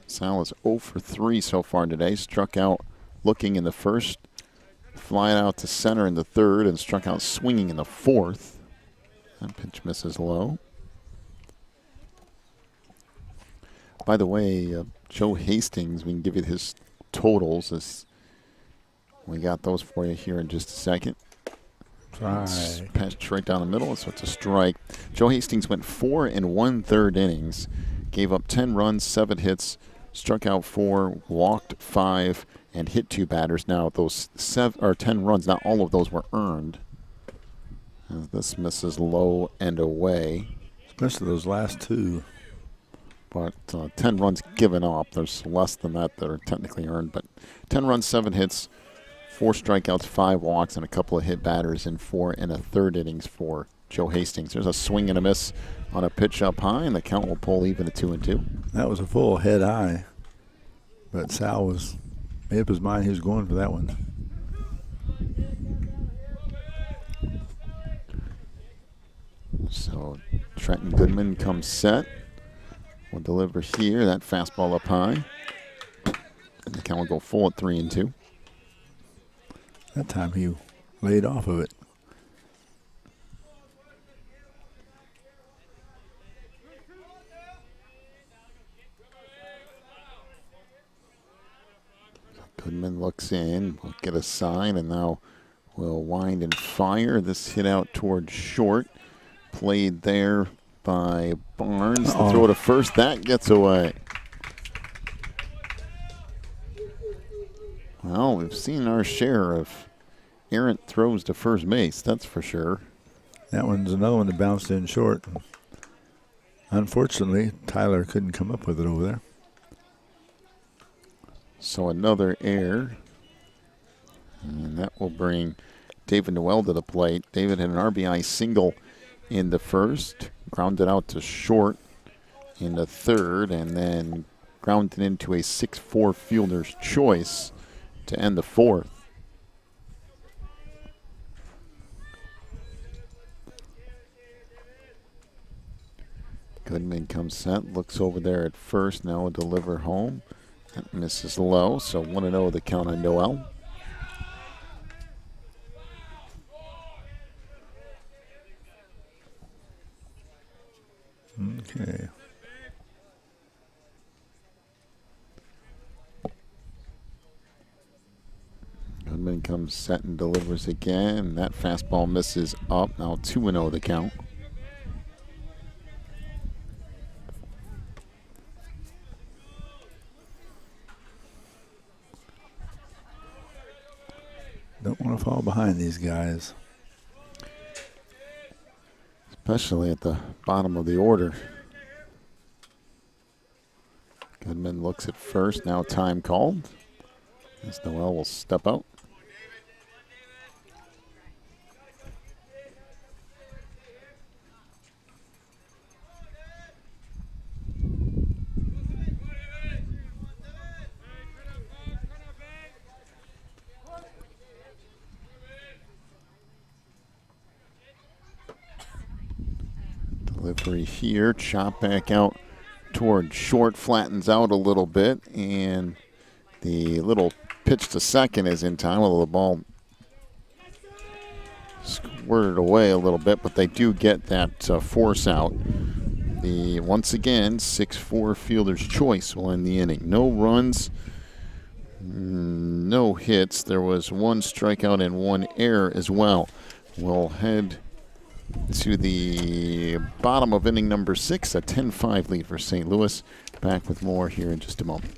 Sal is 0 for 3 so far today. Struck out looking in the first, flying out to center in the third, and struck out swinging in the fourth. That pitch misses low. By the way, Joe Hastings, we can give you his totals. We got those for you here in just a second. Passed right down the middle, so it's a strike. Joe Hastings went 4 1/3 innings, gave up 10 runs, 7 hits, struck out 4, walked 5, and hit 2 batters. Now those 10 runs, not all of those were earned. This misses low and away. Especially those last 2. But 10 runs given up. There's less than that are technically earned. But 10 runs, 7 hits, 4 strikeouts, 5 walks, and a couple of hit batters in 4 1/3 innings for Joe Hastings. There's a swing and a miss on a pitch up high, and the count will pull even at 2-2. That was a full head high. But Sal made up his mind he was going for that one. So Trenton Goodman comes set. Will deliver here. That fastball up high. And the count will go full at 3-2. That time he laid off of it. Goodman looks in, will get a sign, and now will wind and fire. This hit out towards short. Played there by Barnes. The throw to first. That gets away. Well, we've seen our share of errant throws to first base, that's for sure. That one's another one that bounced in short. Unfortunately, Tyler couldn't come up with it over there. So another error. And that will bring David Noel to the plate. David had an RBI single in the first, grounded out to short in the third, and then grounded into a 6-4 fielder's choice to end the fourth. Goodman comes set, looks over there at first, now a deliver home. That misses low, so 1-0 the count on Noel. Okay. Goodman comes set and delivers again. That fastball misses up. Now 2-0 the count. Don't want to fall behind these guys. Especially at the bottom of the order. Goodman looks at first. Now time called. As Noel will step out. Delivery here, chop back out toward short, flattens out a little bit, and the little pitch to second is in time, although the ball squirted away a little bit, but they do get that force out. The once again 6-4 fielder's choice will end the inning. No runs, no hits. There was one strikeout and one error as well. We'll head to the bottom of inning number 6, a 10-5 lead for St. Louis. Back with more here in just a moment.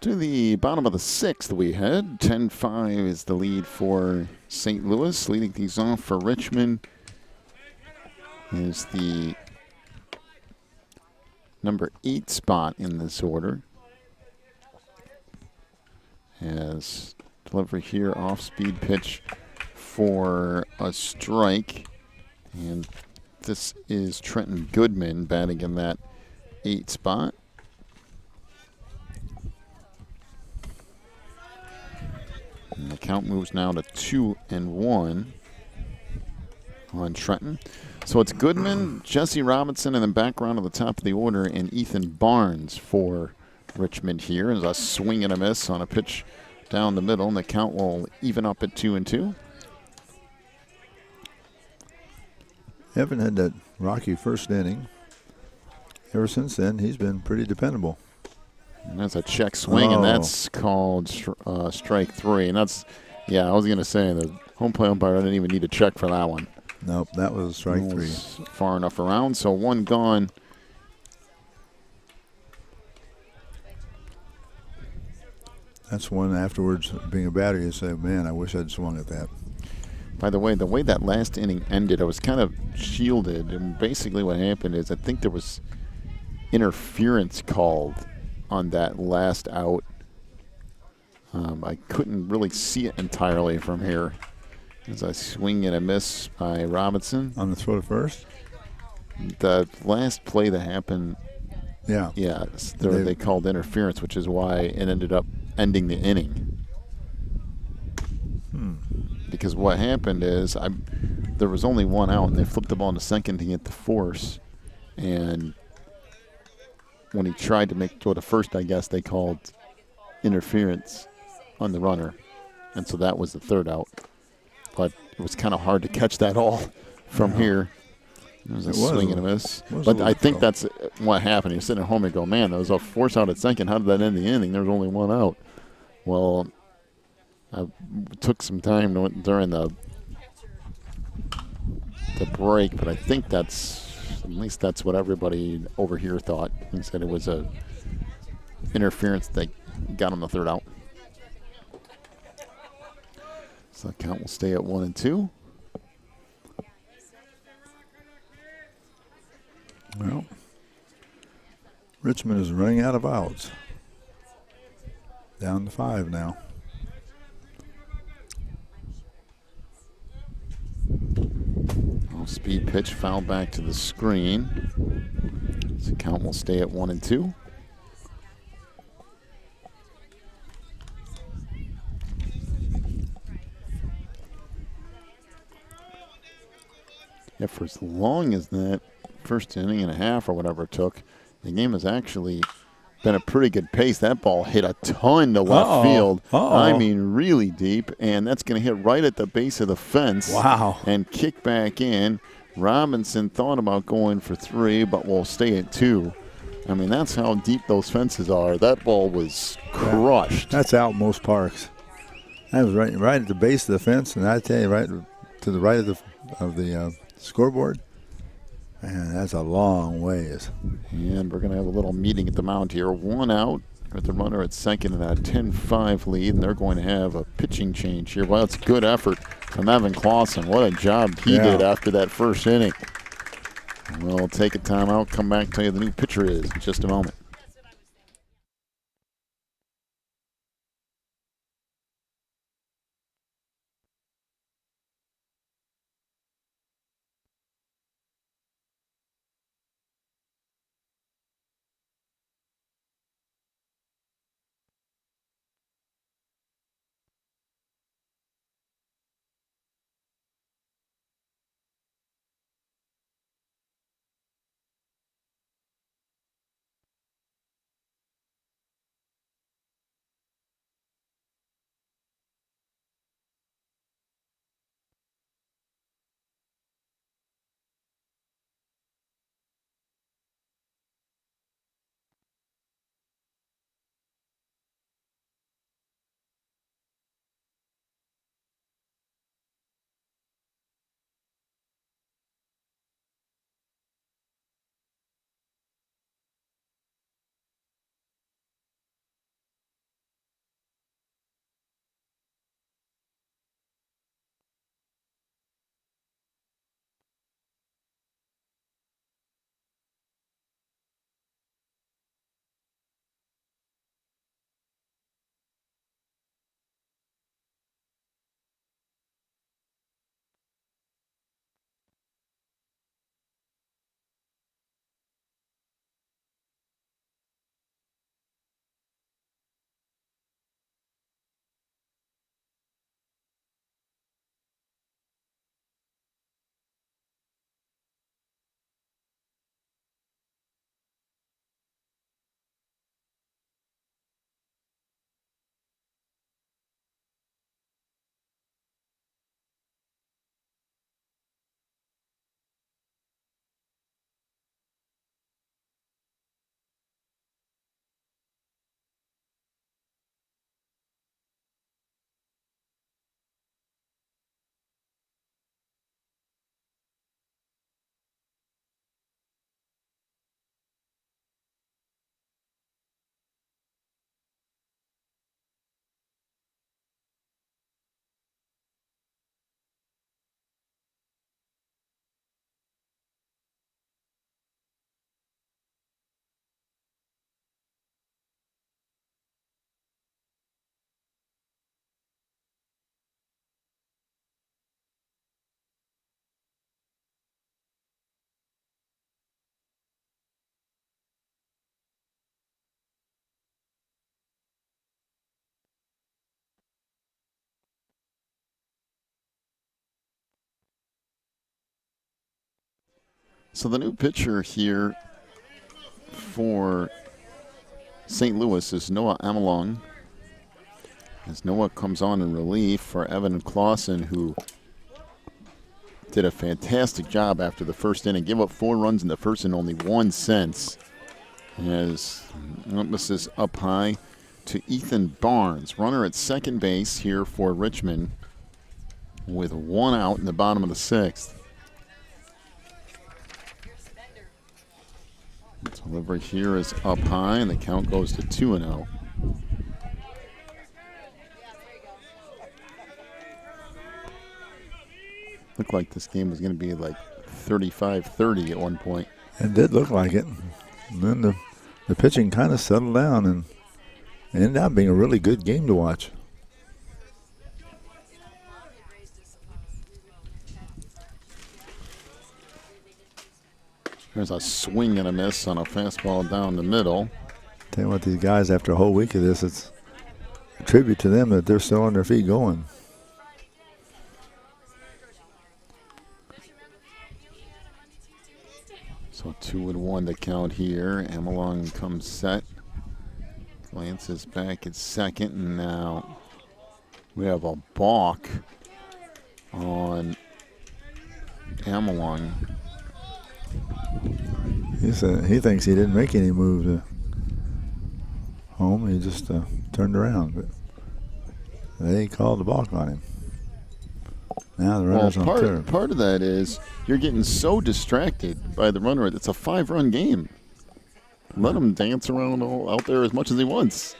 To the bottom of the 6th we head. 10-5 is the lead for St. Louis. Leading things off for Richmond is the number 8 spot in this order. As delivery here, off-speed pitch for a strike. And this is Trenton Goodman batting in that 8 spot. And the count moves now to 2-1 on Trenton. So it's Goodman, Jesse Robinson in the background of the top of the order, and Ethan Barnes for Richmond here. As a swing and a miss on a pitch down the middle, and the count will even up at 2-2. Evan had that rocky first inning. Ever since then, he's been pretty dependable. And that's a check swing, and that's called strike 3. And that's, yeah, I was going to say, the home plate umpire didn't even need to check for that one. Nope, that was strike 3. Far enough around, so one gone. That's one afterwards, being a batter, you say, man, I wish I'd swung at that. By the way that last inning ended, I was kind of shielded. And basically what happened is I think there was interference called on that last out. I couldn't really see it entirely from here. As I swing and a miss by Robinson. On the throw to first? The last play that happened, yeah, they called interference, which is why it ended up ending the inning. Because what happened is there was only one out, and they flipped the ball into second to get the force. And when he tried to go to first, I guess they called interference on the runner. And so that was the third out. But it was kind of hard to catch that all from here. It was a swing and a miss. But I think that's what happened. You're sitting at home and go, man, there was a force out at second. How did that end the inning? There was only one out. Well, I took some time during the break, but I think at least that's what everybody over here thought. He said it was a interference that got him the third out. So the count will stay at 1-2. Well, Richmond is running out of outs. Down to 5 now. Speed pitch, foul back to the screen. So the count will stay at 1-2. Yeah, for as long as that first inning and a half or whatever it took, the game has actually been a pretty good pace. That ball hit a ton to left field. I mean, really deep, and that's going to hit right at the base of the fence. Wow. And kick back in. Robinson thought about going for 3, but will stay at 2. I mean, that's how deep those fences are. That ball was crushed. That's out most parks. That was right at the base of the fence, and I tell you, right to the right of the scoreboard. Man, that's a long ways. And we're going to have a little meeting at the mound here. 1 out with the runner at second and a 10-5 lead, and they're going to have a pitching change here. Well, it's good effort from Evan Clausen. What a job he did after that first inning. We'll take a timeout, come back, tell you the new pitcher is in just a moment. So the new pitcher here for St. Louis is Noah Amelong. As Noah comes on in relief for Evan Clausen, who did a fantastic job after the first inning. Gave up 4 runs in the first and only 1 since. As emphasis up high to Ethan Barnes, runner at second base here for Richmond, with 1 out in the bottom of the 6th. Delivery here is up high, and the count goes to 2-0. Looked like this game was going to be like 35-30 at one point. It did look like it. And then the pitching kind of settled down and ended up being a really good game to watch. There's a swing and a miss on a fastball down the middle. Tell you what, these guys, after a whole week of this, it's a tribute to them that they're still on their feet going. So 2-1 to count here. Amelong comes set. Glances back at second, and now we have a balk on Amelong. He thinks he didn't make any move home. He just turned around. But they called the balk on him. Now the runner's on third. Part of that is you're getting so distracted by the runner. It's a 5-run game. Let him dance around out there as much as he wants.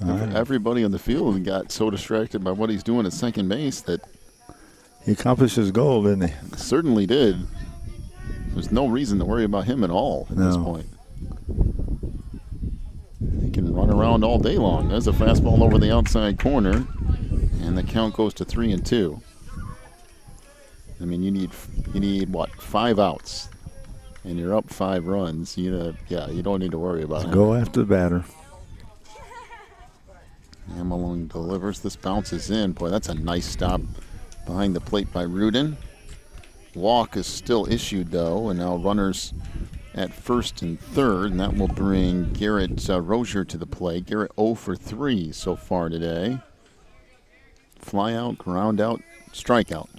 Everybody on the field got so distracted by what he's doing at second base that he accomplished his goal, didn't he? Certainly did. There's no reason to worry about him at all at this point. He can run around all day long. There's a fastball over the outside corner, and the count goes to 3-2. I mean, you need what, 5 outs, and you're up 5 runs. You don't need to worry about it. Go after the batter. Amelong delivers. This bounces in. Boy, that's a nice stop behind the plate by Rudin. Walk is still issued, though, and now runners at first and third, and that will bring Garrett Rozier to the plate. Garrett 0 for 3 so far today. Fly out, ground out, strikeout.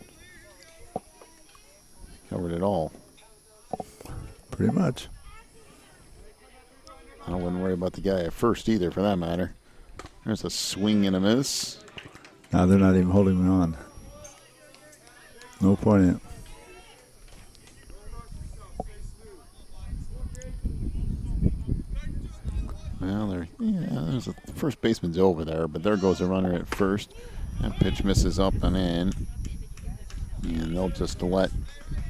Covered it all. Pretty much. I wouldn't worry about the guy at first either, for that matter. There's a swing and a miss. Now they're not even holding me on. No point in it. Well, there's the first baseman's over there, but there goes a runner at first. That pitch misses up and in. And they'll just let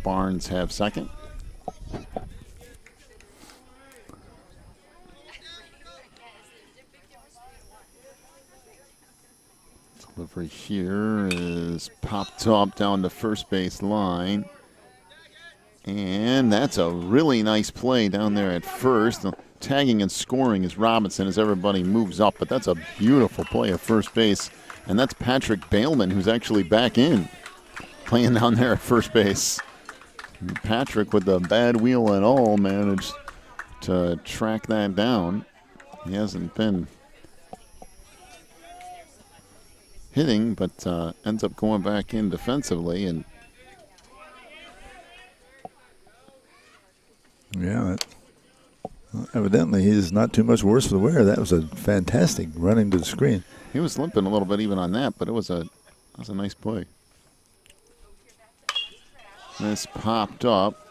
Barnes have second. Delivery here is popped up down the first base line. And that's a really nice play down there at first. Tagging and scoring is Robinson as everybody moves up, but that's a beautiful play at first base. And that's Patrick Bailman, who's actually back in, playing down there at first base. And Patrick, with the bad wheel and all, managed to track that down. He hasn't been hitting, but ends up going back in defensively. And yeah, evidently he's not too much worse for the wear. That was a fantastic running to the screen. He was limping a little bit even on that, but that was a nice play. This popped up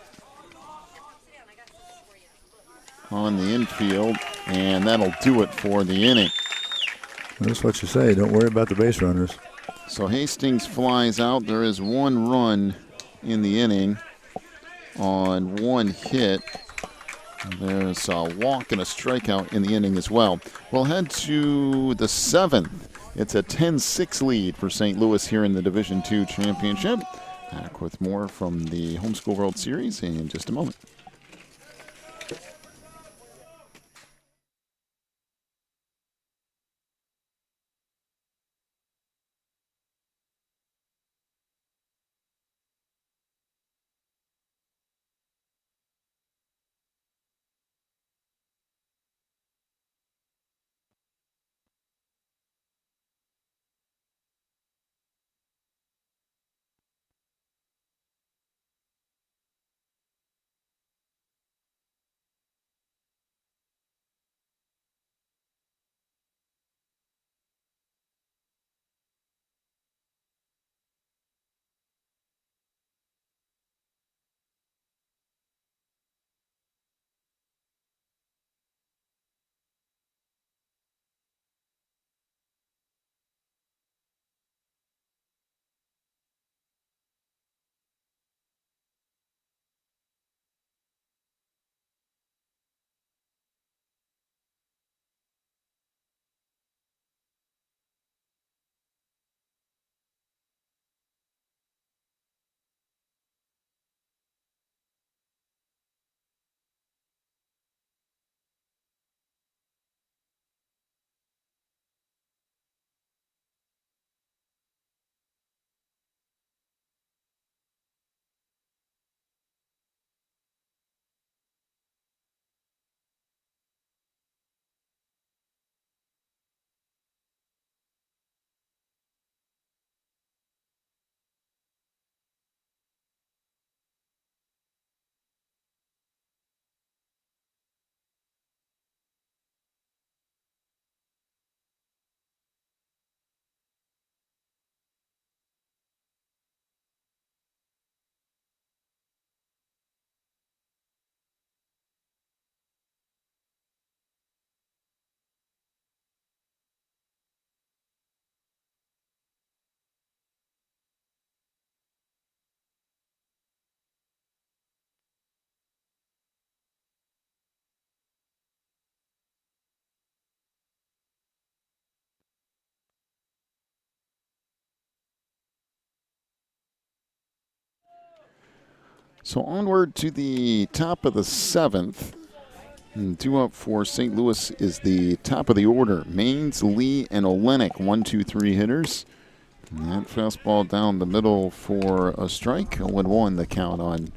on the infield, and that'll do it for the inning. That's what you say. Don't worry about the base runners. So Hastings flies out. There is 1 run in the inning on 1 hit. There's a walk and a strikeout in the inning as well. We'll head to the 7th. It's a 10-6 lead for St. Louis here in the Division II Championship. Back with more from the Homeschool World Series in just a moment. So onward to the top of the 7th. And 2 up for St. Louis is the top of the order. Maines, Lee, and Olenek, 1, 2, 3 hitters. And that fastball down the middle for a strike. 0-1 the count on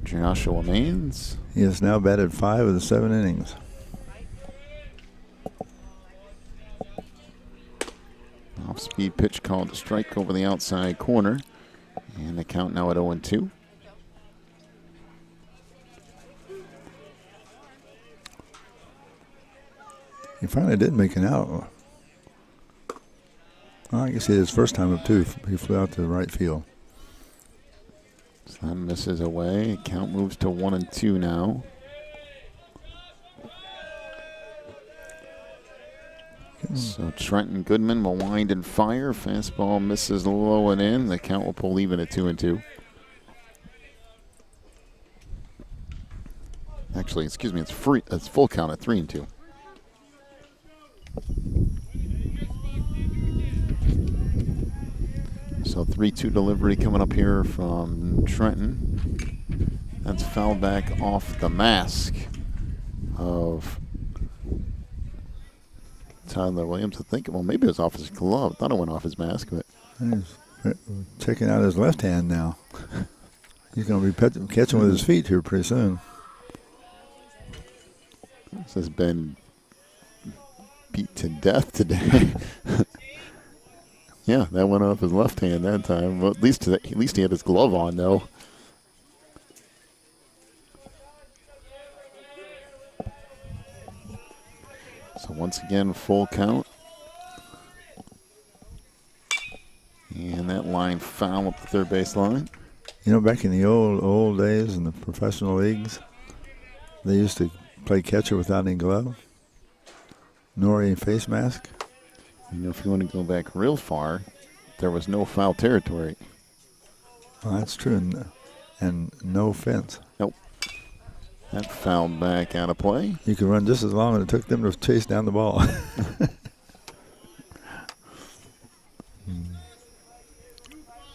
Joshua Maines. He has now batted 5 of the 7 innings. Off-speed pitch called a strike over the outside corner. And the count now at 0-2. He finally did make an out. Well, I guess he did his first time up, too. He flew out to the right field. So that misses away. Count moves to 1-2 now. So Trenton Goodman will wind and fire. Fastball misses low and in. The count will pull even at 2-2. Actually, excuse me, it's full count at 3-2. So 3-2 delivery coming up here from Trenton. That's fouled back off the mask of Tyler Williams. I think, well, maybe it was off his glove. I thought it went off his mask, but He's checking out his left hand now. He's going to be catching with his feet here pretty soon. this has been beat to death today. Yeah, that went off his left hand that time. Well, at least he had his glove on, though. So once again, full count. And that line foul up the third base line. You know, back in the old days in the professional leagues, they used to play catcher without any glove, nor any face mask. You know, if you want to go back real far, there was no foul territory. Well, that's true, and no fence. Nope. That fouled back out of play. You could run just as long as it took them to chase down the ball.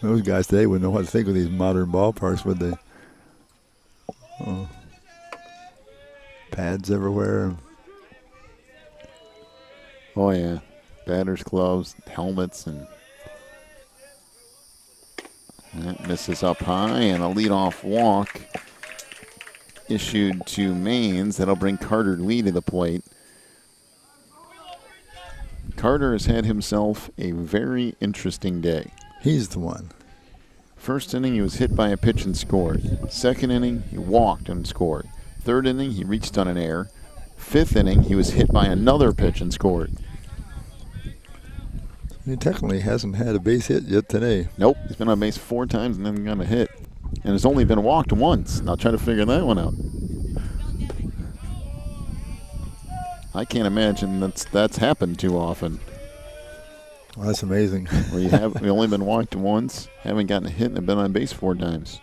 Those guys today wouldn't know what to think of these modern ballparks, would they? Oh. Pads everywhere. Oh, yeah. Batters, gloves, helmets, and that misses up high, and a leadoff walk issued to Maines. That'll bring Carter Lee to the plate. Carter has had himself a very interesting day. He's the one. First inning, he was hit by a pitch and scored. Second inning, he walked and scored. Third inning, he reached on an error. Fifth inning, he was hit by another pitch and scored. He technically hasn't had a base hit yet today. Nope, he's been on base 4 times and then got a hit. And has only been walked once. Now try to figure that one out. I can't imagine that's happened too often. Well, that's amazing. Where you only been walked once, haven't gotten a hit, and have been on base 4 times.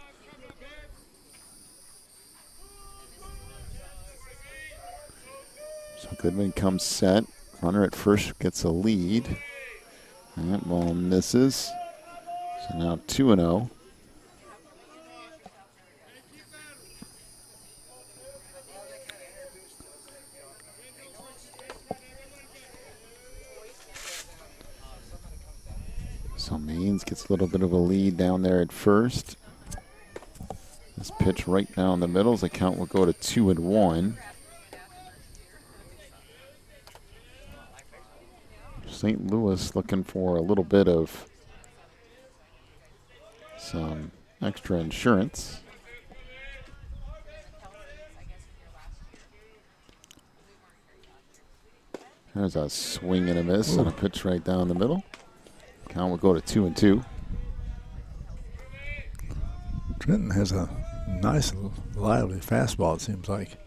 So Goodman comes set. Runner at first gets a lead. That ball misses. So now 2-0. So Maines gets a little bit of a lead down there at first. This pitch right down the middle. The count will go to 2-1. St. Louis looking for a little bit of some extra insurance. There's a swing and a miss on a pitch right down the middle. Count will go to 2-2. Trenton has a nice, lively fastball, it seems like.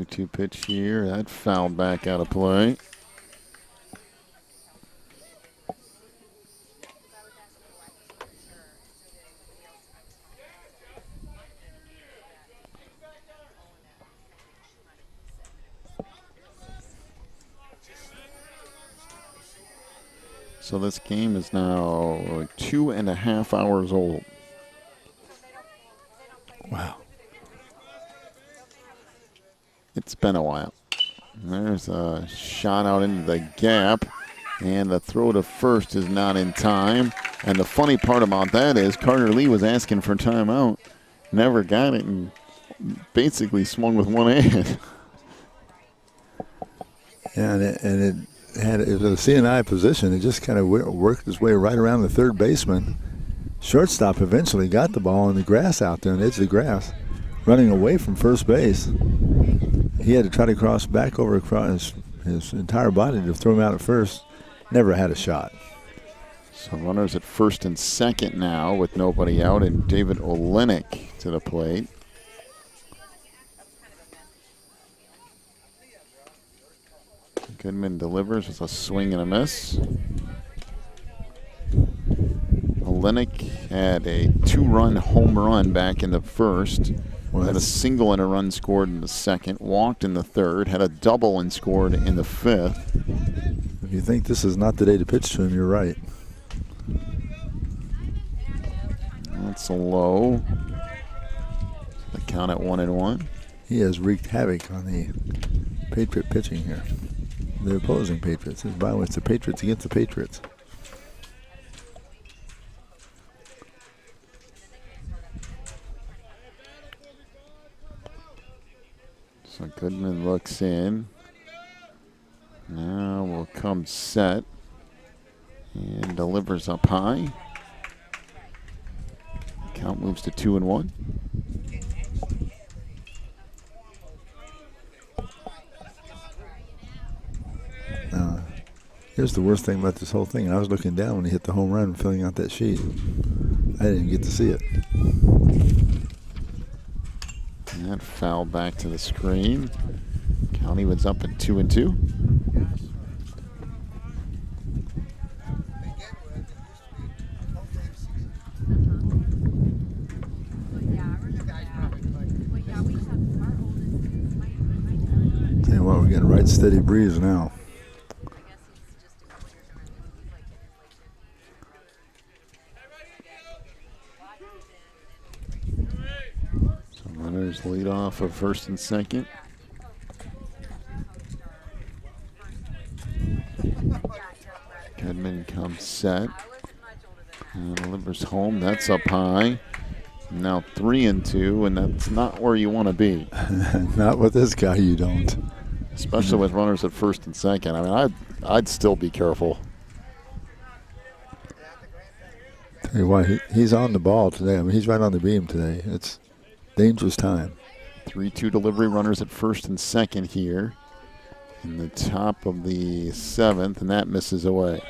Two pitch here. That fouled back out of play. So this game is now 2.5 hours old. Wow. It's been a while. There's a shot out into the gap, and the throw to first is not in time. And the funny part about that is Carter Lee was asking for timeout, never got it, and basically swung with one hand. Yeah, and it was a CNI position. It just kind of worked its way right around the third baseman. Shortstop eventually got the ball on the grass out there, on the edge of the grass, running away from first base. He had to try to cross back over across his entire body to throw him out at first. Never had a shot. So runners at first and second now with nobody out, and David Olenek to the plate. Goodman delivers with a swing and a miss. Olenek had a 2-run home run back in the first. Had a single and a run scored in the second. Walked in the third. Had a double and scored in the fifth. If you think this is not the day to pitch to him, you're right. That's a low. The count at 1-1. He has wreaked havoc on the Patriot pitching here. The opposing Patriots. By the way, it's the Patriots against the Patriots. So Goodman looks in. Now will come set. And delivers up high. Count moves to 2-1. Here's the worst thing about this whole thing. I was looking down when he hit the home run, filling out that sheet. I didn't get to see it. And that foul back to the screen. Count evens up at 2-2. Tell you what, we're getting right steady breeze now. Runners lead off of first and second. Goodman comes set. And delivers home. That's up high. Now 3-2, and that's not where you want to be. Not with this guy, you don't. Especially with runners at first and second. I mean, I'd still be careful. Tell you what, he's on the ball today. I mean, he's right on the beam today. It's dangerous time. 3-2 delivery, runners at first and second here in the top of the seventh, and that misses away.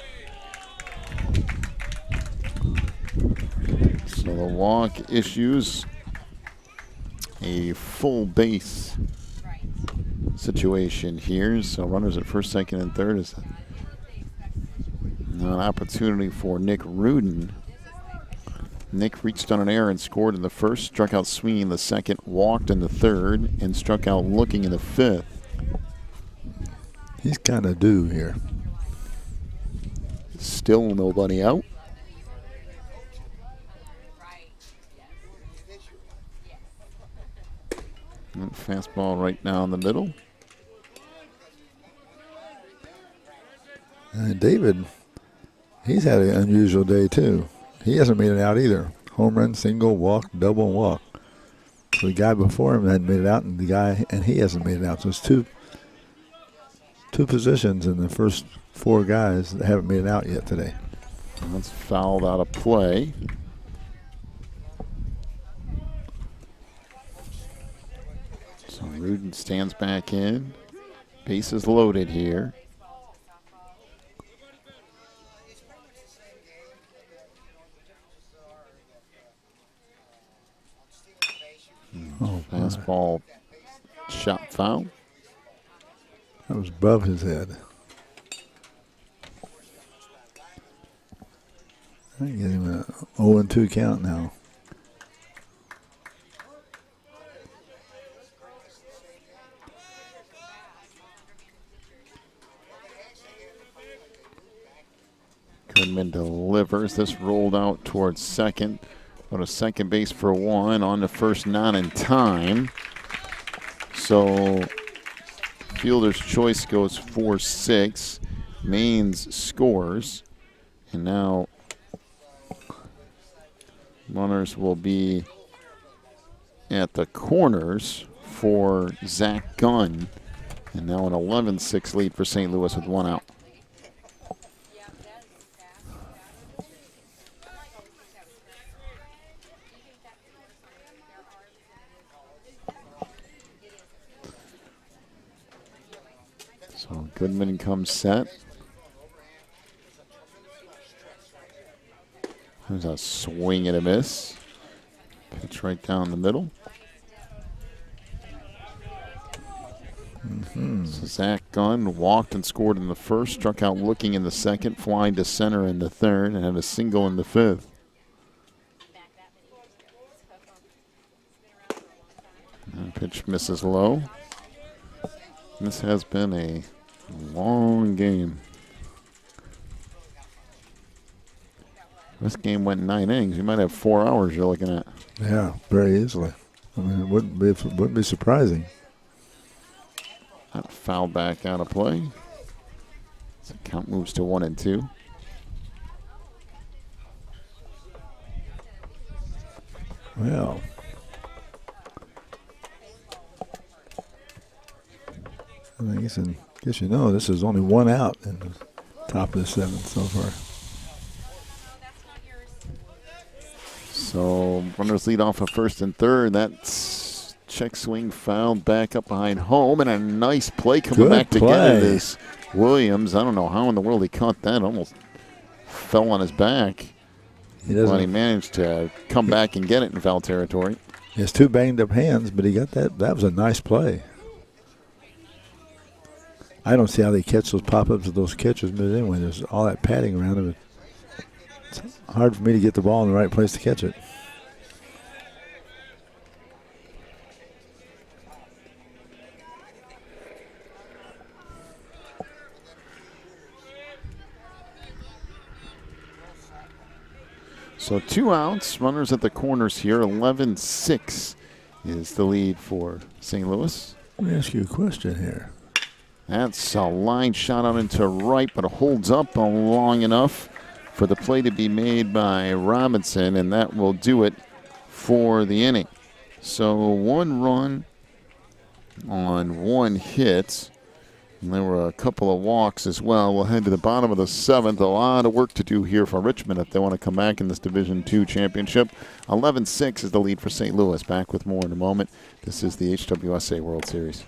So the walk issues a full base situation here. So runners at first, second, and third is an opportunity for Nick Rudin. Nick reached on an error and scored in the first, struck out swinging in the second, walked in the third, and struck out looking in the fifth. He's kind of due here. Still nobody out. And fastball right down the middle. David, he's had an unusual day too. He hasn't made it out either. Home run, single, walk, double, and walk. So the guy before him hadn't made it out, and he hasn't made it out. So it's two positions in the first four guys that haven't made it out yet today. And that's fouled out of play. So Rudin stands back in. Base is loaded here. Fastball shot foul. That was above his head. I get him a 0-2 count now. Goodman delivers. This rolled out towards second. Go to second base for one. On to first, not in time. So fielder's choice goes 4-6. Maines scores. And now runners will be at the corners for Zach Gunn. And now an 11-6 lead for St. Louis with one out. So Goodman comes set. There's a swing and a miss. Pitch right down the middle. So Zach Gunn walked and scored in the first, struck out looking in the second, flying to center in the third, and had a single in the fifth. And pitch misses low. This has been a long game. This game went 9 innings. You might have 4 hours you're looking at. Yeah, very easily. I mean, it wouldn't be surprising. That foul back out of play. So count moves to 1-2. Well, I guess you know this is only one out in the top of the seventh so far. So runners lead off of first and third. That's check swing fouled back up behind home, and a nice play coming back to get it is Williams. I don't know how in the world he caught that. Almost fell on his back. But he managed to come back and get it in foul territory. He has two banged up hands, but he got that. That was a nice play. I don't see how they catch those pop-ups of those catches, but anyway, there's all that padding around him. It's hard for me to get the ball in the right place to catch it. So 2 outs, runners at the corners here. 11-6 is the lead for St. Louis. Let me ask you a question here. That's a line shot out into right, but it holds up long enough for the play to be made by Robinson, and that will do it for the inning. So 1 run on 1 hit. And there were a couple of walks as well. We'll head to the bottom of the 7th. A lot of work to do here for Richmond if they want to come back in this Division II championship. 11-6 is the lead for St. Louis. Back with more in a moment. This is the HWSA World Series.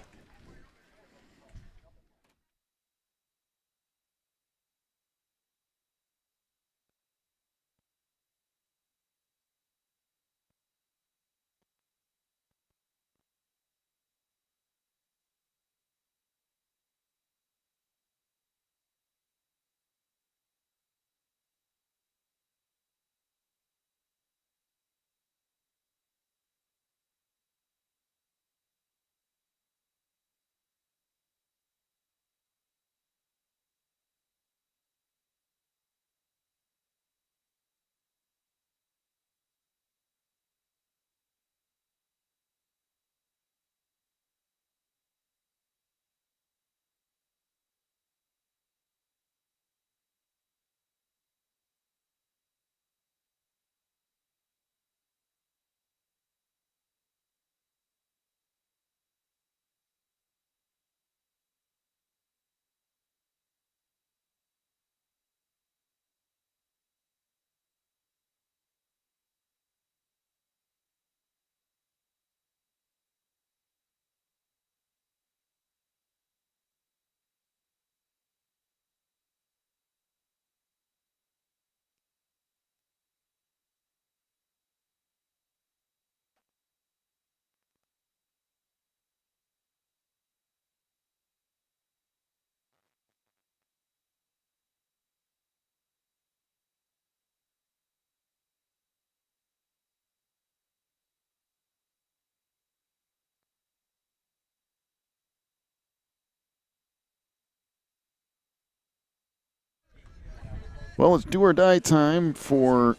Well, it's do or die time for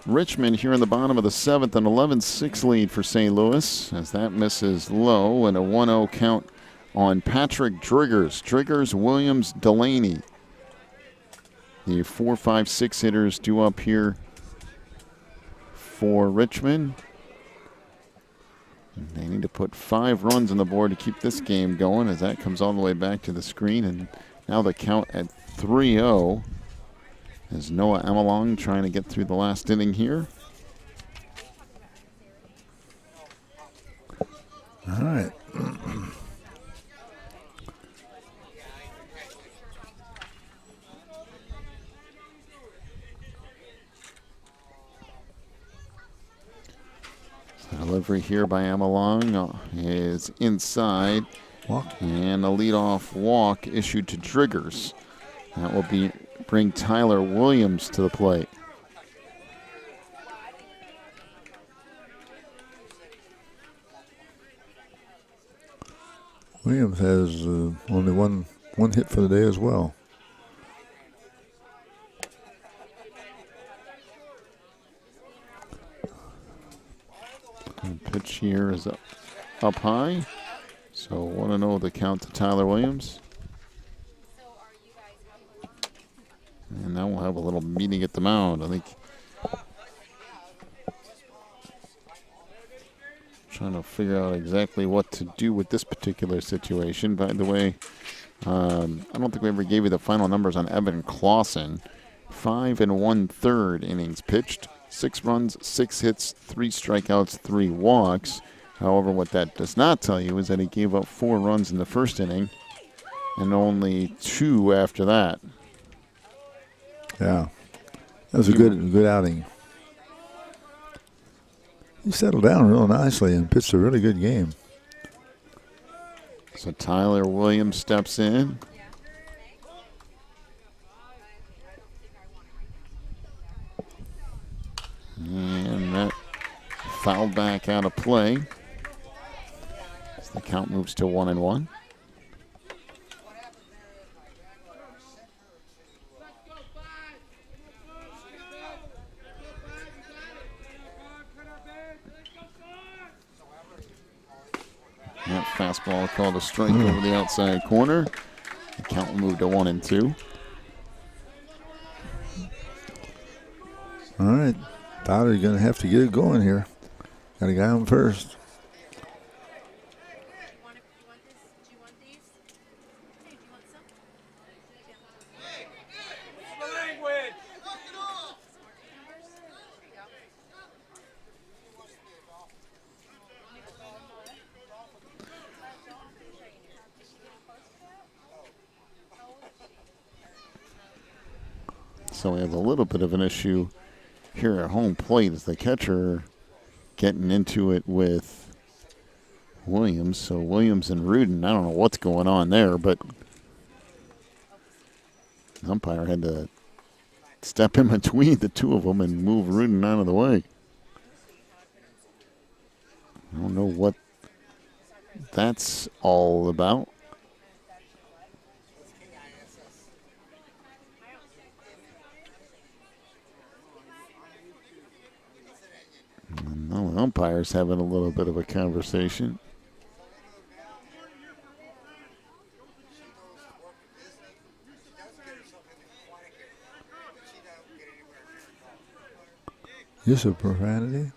Richmond here in the bottom of the 7th, an 11-6 lead for St. Louis as that misses low, and a 1-0 count on Patrick Driggers. Driggers, Williams, Delaney. The 4, 5, 6 hitters due up here for Richmond. And they need to put 5 runs on the board to keep this game going as that comes all the way back to the screen. And now the count at 3-0 as Noah Emelong trying to get through the last inning here. All right. Delivery here by Emelong is inside. Walk. And a leadoff walk issued to Driggers. That will bring Tyler Williams to the plate. Williams has only one hit for the day as well. And pitch here is up high. So 1-0 the count to Tyler Williams. And now we'll have a little meeting at the mound. I think trying to figure out exactly what to do with this particular situation. By the way, I don't think we ever gave you the final numbers on Evan Clausen. 5 1/3 innings pitched, 6 runs, 6 hits, 3 strikeouts, 3 walks. However, what that does not tell you is that he gave up 4 runs in the first inning and only 2 after that. Yeah, that was a good outing. He settled down real nicely and pitched a really good game. So Tyler Williams steps in. And that fouled back out of play. As the count moves to 1-1. That fastball called a strike over the outside corner. The count will move to 1-2. All right, Tyler's going to have to get it going here. Got a guy on first. So we have a little bit of an issue here at home plate as the catcher getting into it with Williams. So Williams and Rudin, I don't know what's going on there, but the umpire had to step in between the two of them and move Rudin out of the way. I don't know what that's all about. And now the umpire's having a little bit of a conversation. Use of profanity.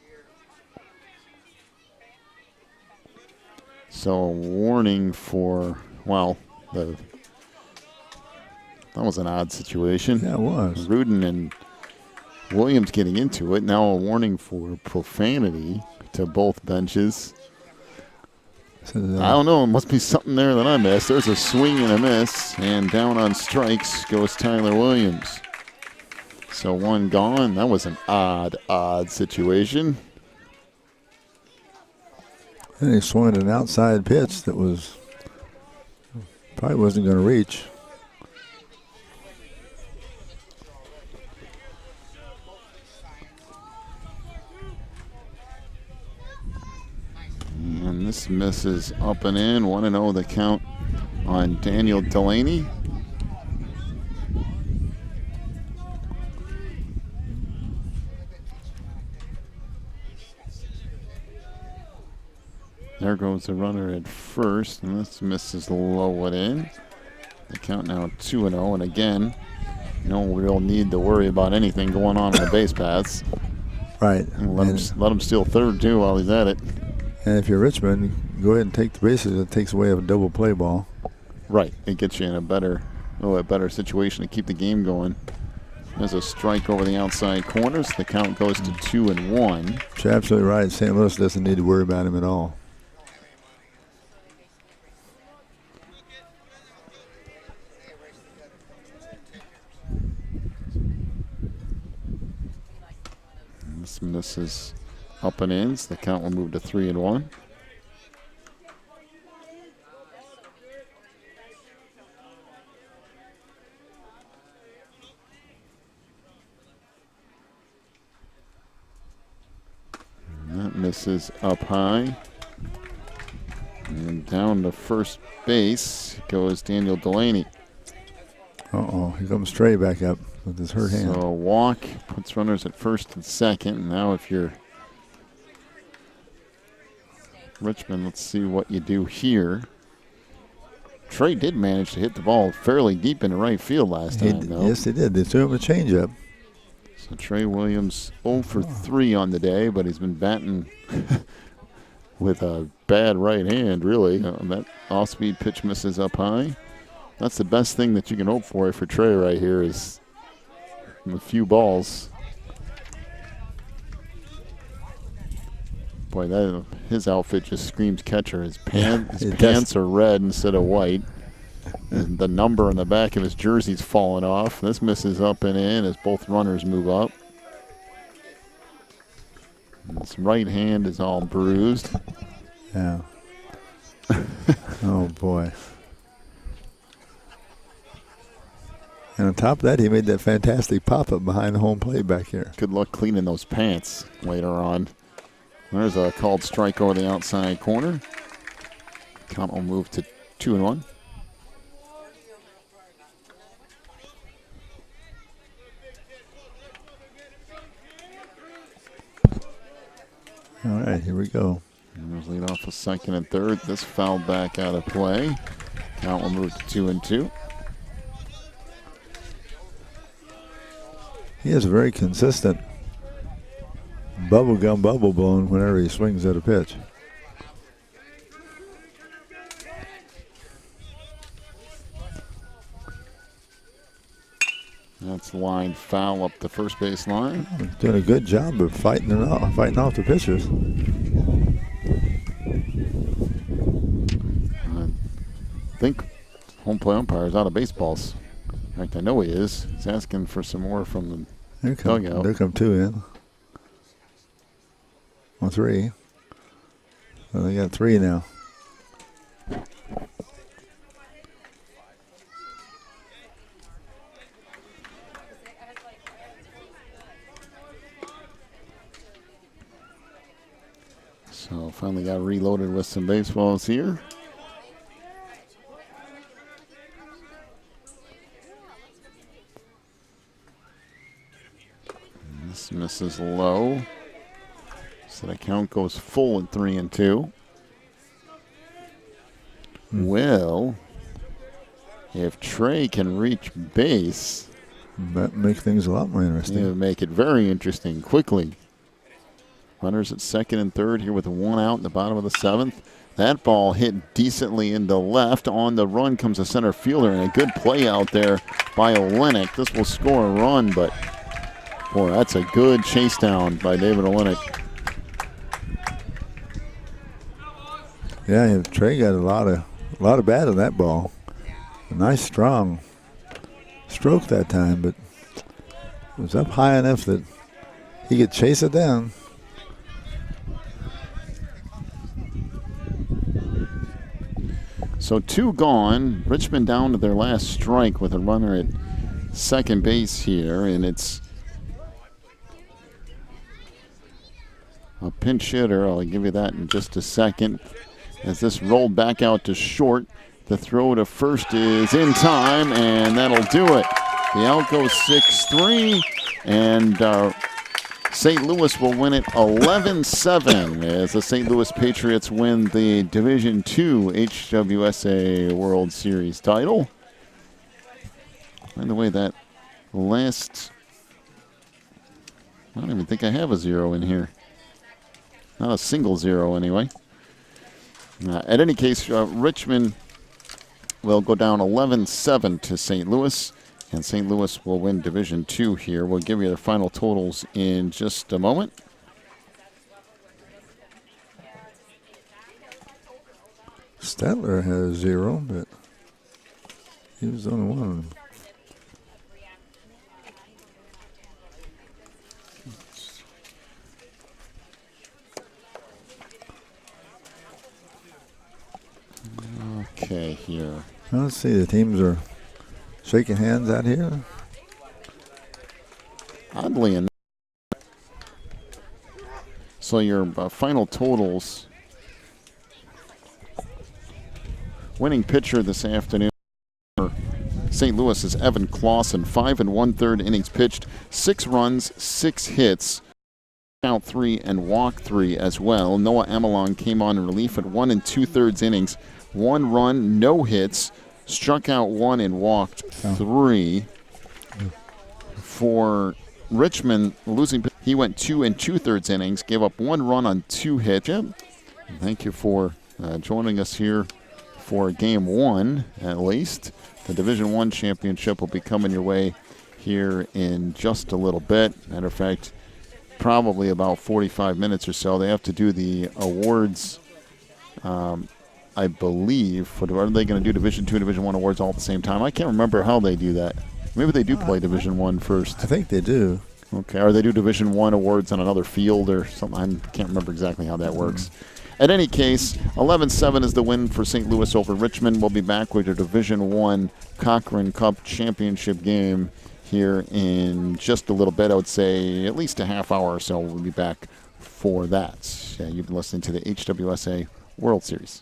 So a warning for, well, that was an odd situation. Yeah, it was. Rudin and Williams getting into it. Now a warning for profanity to both benches. So, I don't know. It must be something there that I missed. There's a swing and a miss, and down on strikes goes Tyler Williams. So one gone. That was an odd situation. And he swung at an outside pitch that probably wasn't going to reach. And this misses up and in. 1-0 the count on Daniel Delaney. There goes the runner at first, and this misses low it in. The count now 2-0, and again, no real need to worry about anything going on the base paths. Right. Let him steal third, too, while he's at it. And if you're Richmond, go ahead and take the bases. It takes away a double play ball. Right. It gets you in a better situation to keep the game going. There's a strike over the outside corners. The count goes to 2-1. You're absolutely right. St. Louis doesn't need to worry about him at all. This misses up and ins. The count will move to 3-1. That misses up high. And down to first base goes Daniel Delaney. Uh-oh, here comes Trey back up with his hurt hand. So a walk puts runners at first and second. And now if you're Richmond, let's see what you do here. Trey did manage to hit the ball fairly deep into right field last time, though. Yes, he did. They threw him a changeup. So Trey Williams 0 for 3 on the day, but he's been batting with a bad right hand, really. That off-speed pitch misses up high. That's the best thing that you can hope for Trey right here is a few balls. Boy, his outfit just screams catcher. His pants are red instead of white. And the number on the back of his jersey's falling off. This misses up and in as both runners move up. And his right hand is all bruised. Yeah. Oh, boy. And on top of that, he made that fantastic pop-up behind the home plate back here. Good luck cleaning those pants later on. There's a called strike over the outside corner. Count will move to 2-1. All right, here we go. And there's lead off a second and third. This fouled back out of play. Count will move to 2-2. He is very consistent bubblegum bubble blowing whenever he swings at a pitch. That's line foul up the first base line. He's doing a good job of fighting off the pitchers. I think home plate umpire is out of baseballs. In fact, I know he is. He's asking for some more from the dugout. There come two in. Well, three. So they got three now. So finally got reloaded with some baseballs here. And this misses low. So the count goes full at 3-2. Well, if Trey can reach base, that makes things a lot more interesting. it would make it very interesting quickly. Runners at second and third here with one out in the bottom of the seventh. That ball hit decently into left. On the run comes a center fielder, and a good play out there by Olenek. This will score a run, but boy, that's a good chase down by David Olenek. Yeah, Trey got a lot of bat on that ball. A nice strong stroke that time, but it was up high enough that he could chase it down. So 2 gone. Richmond down to their last strike with a runner at second base here, and it's a pinch hitter. I'll give you that in just a second. As this rolled back out to short, the throw to first is in time, and that'll do it. The out goes 6-3, and St. Louis will win it 11-7 as the St. Louis Patriots win the Division II HWSA World Series title. By the way, that last, I don't even think I have a 0 in here. Not a single 0 anyway. At any case, Richmond will go down 11-7 to St. Louis, and St. Louis will win Division II here. We'll give you the final totals in just a moment. Statler has 0, but he was the only one. Okay, here. Let's see, the teams are shaking hands out here. Oddly enough. So your final totals. Winning pitcher this afternoon for St. Louis is Evan Clausen. 5 1/3 innings pitched, 6 runs, 6 hits, count 3 and walk 3 as well. Noah Amelong came on in relief at 1 2/3 innings. 1 run, no hits, struck out 1 and walked 3. For Richmond, losing, he went 2 2/3 innings, gave up 1 run on 2 hits. Thank you for joining us here for Game 1, at least. The Division I championship will be coming your way here in just a little bit. Matter of fact, probably about 45 minutes or so. They have to do the awards. I believe, are they going to do Division II, Division I awards all at the same time? I can't remember how they do that. Maybe they do play Division I first. I think they do. Okay, or they do Division I awards on another field or something. I can't remember exactly how that works. At any case, 11-7 is the win for St. Louis over Richmond. We'll be back with a Division I Cochrane Cup championship game here in just a little bit. I would say at least a half hour or so we'll be back for that. You've been listening to the HWSA World Series.